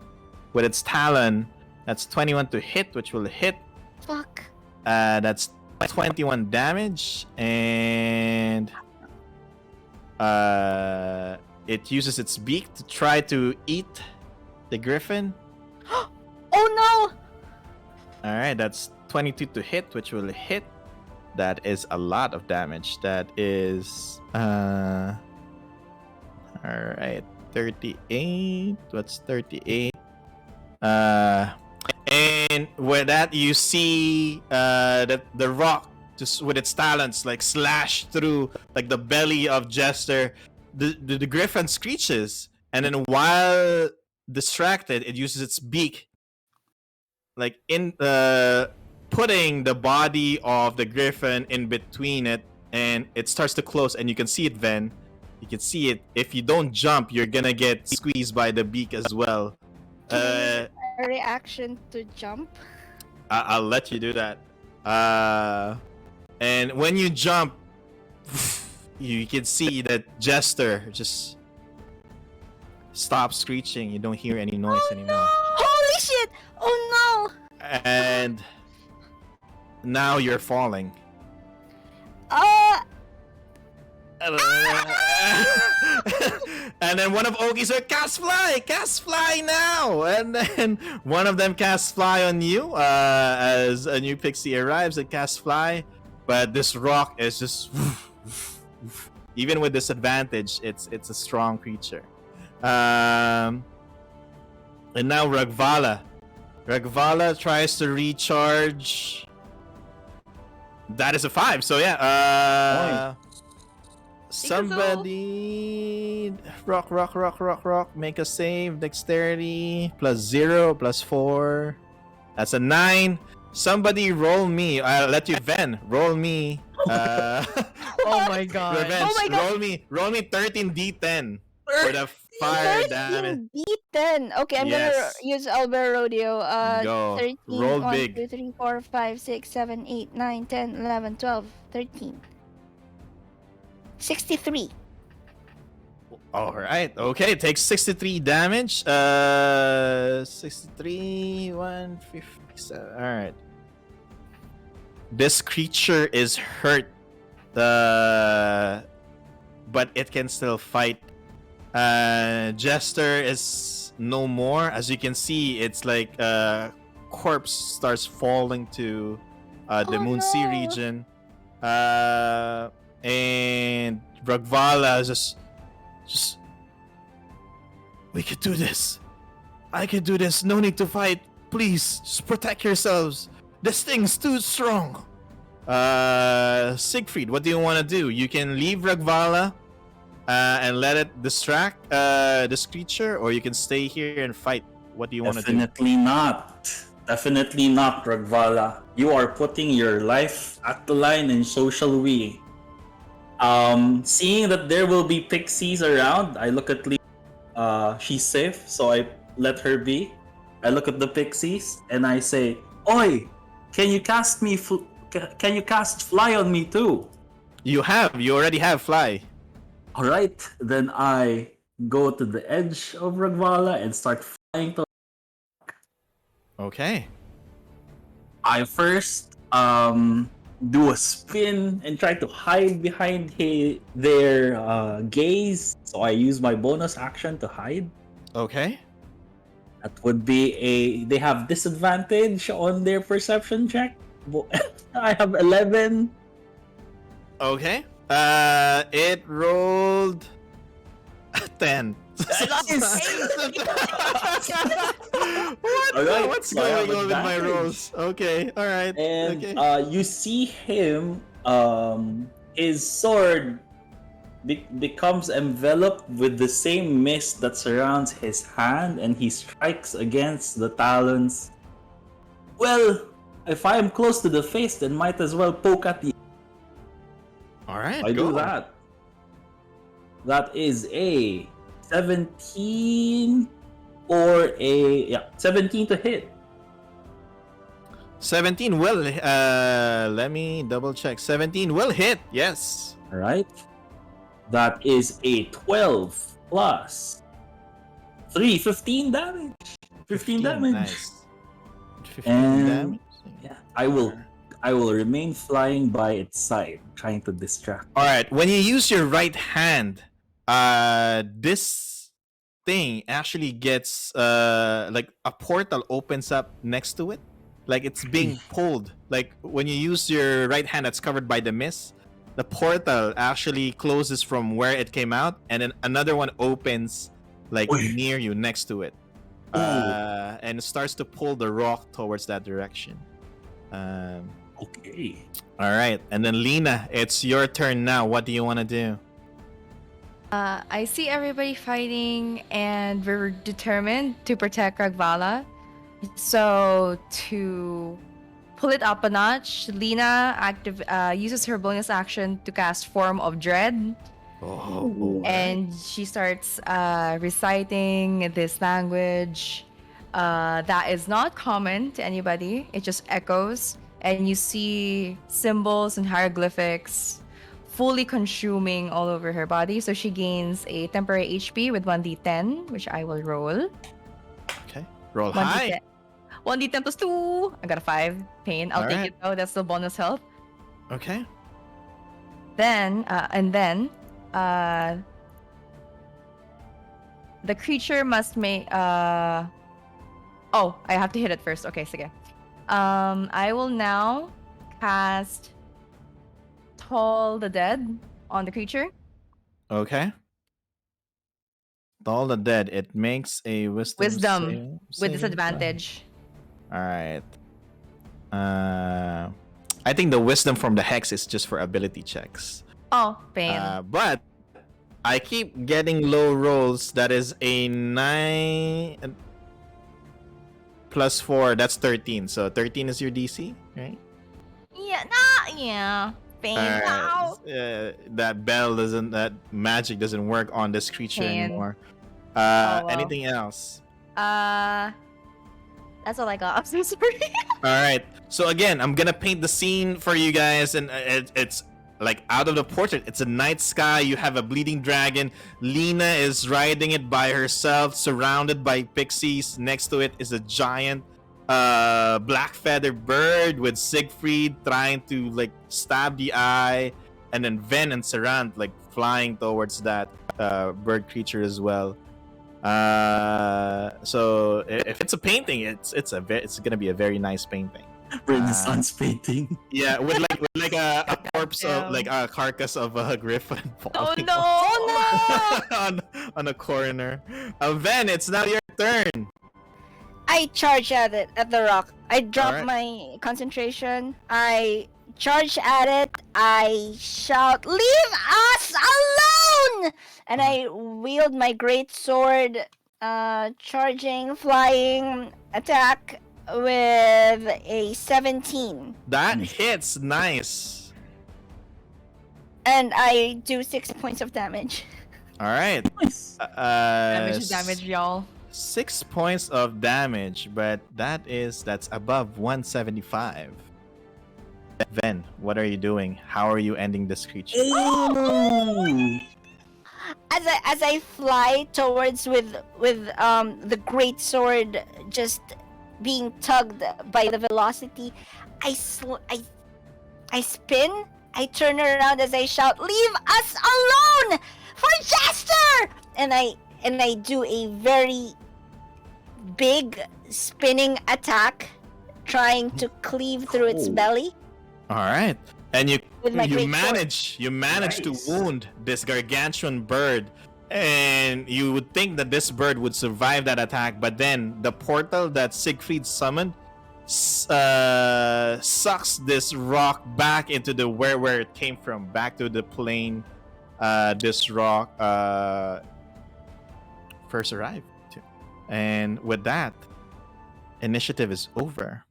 with its talon. That's 21 to hit, which will hit. Fuck. That's 21 damage, and it uses its beak to try to eat the griffin. Oh All right, that's 22 to hit, which will hit. That is a lot of damage. That is all right, 38. What's 38? And with that, you see that the rock just with its talons like slash through like the belly of Jester. The griffin screeches, and then while distracted, it uses its beak, like in putting the body of the griffin in between it, and it starts to close. And you can see it, Ven. You can see it. If you don't jump, you're gonna get squeezed by the beak as well. no. A reaction to jump. I'll let you do that. And when you jump, you can see that Jester just stops screeching. You don't hear any noise anymore. Holy shit! Oh And now you're falling. no! And then one of Oki's are cast fly now, and then one of them casts fly on you as a new pixie arrives and casts fly, but this rock is just even with disadvantage, it's a strong creature. And now Ragvala tries to recharge. That is a 5, so yeah. Somebody rock, make a save. Dexterity +0 +4. That's a 9. Somebody roll me. I'll let you, Ven, roll me. Oh my god. Revenge. Oh my God. Roll me 13 D10 for the fire damage. D10. Okay, I'm Yes. gonna use Albert Rodeo. Go. 13. Roll 1, big. 2, 3, 4, 5, 6, 7, 8, 9, 10, 11, 12, 13. 63. All right. Okay. It takes 63 damage. 63, 157. All right. This creature is hurt, but it can still fight. Jester is no more. As you can see, it's like corpse starts falling to the Oh, Moon Sea no. region. And Ragvala just we could do this. I can do this. No need to fight. Please, just protect yourselves. This thing's too strong. Siegfried, what do you want to do? You can leave Ragvala and let it distract this creature, or you can stay here and fight. What do you want to do? Definitely not. Definitely not, Ragvala. You are putting your life at the line, and so shall we. Seeing that there will be pixies around, I look at Lee. She's safe, so I let her be. I look at the pixies and I say, "Oi, can you cast me? Can you cast fly on me too?" You already have fly. All right, then I go to the edge of Ragvala and start flying to. Okay. I first do a spin and try to hide behind their gaze. So I use my bonus action to hide. Okay. That would be they have disadvantage on their perception check. I have 11. Okay. It rolled a 10. Alright, What's so I have going on with my advantage. rolls? Okay, alright. And Okay. you see him, his sword becomes enveloped with the same mist that surrounds his hand, and he strikes against the talons. Well, if I am close to the face, then might as well poke at the. Alright, I go. do that. That is a 17 or a 17 to hit. 17 will let me double check. 17 will hit. Yes. All right. That is a 12 plus 3, 15 damage. 15 damage. Nice. 15 And- damage. Yeah, I will remain flying by its side, trying to distract. All right. When you use your right hand, this thing actually gets like a portal opens up next to it, like it's being pulled. Like when you use your right hand that's covered by the mist, the portal actually closes from where it came out, and then another one opens like Oy. near you, next to it, Ooh. and it starts to pull the rock towards that direction. Okay. All right, and then Leena, it's your turn now. What do you want to do? I see everybody fighting, and we're determined to protect Ragvala. So to pull it up a notch, Leena uses her bonus action to cast Form of Dread, Oh, and she starts reciting this language that is not common to anybody. It just echoes, and you see symbols and hieroglyphics fully consuming all over her body. So she gains a temporary HP with 1d10, which I will roll. okay. Roll 1d10. high. 1d10 plus 2. I got a 5. Pain. I'll take Alright. it though. That's the bonus health. Okay. Then, the creature must make. Oh, I have to hit it first. Okay, sige. I will now cast Toll the Dead on the creature. Okay. All the dead. It makes a wisdom Wisdom save- with saving disadvantage. throw. All right. I think the wisdom from the hex is just for ability checks. Oh, pain. But I keep getting low rolls. That is a 9 plus 4. That's 13. So 13 is your DC, right? Yeah. Pain. Ow. That that magic doesn't work on this creature Pain. anymore. well. Anything else? That's all I got. I'm so sorry. All right. So again, I'm gonna paint the scene for you guys, and it's like out of the portrait. It's a night sky. You have a bleeding dragon. Leena is riding it by herself, surrounded by pixies. Next to it is a giant black feather bird with Siegfried trying to like stab the eye, and then Ven and Cerant like flying towards that bird creature as well. So if it's a painting, it's gonna be a very nice painting. Renaissance painting. Yeah, with like a corpse of Damn. like a carcass of a griffin Oh falling no! on a corner. Ven, it's now your turn. I charge at it, at the rock. I drop Alright. my concentration. I charge at it. I shout, "Leave us alone!" And I wield my great sword, charging, flying, attack with a 17. That hits, nice. And I do 6 points of damage. All right. Nice. Damage is damage, y'all. 6 points of damage, but that's above 175. Ven, what are you doing? How are you ending this creature? Ooh. As I fly towards with the great sword just being tugged by the velocity, I spin. I turn around as I shout, "Leave us alone for Jester!" And I do a very big spinning attack, trying to cleave through its Oh. belly. All right, and you With my great manage to Nice. wound this gargantuan bird, and you would think that this bird would survive that attack, but then the portal that Siegfried summoned sucks this rock back into the where it came from, back to the plane. This rock first arrived to, and with that, initiative is over,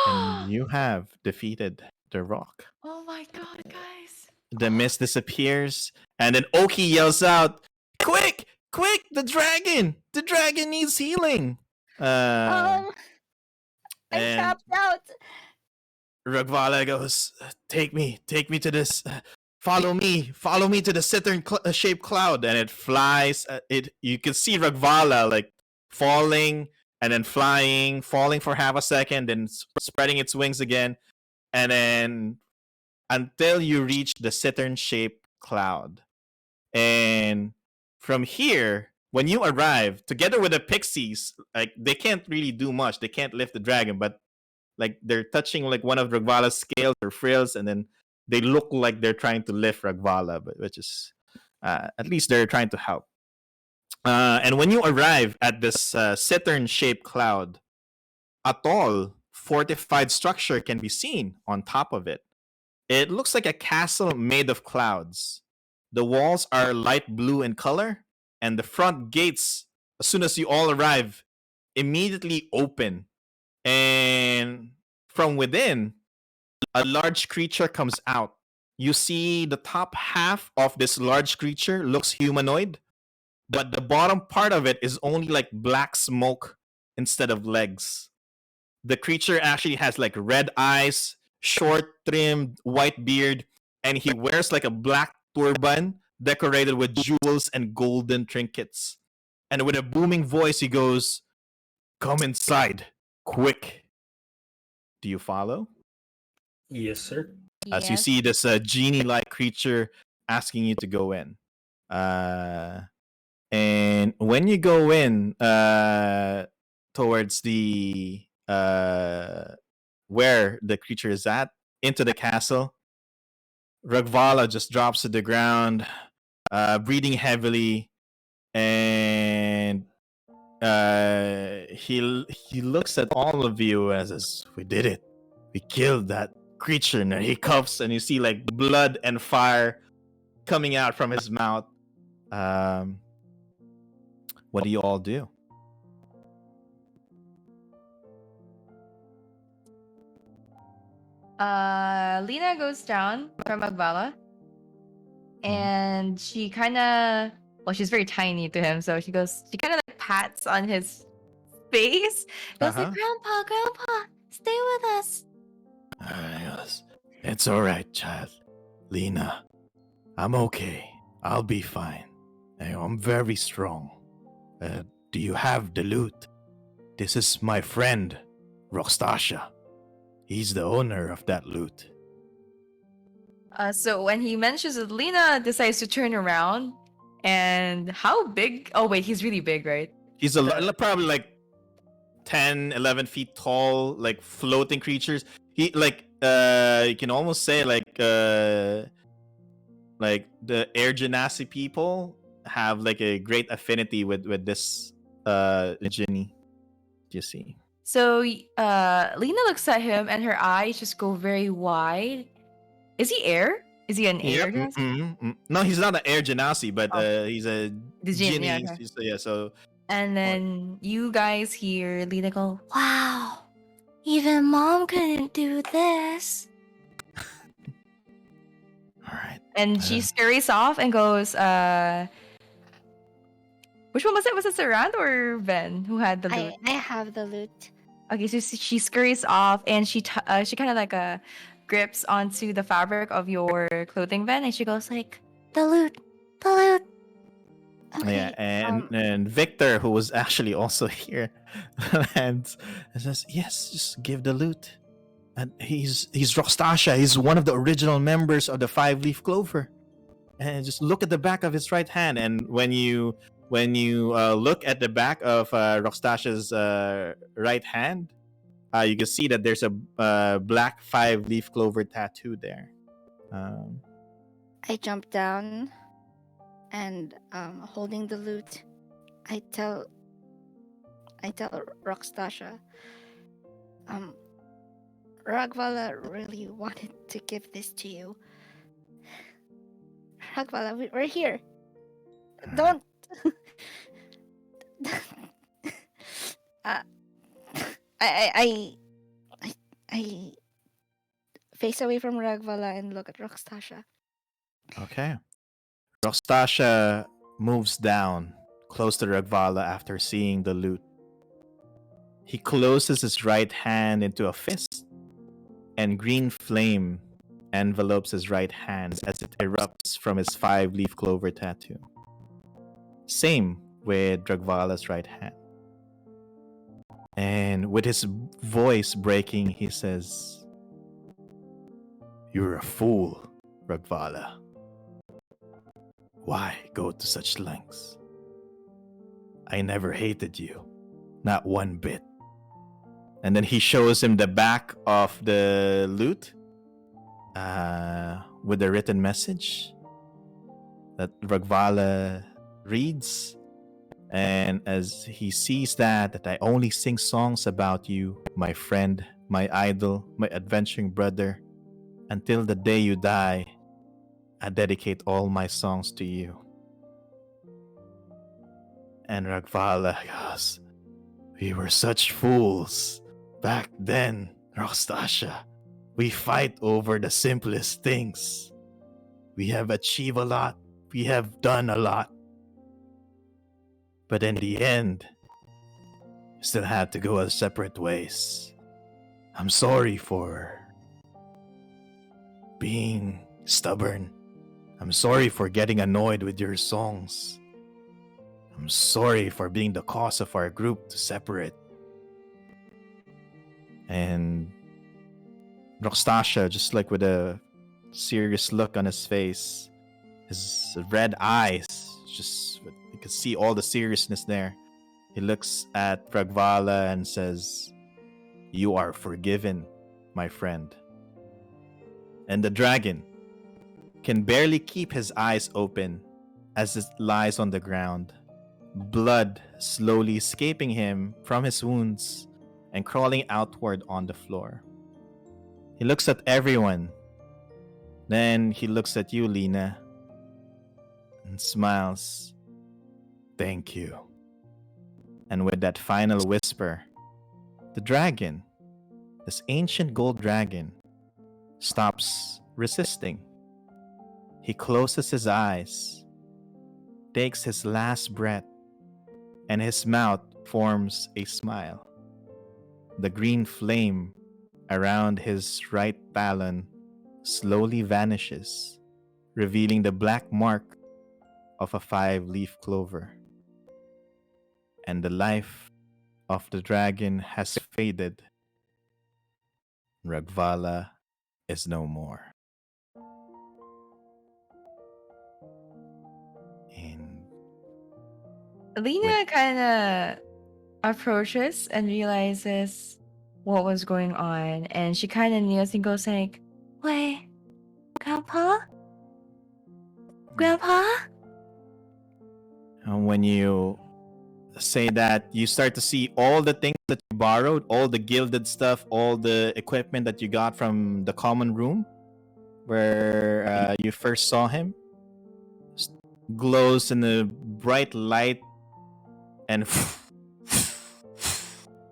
and you have defeated the rock. Oh my god, guys. The mist disappears, and then Oki yells out, "Quick! Quick! The dragon! The dragon needs healing!" I'm and tapped out. Ragvala goes, take me to this. Follow me to the Saturn-shaped cloud," and it flies. You can see Ragvala like falling and then flying for half a second, then spreading its wings again, and then until you reach the Saturn-shaped cloud. And from here, when you arrive, together with the pixies, like they can't really do much. They can't lift the dragon, but like they're touching like one of Ragvala's scales or frills, and then they look like they're trying to lift Ragvala, but which is at least they're trying to help. And when you arrive at this Saturn-shaped cloud, a tall, fortified structure can be seen on top of it. It looks like a castle made of clouds. The walls are light blue in color, and the front gates, as soon as you all arrive, immediately open. And from within, a large creature comes out. You see the top half of this large creature looks humanoid, but the bottom part of it is only like black smoke instead of legs. The creature actually has like red eyes, short trimmed white beard, and he wears like a black turban decorated with jewels and golden trinkets. And with a booming voice, he goes, "Come inside, quick." Do you follow? Yes, sir. As you Yes. see this genie-like creature asking you to go in. And when you go in towards the where the creature is at, into the castle, Ragvala just drops to the ground, breathing heavily, and he looks at all of you as "We did it. We killed that creature," and he coughs, and you see like blood and fire coming out from his mouth. What do you all do? Leena goes down from Agvala, and she kind of, well, she's very tiny to him, so she kind of like pats on his face. Goes Uh-huh. like, Grandpa, stay with us. Yes. It's all right, child. Leena, I'm okay. I'll be fine. I'm very strong. Do you have the loot? This is my friend, Rockstasha. He's the owner of that loot. So when he mentions it, Leena decides to turn around. And how big? Oh, wait, he's really big, right? He's probably like 10, 11 feet tall, like floating creatures. He you can almost say like the Air Genasi people have like a great affinity with this genie. You see. So Leena looks at him and her eyes just go very wide. Is he air? Is he an air? No, he's not an Air Genasi, but he's a The genie. yeah, okay. So, yeah, so And then you guys hear Leena go, Wow. Even Mom couldn't do this. all right. and she scurries off and goes, which one was it? Was it Cerant or Ven who had the loot? I have the loot. Okay, so she scurries off and she kind of like grips onto the fabric of your clothing, Ven, and she goes like, The loot. The loot. Okay, Yeah, and Victor, who was actually also here, lands and says, "Yes, just give the loot." And he's Rockstasha. He's one of the original members of the Five Leaf Clover. And just look at the back of his right hand. And when you look at the back of Rockstasha's right hand, you can see that there's a black 5-leaf clover tattoo there. I jump down and holding the loot, I tell Rockstasha, Ragvala really wanted to give this to you. Ragvala, we're here. Don't. I face away from Ragvala and look at Rockstasha. Okay. Rockstasha moves down close to Ragvala after seeing the loot. He closes his right hand into a fist, and green flame envelopes his right hand as it erupts from his 5-leaf clover tattoo. Same with Ragvala's right hand. And with his voice breaking, he says, "You're a fool, Ragvala. Why go to such lengths? I never hated you, not one bit." And then he shows him the back of the loot with a written message that Ragvala reads. And as he sees that I only sing songs about you, my friend, my idol, my adventuring brother, until the day you die, I dedicate all my songs to you. And Ragvala goes, "We were such fools back then, Rockstasha. We fight over the simplest things. We have achieved a lot. We have done a lot. But in the end, we still had to go our separate ways. I'm sorry for being stubborn. I'm sorry for getting annoyed with your songs. I'm sorry for being the cause of our group to separate." And Rockstasha, just like with a serious look on his face, his red eyes, just you can see all the seriousness there. He looks at Ragvala and says, "You are forgiven, my friend." And the dragon can barely keep his eyes open as it lies on the ground, blood slowly escaping him from his wounds and crawling outward on the floor. He looks at everyone. Then he looks at you, Leena, and smiles. "Thank you." And with that final whisper, the dragon, this ancient gold dragon, stops resisting. He closes his eyes, takes his last breath, and his mouth forms a smile. The green flame around his right talon slowly vanishes, revealing the black mark of a 5-leaf clover. And the life of the dragon has faded Ragvala is no more. And Leena kind of approaches and realizes what was going on, and she kind of kneels and goes like, Wait, Grandpa? Grandpa? when you say that, you start to see all the things that you borrowed, all the gilded stuff, all the equipment that you got from the common room where you first saw him, glows in the bright light and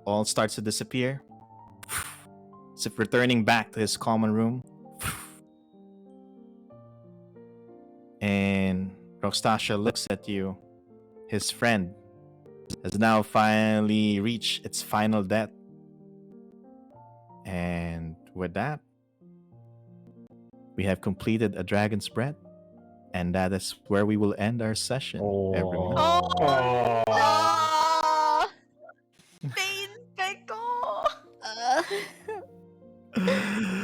all starts to disappear. As if returning back to his common room. And Roxtasha looks at you. His friend has now finally reached its final death. And with that, we have completed a dragon's breath. And that is where we will end our session, everyone. "Oh, Oh, Peko!"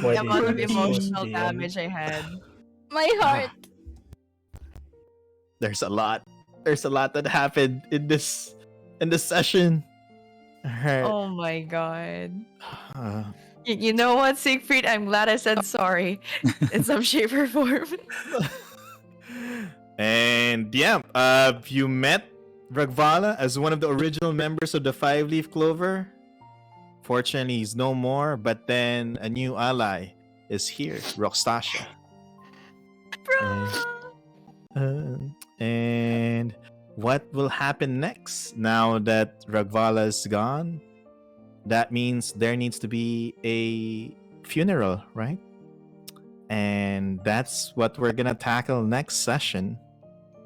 Why The do you amount of do this, emotional DM? damage I had. my heart. There's a lot. There's a lot that happened in this session. Alright. Oh my god. Uh, You know what, Siegfried? I'm glad I said sorry in some shape or form. and yeah, you met Ragvala as one of the original members of the Five Leaf Clover. Fortunately, he's no more, but then a new ally is here, Roxtasha. And what will happen next now that Ragvala is gone? That means there needs to be a funeral, right? And that's what we're gonna tackle next session.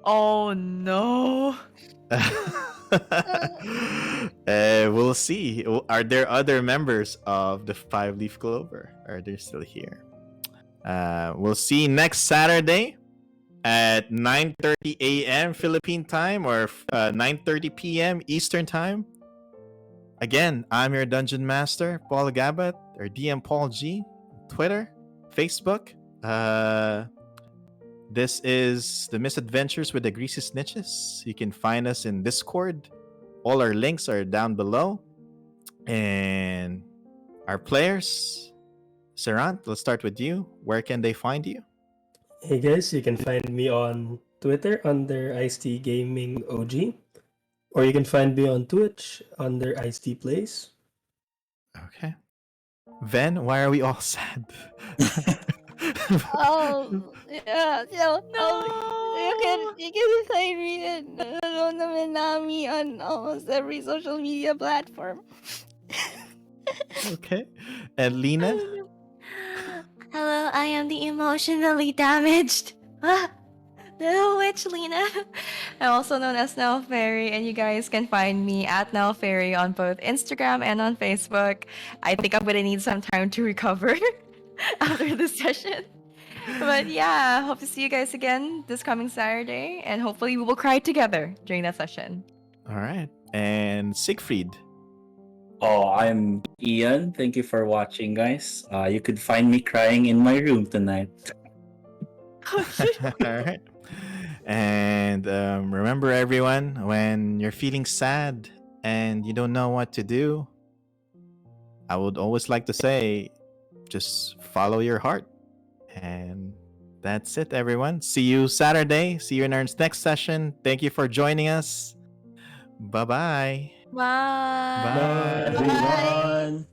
Oh no. We'll see. Are there other members of the Five Leaf Clover? Are they still here? We'll see next Saturday at 9:30 a.m. Philippine time or 9:30 p.m. Eastern time. Again, I'm your Dungeon Master, Paul Gabat, or DMPaulG, Twitter, Facebook. This is the Misadventures with the Greasy Snitches. You can find us in Discord. All our links are down below. And our players, Cerant, let's start with you. Where can they find you? Hey guys, you can find me on Twitter under IcedTeaGaming OG. Or you can find me on Twitch under IcedTeaPlays. Okay. Ven, why are we all sad? Oh, yeah. So, you can find me at Alona Minami on almost every social media platform. Okay. And Leena? Hello, I am the emotionally damaged. Little witch Leena. I'm also known as Nell Fairy, and you guys can find me at Nell Fairy on both Instagram and on Facebook. I think I'm gonna need some time to recover after this session. But yeah, hope to see you guys again this coming Saturday, and hopefully we will cry together during that session. All right. And Siegfried. Oh, I'm Ian. Thank you for watching, guys. You could find me crying in my room tonight. All right. And remember, everyone, when you're feeling sad and you don't know what to do, I would always like to say, just follow your heart. And that's it, everyone. See you Saturday. See you in our next session. Thank you for joining us. Bye-bye. Bye. Bye. Everyone.